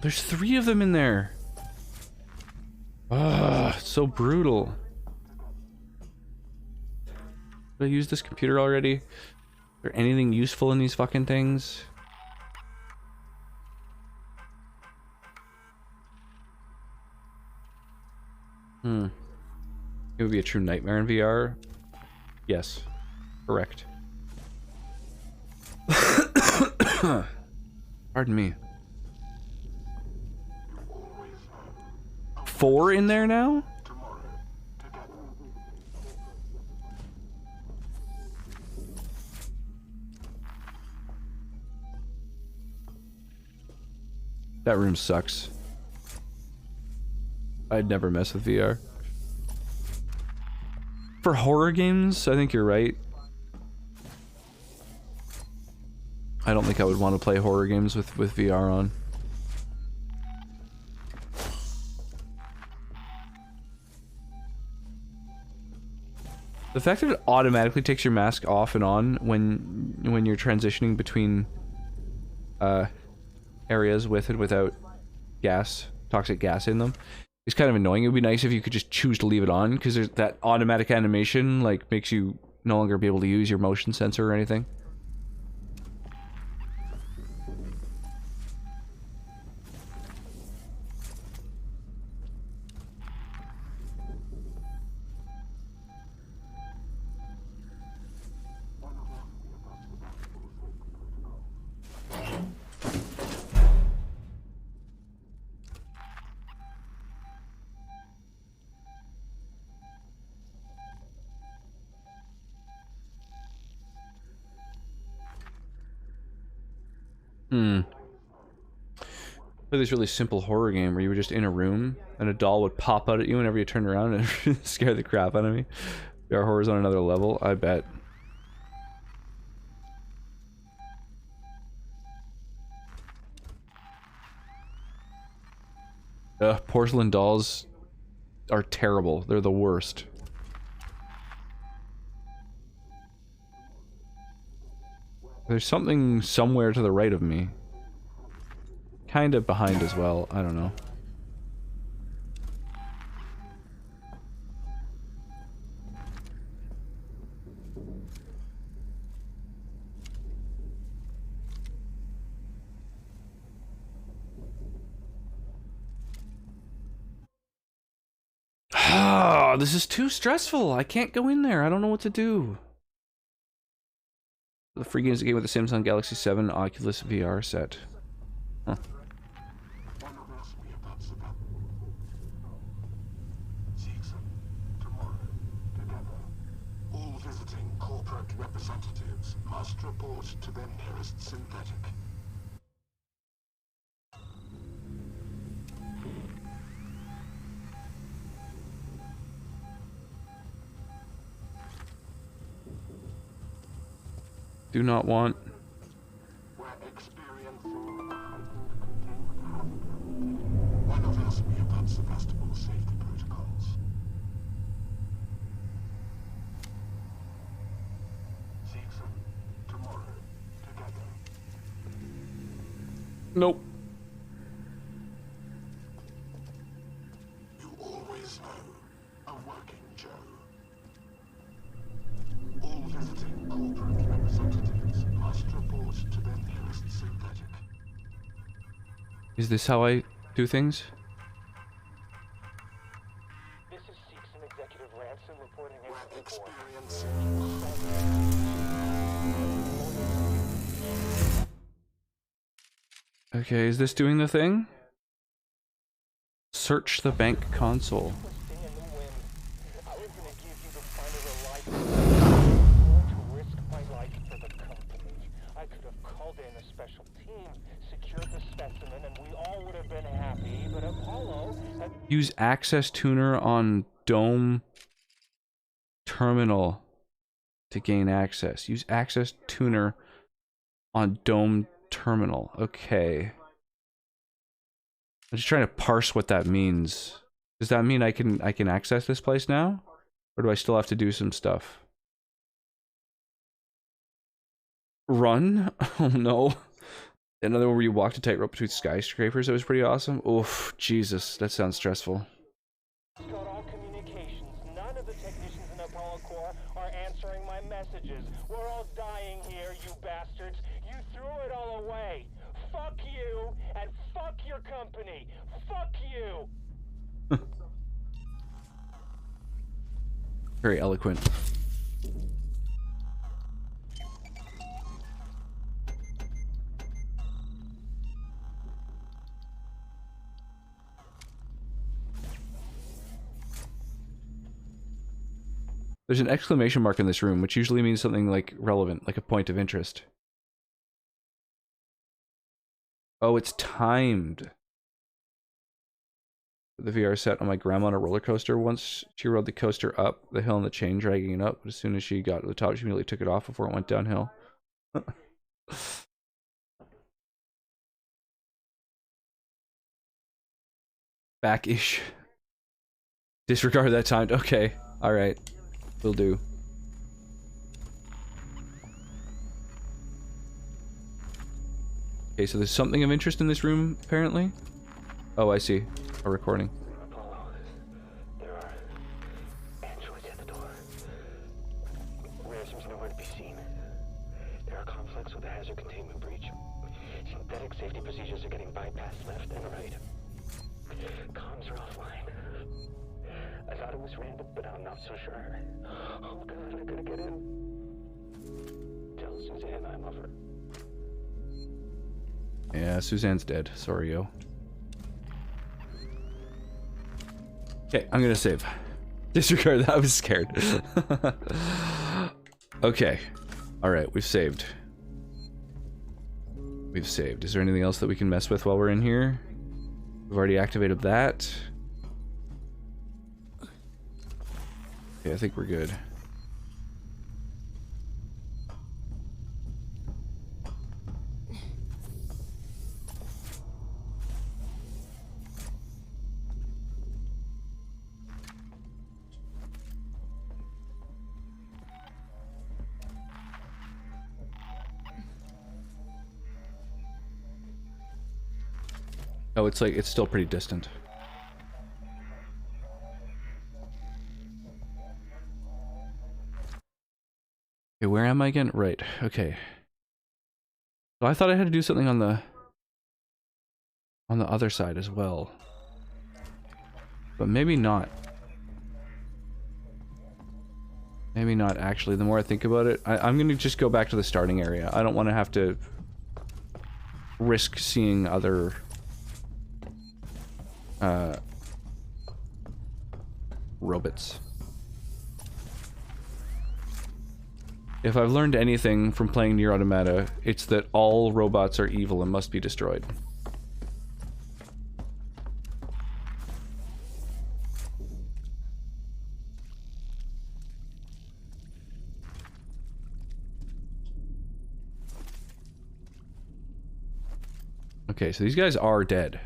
There's 3 of them in there. Ugh, so brutal. Did I use this computer already? Is there anything useful in these fucking things? It would be a true nightmare in VR. Yes, correct. Pardon me. 4 in there now? That room sucks. I'd never mess with VR. For horror games, I think you're right. I don't think I would want to play horror games with VR on. The fact that it automatically takes your mask off and on when you're transitioning between areas with and without toxic gas in them is kind of annoying. It would be nice if you could just choose to leave it on, because there's that automatic animation like makes you no longer be able to use your motion sensor or anything. Play this really simple horror game where you were just in a room and a doll would pop out at you whenever you turned around and scare the crap out of me. VR horror's on another level, I bet. Porcelain dolls are terrible. They're the worst. There's something somewhere to the right of me. Kind of behind as well. I don't know. Ah, this is too stressful. I can't go in there. I don't know what to do. The free games game with the Samsung Galaxy 7 Oculus VR set. Huh. All visiting corporate representatives must report to their nearest synthetic. Do not want. We're experiencing a heightened containment hazard. None of us be above Sevastopol safety protocols. Seegson, tomorrow, together. Nope. You always know a working Joe. All visiting corporate representatives must report to their nearest synthetic. Is this how I do things? This is Seegson Executive Ransom reporting in We're report. Okay, is this doing the thing? Search the bank console. Stay in the wind. I was gonna give you the find of a life. I was willing to risk my life for the company. I could have called in a special team, secured the specimen, and we all would have been happy, but Apollo had... Use access tuner on dome terminal to gain access. Use access tuner on dome terminal. Okay. I'm just trying to parse what that means. Does that mean I can access this place now? Or do I still have to do some stuff? Run? Oh no. Another one where you walked a tightrope between skyscrapers. That was pretty awesome. Oof, Jesus, that sounds stressful. got all communications. None of the technicians in Apollo Corps are answering my messages. We're all dying here, you bastards. You threw it all away. Fuck you, and fuck your company. Fuck you. Very eloquent. There's an exclamation mark in this room, which usually means something like relevant, like a point of interest. Oh, it's timed. The VR set on my grandma on a roller coaster once. She rode the coaster up the hill and the chain dragging it up, but as soon as she got to the top, she immediately took it off before it went downhill. Back-ish. Disregard that timed. Okay. Alright. Will do. Okay, so there's something of interest in this room, apparently. Oh, I see. A recording. Apollo, there are androids at the door. Ransom's nowhere to be seen. There are conflicts with the hazard containment breach. Synthetic safety procedures are getting bypassed left and right. Comms are offline. I thought it was random, but I'm not so sure. Oh god, I gotta get in. Tell Suzanne I love her. Yeah, Suzanne's dead. Sorry, yo. Okay, I'm gonna save. Disregard that, I was scared. Okay. Alright, we've saved. We've saved. Is there anything else that we can mess with while we're in here? We've already activated that. Okay, I think we're good. Oh, it's like, it's still pretty distant. Okay, where am I again? Right, okay. So I thought I had to do something on the other side as well. But maybe not. Maybe not, actually. The more I think about it, I'm gonna just go back to the starting area. I don't want to have to risk seeing other robots. If I've learned anything from playing Nier Automata, it's that all robots are evil and must be destroyed. Okay, so these guys are dead.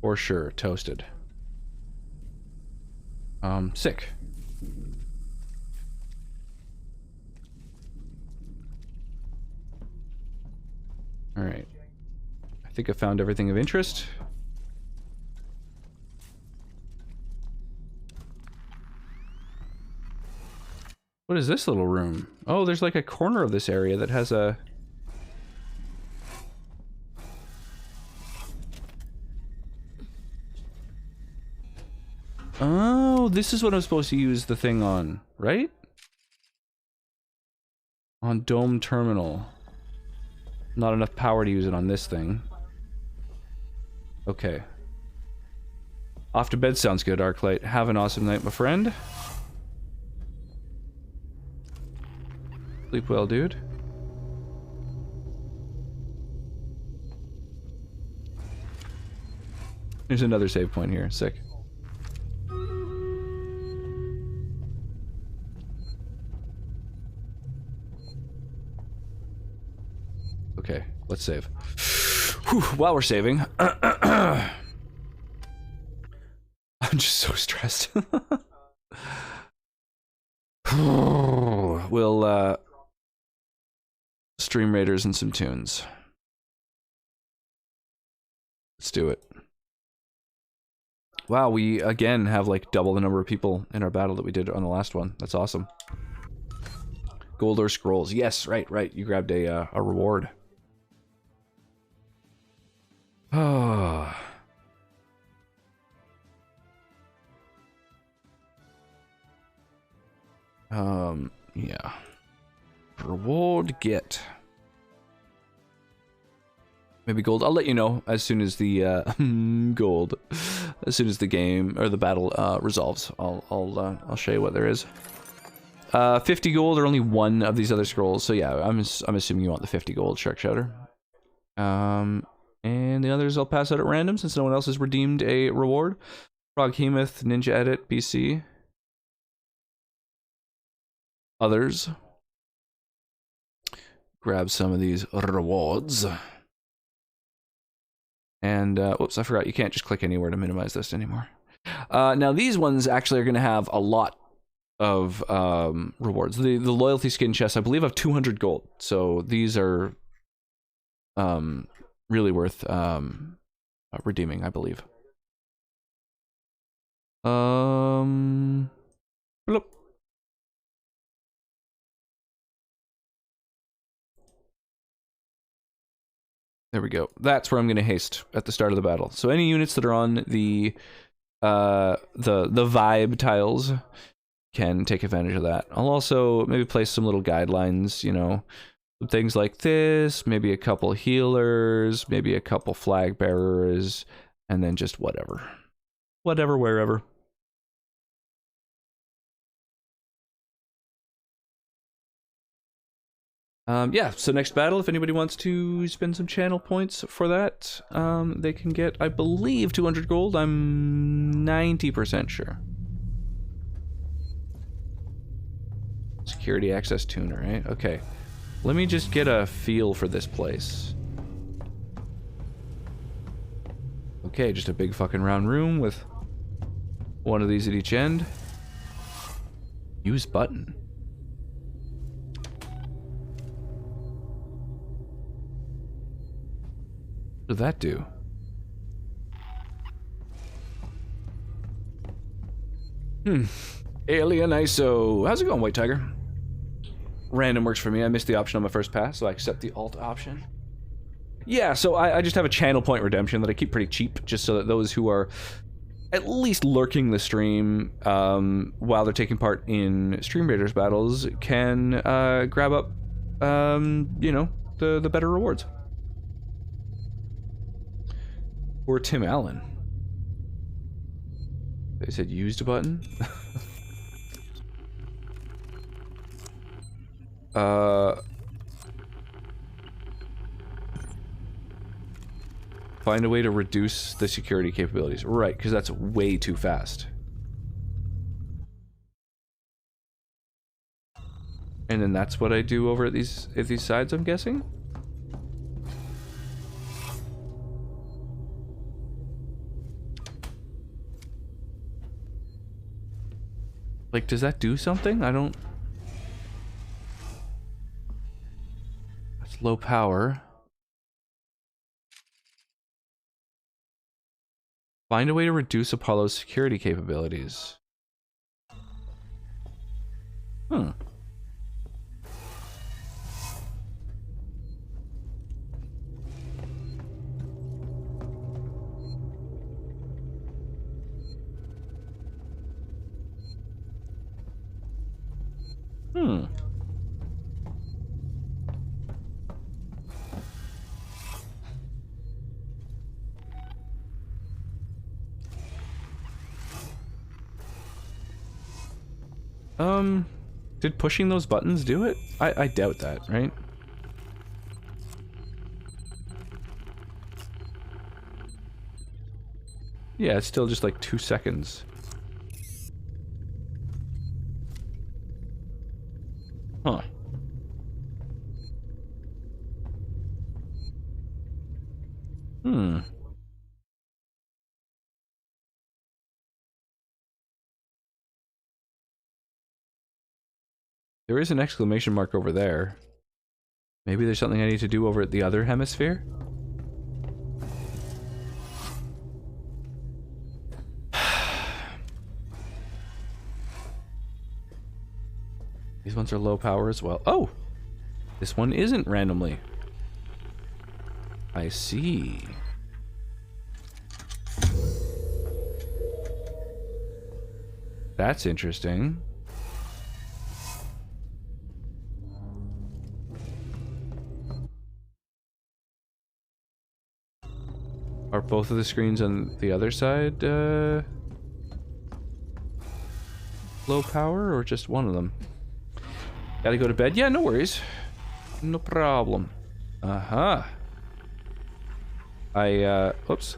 For sure, toasted. Sick. Alright. I think I found everything of interest. What is this little room? Oh, there's like a corner of this area that has a... Oh, this is what I'm supposed to use the thing on, right? On Dome Terminal. Not enough power to use it on this thing. Okay. Off to bed sounds good, Arclight. Have an awesome night, my friend. Sleep well, dude. There's another save point here. Sick. Okay, let's save. Whew, while we're saving, I'm just so stressed. We'll stream Raiders and some tunes. Let's do it. Wow, we again have like double the number of people in our battle that we did on the last one. That's awesome. Gold or scrolls? Yes, right. You grabbed a reward. Oh. Yeah. Reward get. Maybe gold. I'll let you know as soon as the gold, as soon as the game or the battle resolves. I'll show you what there is. 50 gold or only one of these other scrolls. So yeah, I'm assuming you want the 50 gold, Shark Shouter. And the others I'll pass out at random since no one else has redeemed a reward. Frog Hemoth, Ninja Edit, BC. Others. Grab some of these rewards. And, whoops, I forgot you can't just click anywhere to minimize this anymore. Now these ones actually are going to have a lot of rewards. The loyalty skin chests, I believe, have 200 gold. So these are really worth redeeming, I believe. Bloop. There we go. That's where I'm going to haste at the start of the battle. So any units that are on the vibe tiles can take advantage of that. I'll also maybe place some little guidelines, you know, things like this, maybe a couple healers, maybe a couple flag bearers, and then just whatever. Whatever, wherever. Yeah, so next battle, if anybody wants to spend some channel points for that, they can get, I believe, 200 gold. I'm 90% sure. Security access tuner, right? Okay. Let me just get a feel for this place. Okay, just a big fucking round room with one of these at each end. Use button. What did that do? Alien ISO. How's it going, White Tiger? Random works for me. I missed the option on my first pass, so I accept the alt option. Yeah, so I just have a channel point redemption that I keep pretty cheap, just so that those who are at least lurking the stream while they're taking part in Stream Raiders battles can grab up, you know, the better rewards. Or Tim Allen. They said used button. Find a way to reduce the security capabilities. Right, because that's way too fast. And then that's what I do over at these sides, I'm guessing? Like, does that do something? I don't... That's low power. Find a way to reduce Apollo's security capabilities. Hmm. Hmm. Did pushing those buttons do it? I doubt that, right? Yeah, it's still just like 2 seconds. Huh. Hmm. There is an exclamation mark over there. Maybe there's something I need to do over at the other hemisphere? These ones are low power as well. Oh! This one isn't randomly. I see. That's interesting. Are both of the screens on the other side low power, or just one of them? Gotta go to bed? Yeah, no worries. No problem. Uh-huh. Oops.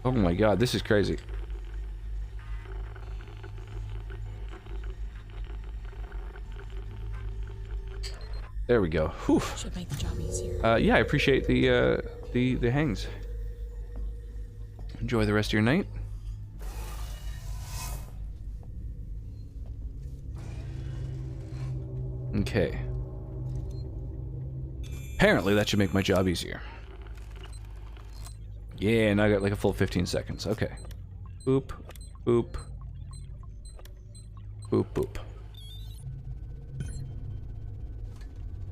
Oh my god, this is crazy. There we go. Whew. Should make the job easier. Yeah, I appreciate the hangs. Enjoy the rest of your night. Okay. Apparently that should make my job easier. Yeah, and I got like a full 15 seconds. Okay. Boop, boop, boop, boop.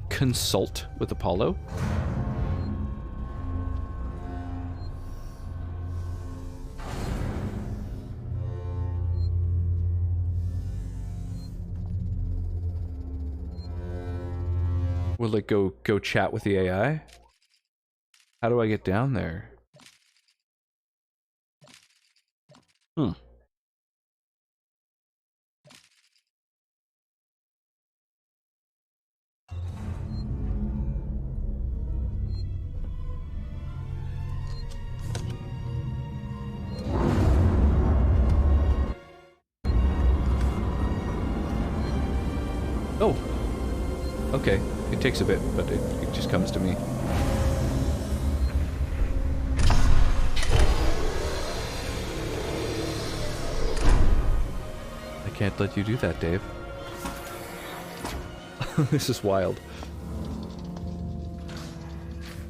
Consult with Apollo. Will it go chat with the AI? How do I get down there? Hmm. Oh. Okay. It takes a bit, but it just comes to me. I can't let you do that, Dave. This is wild.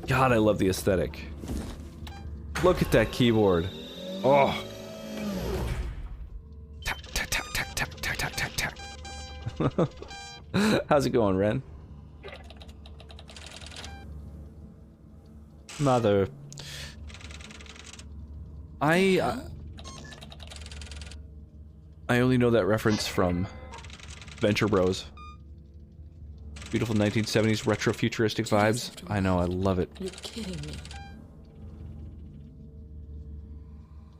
God, I love the aesthetic. Look at that keyboard. Oh. Tack, tack, tack, tack, tack, tack, tack, tack, tack. How's it going, Ren? Mother. I only know that reference from Venture Bros. Beautiful 1970s retro futuristic vibes. I know, I love it. You're kidding me.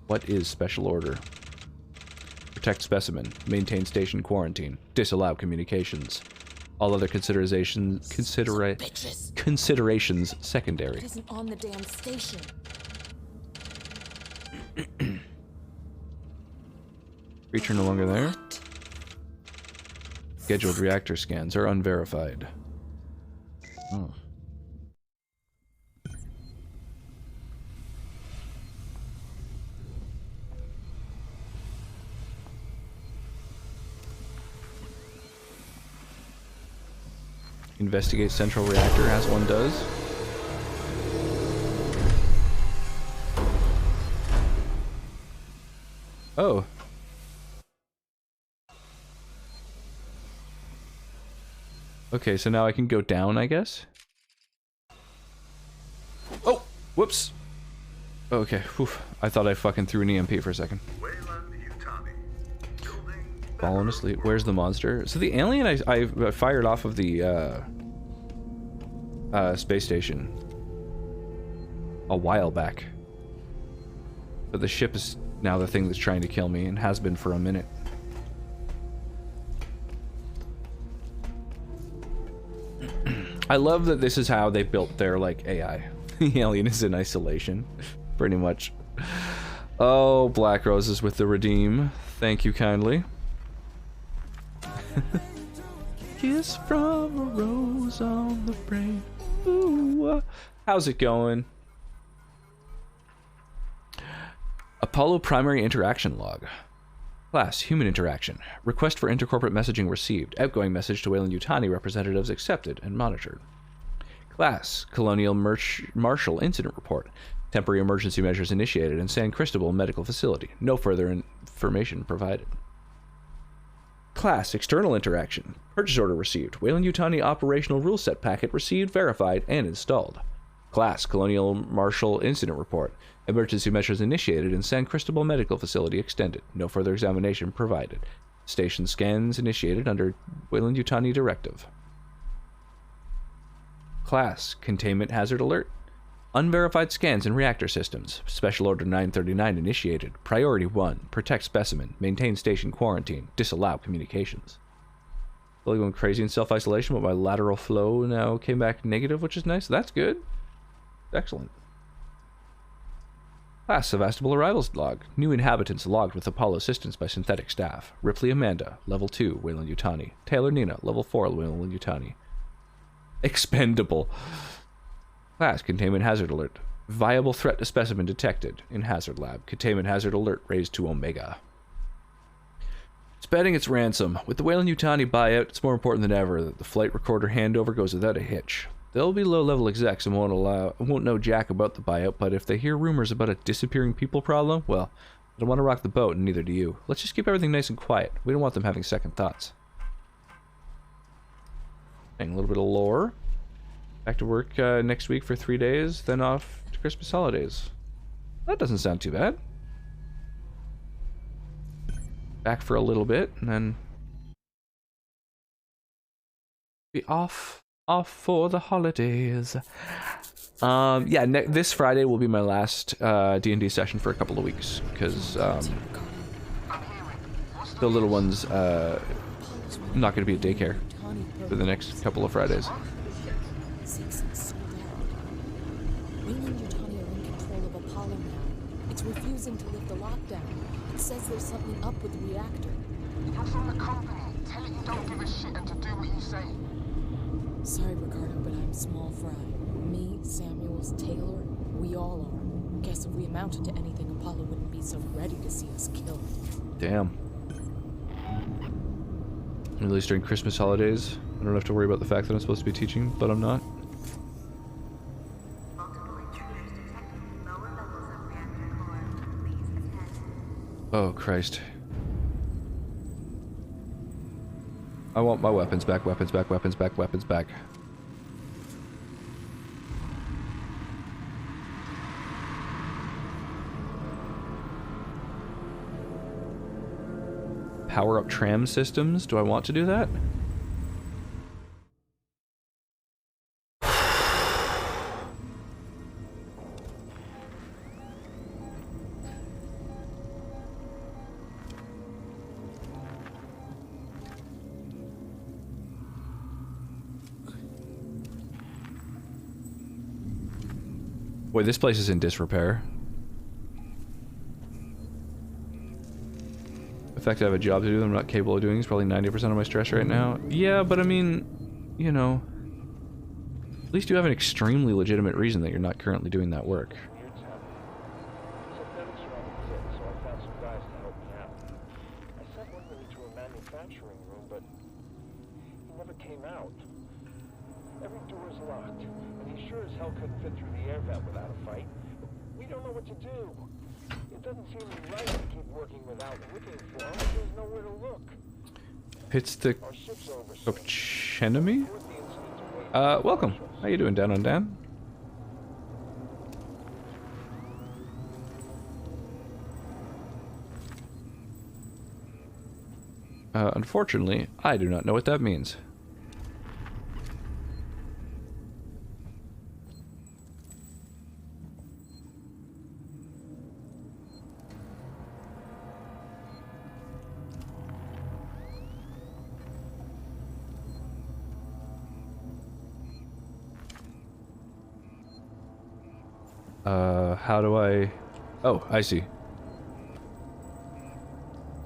What is special order? Protect specimen. Maintain station quarantine. Disallow communications. All other considerations secondary. It isn't on the damn station. Creature no longer there. Scheduled reactor scans are unverified. Oh. Investigate central reactor, as one does. Oh. Okay, so now I can go down, I guess? Oh! Whoops! Okay, whew. I thought I fucking threw an EMP for a second. Falling asleep. Where's the monster? So the alien I fired off of the space station a while back. But the ship is now the thing that's trying to kill me and has been for a minute. I love that this is how they built their, like, AI. The alien is in isolation, pretty much. Oh, Black Roses with the redeem. Thank you kindly. Kiss from a rose on the brain. Ooh, how's it going? Apollo primary interaction log. Class, human interaction. Request for intercorporate messaging received. Outgoing message to Weyland-Yutani representatives accepted and monitored. Class, Colonial Marshal Incident Report. Temporary emergency measures initiated in San Cristobal Medical Facility. No further information provided. Class, external interaction. Purchase order received. Weyland-Yutani operational rule set packet received, verified, and installed. Class, Colonial Marshal Incident Report. Emergency measures initiated in San Cristobal Medical Facility extended. No further examination provided. Station scans initiated under Weyland-Yutani directive. Class, Containment Hazard Alert. Unverified scans in reactor systems. Special Order 939 initiated. Priority 1. Protect specimen. Maintain station quarantine. Disallow communications. Still going crazy in self-isolation, but my lateral flow now came back negative, which is nice. That's good. Excellent. Class, Sevastopol arrivals log. New inhabitants logged with Apollo assistance by synthetic staff. Ripley Amanda, level 2, Weyland-Yutani. Taylor Nina, level 4, Weyland-Yutani. Expendable. Class, Containment Hazard Alert. Viable threat to specimen detected in Hazard Lab. Containment Hazard Alert raised to Omega. It's betting its ransom. With the Weyland-Yutani buyout, it's more important than ever that the flight recorder handover goes without a hitch. There'll be low-level execs and won't know jack about the buyout, but if they hear rumors about a disappearing people problem, well, I don't want to rock the boat, and neither do you. Let's just keep everything nice and quiet. We don't want them having second thoughts. And a little bit of lore. Back to work next week for 3 days, then off to Christmas holidays. That doesn't sound too bad. Back for a little bit, and then be off for the holidays. Yeah, this Friday will be my last D&D session for a couple of weeks, because the little one's not going to be at daycare for the next couple of Fridays. Weyland-Yutani are in control of Apollo now. It's refusing to lift the lockdown. It says there's something up with the reactor. You're from the company. Tell it you don't give a shit and to do what you say. Sorry, Ricardo, but I'm small fry. Me, Samuels, Taylor, we all are. Guess if we amounted to anything, Apollo wouldn't be so ready to see us killed. Damn. At least during Christmas holidays, I don't have to worry about the fact that I'm supposed to be teaching, but I'm not. Oh, Christ. I want my weapons back, weapons back, weapons back, weapons back. Power up tram systems? Do I want to do that? Boy, this place is in disrepair. The fact I have a job to do that I'm not capable of doing is probably 90% of my stress right now. Yeah, but I mean, you know, at least you have an extremely legitimate reason that you're not currently doing that work. fight. We don't know what to do. It doesn't seem right to keep working without looking for him. There's nowhere to look. It's the Our ship's over. enemy? Welcome. How you doing, Dan on Dan? Unfortunately, I do not know what that means. How do I... Oh, I see.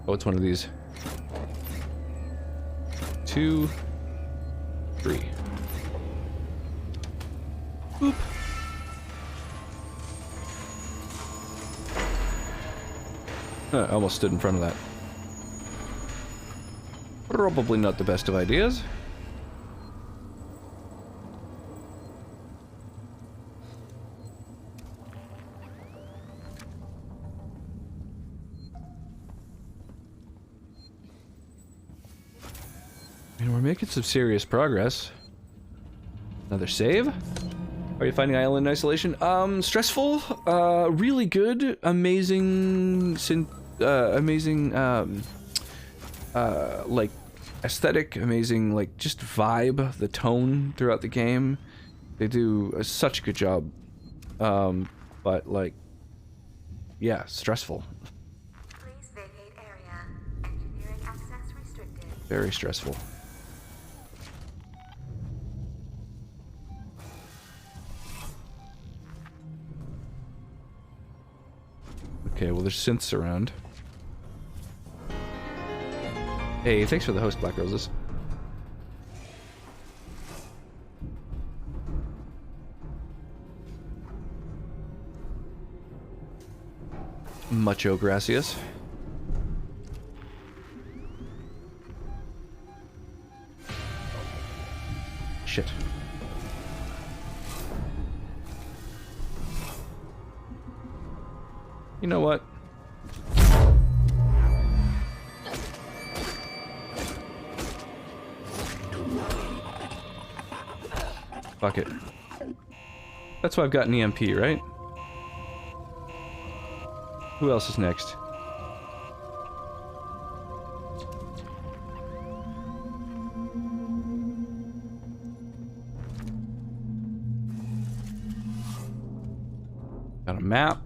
Oh, it's one of these. 2, 3. Boop. I almost stood in front of that. Probably not the best of ideas. And we're making some serious progress. Another save? Are you finding island isolation? Stressful, really good, amazing, like, aesthetic, amazing, like, just vibe, the tone throughout the game. They do such a good job. But, like, yeah, stressful. Please vacate area. Engineering access restricted. Very stressful. Okay, well, there's synths around. Hey, thanks for the host, Black Roses. Mucho gracias. Shit. You know what? Fuck it. That's why I've got an EMP, right? Who else is next? Got a map.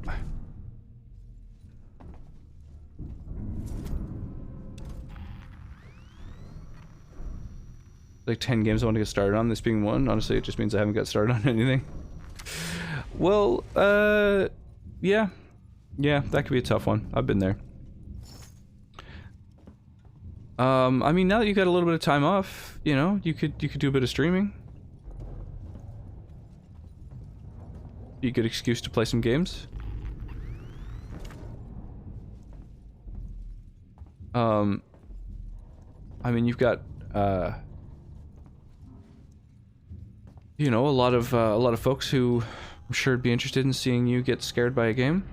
Like 10 games I want to get started on, this being one. Honestly, it just means I haven't got started on anything. Well, yeah. Yeah, that could be a tough one. I've been there. I mean, now that you got a little bit of time off, you know, you could do a bit of streaming. Be a good excuse to play some games. I mean, you've got you know, a lot of folks who I'm sure would be interested in seeing you get scared by a game.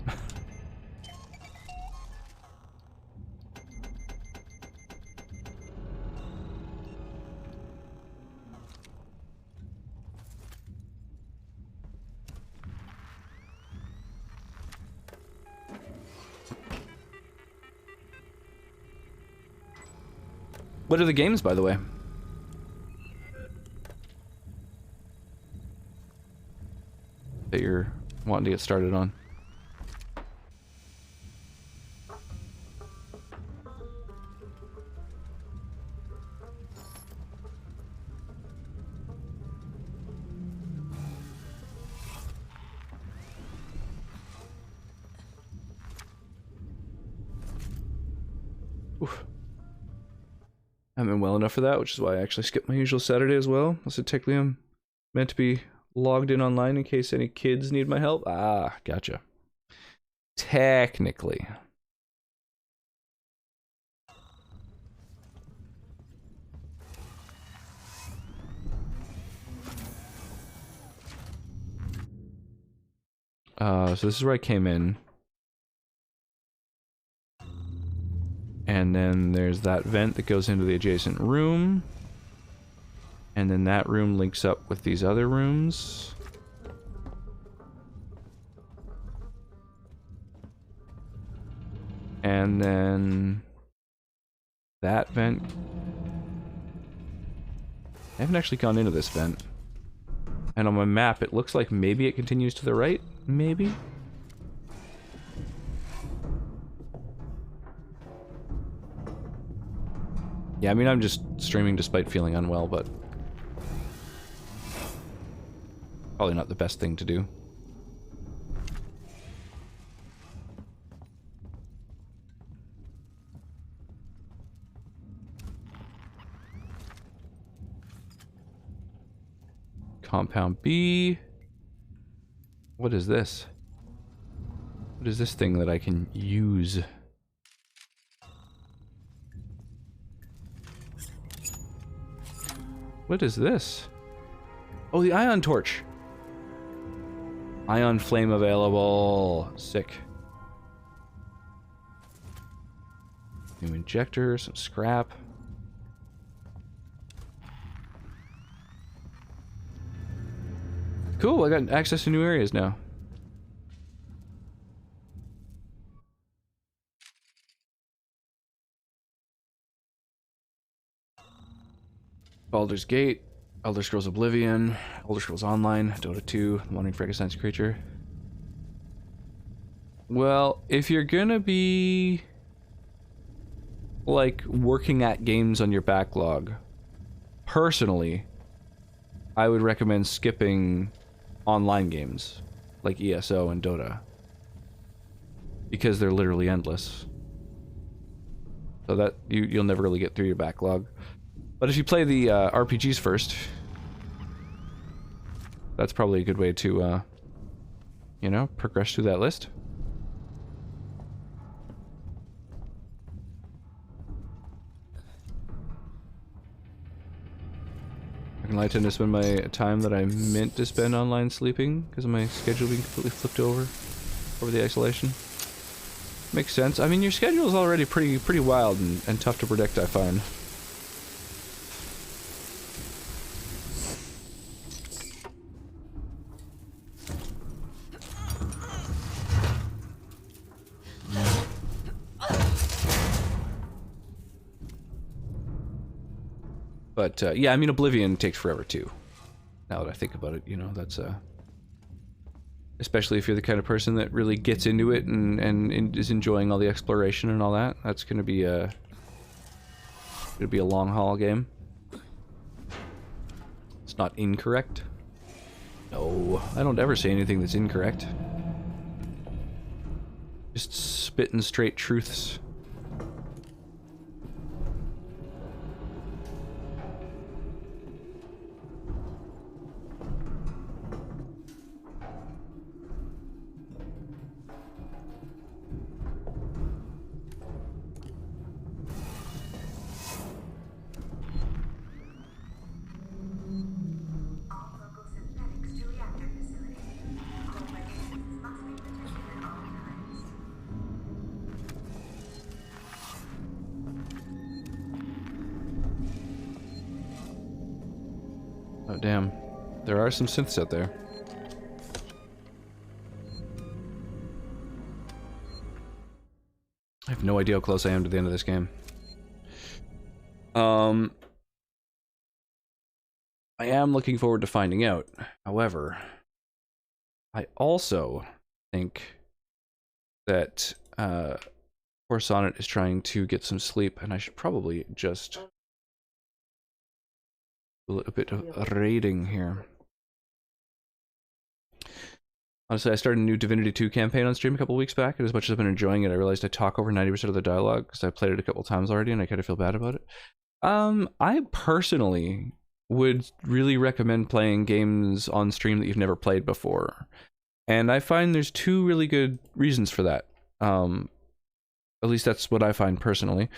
What are the games, by the way? That you're wanting to get started on? Oof. I haven't been well enough for that, which is why I actually skipped my usual Saturday as well. Also, technically, I'm meant to be logged in online in case any kids need my help. Ah, gotcha. Technically. So this is where I came in. And then there's that vent that goes into the adjacent room. And then that room links up with these other rooms. And then that vent. I haven't actually gone into this vent. And on my map, it looks like maybe it continues to the right. Maybe. Yeah, I mean, I'm just streaming despite feeling unwell, but probably not the best thing to do. Compound B. What is this? What is this thing that I can use? What is this? Oh, the ion torch. Ion flame available. Sick. New injector, some scrap. Cool, I got access to new areas now. Baldur's Gate, Elder Scrolls Oblivion, Elder Scrolls Online, Dota 2, Wandering Frankenstein's Creature. Well, if you're gonna be like working at games on your backlog, personally, I would recommend skipping online games like ESO and Dota because they're literally endless. So that you'll never really get through your backlog. But if you play the RPGs first, that's probably a good way to, you know, progress through that list. I can lie to spend my time that I meant to spend online sleeping because of my schedule being completely flipped over the isolation. Makes sense. I mean, your schedule is already pretty wild and tough to predict, I find. But, yeah, I mean, Oblivion takes forever, too. Now that I think about it, you know, that's, especially if you're the kind of person that really gets into it and is enjoying all the exploration and all that, that's gonna be a long haul game. It's not incorrect. No, I don't ever say anything that's incorrect. Just spitting straight truths. Oh, damn. There are some synths out there. I have no idea how close I am to the end of this game. I am looking forward to finding out. However, I also think that poor Sonnet is trying to get some sleep, and I should probably just do a bit of raiding here. Honestly, I started a new Divinity 2 campaign on stream a couple weeks back, and as much as I've been enjoying it, I realized I talk over 90% of the dialogue because I played it a couple times already, and I kind of feel bad about it. I personally would really recommend playing games on stream that you've never played before. And I find there's two really good reasons for that. At least that's what I find personally.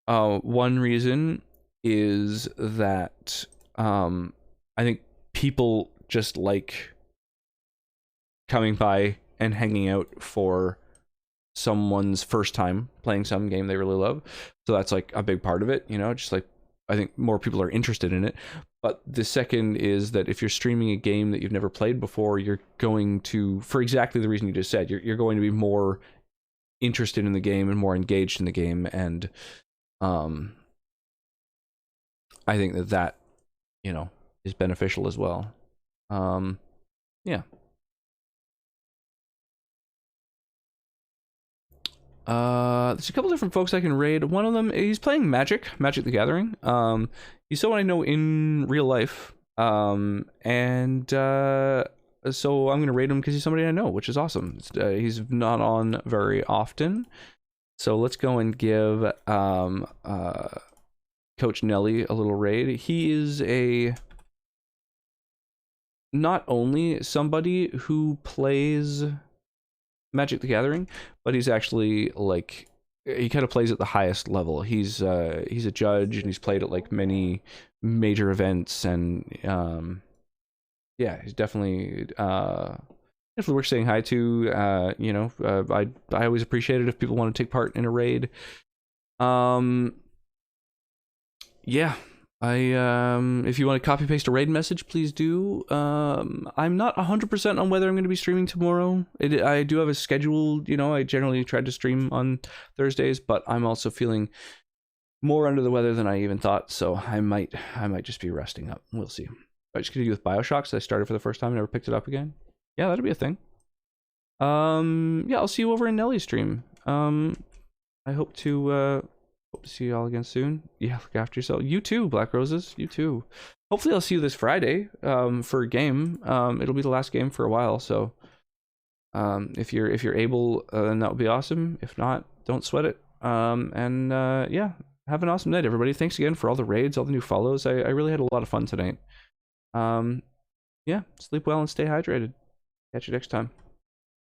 One reason is that I think people just like coming by and hanging out for someone's first time playing some game they really love. So that's like a big part of it, you know, just like I think more people are interested in it. But the second is that if you're streaming a game that you've never played before, you're going to, for exactly the reason you just said, you're going to be more interested in the game and more engaged in the game. And I think that, you know, is beneficial as well. Yeah. There's a couple different folks I can raid. One of them, he's playing Magic the Gathering. He's someone I know in real life. So I'm gonna raid him because he's somebody I know, which is awesome. He's not on very often. So let's go and give Coach Nelly a little raid. He is not only somebody who plays Magic the Gathering, but he's actually like he kind of plays at the highest level. He's a judge and he's played at like many major events, and yeah, he's definitely worth saying hi to. You know, I always appreciate it if people want to take part in a raid. Yeah. If you want to copy paste a raid message, please do. I'm not 100% on whether I'm going to be streaming tomorrow. I do have a schedule, you know, I generally try to stream on Thursdays, but I'm also feeling more under the weather than I even thought, so I might just be resting up. We'll see. I just continue with BioShock, so I started for the first time and never picked it up again. Yeah, that'll be a thing. Yeah, I'll see you over in Nelly's stream. I hope to see you all again soon. Yeah, look after yourself. You too, Black Roses. You too. Hopefully I'll see you this Friday for a game. It'll be the last game for a while, so if you're able, then that would be awesome. If not, don't sweat it. Yeah, have an awesome night, everybody. Thanks again for all the raids, all the new follows. I really had a lot of fun tonight. Yeah, sleep well and stay hydrated. Catch you next time.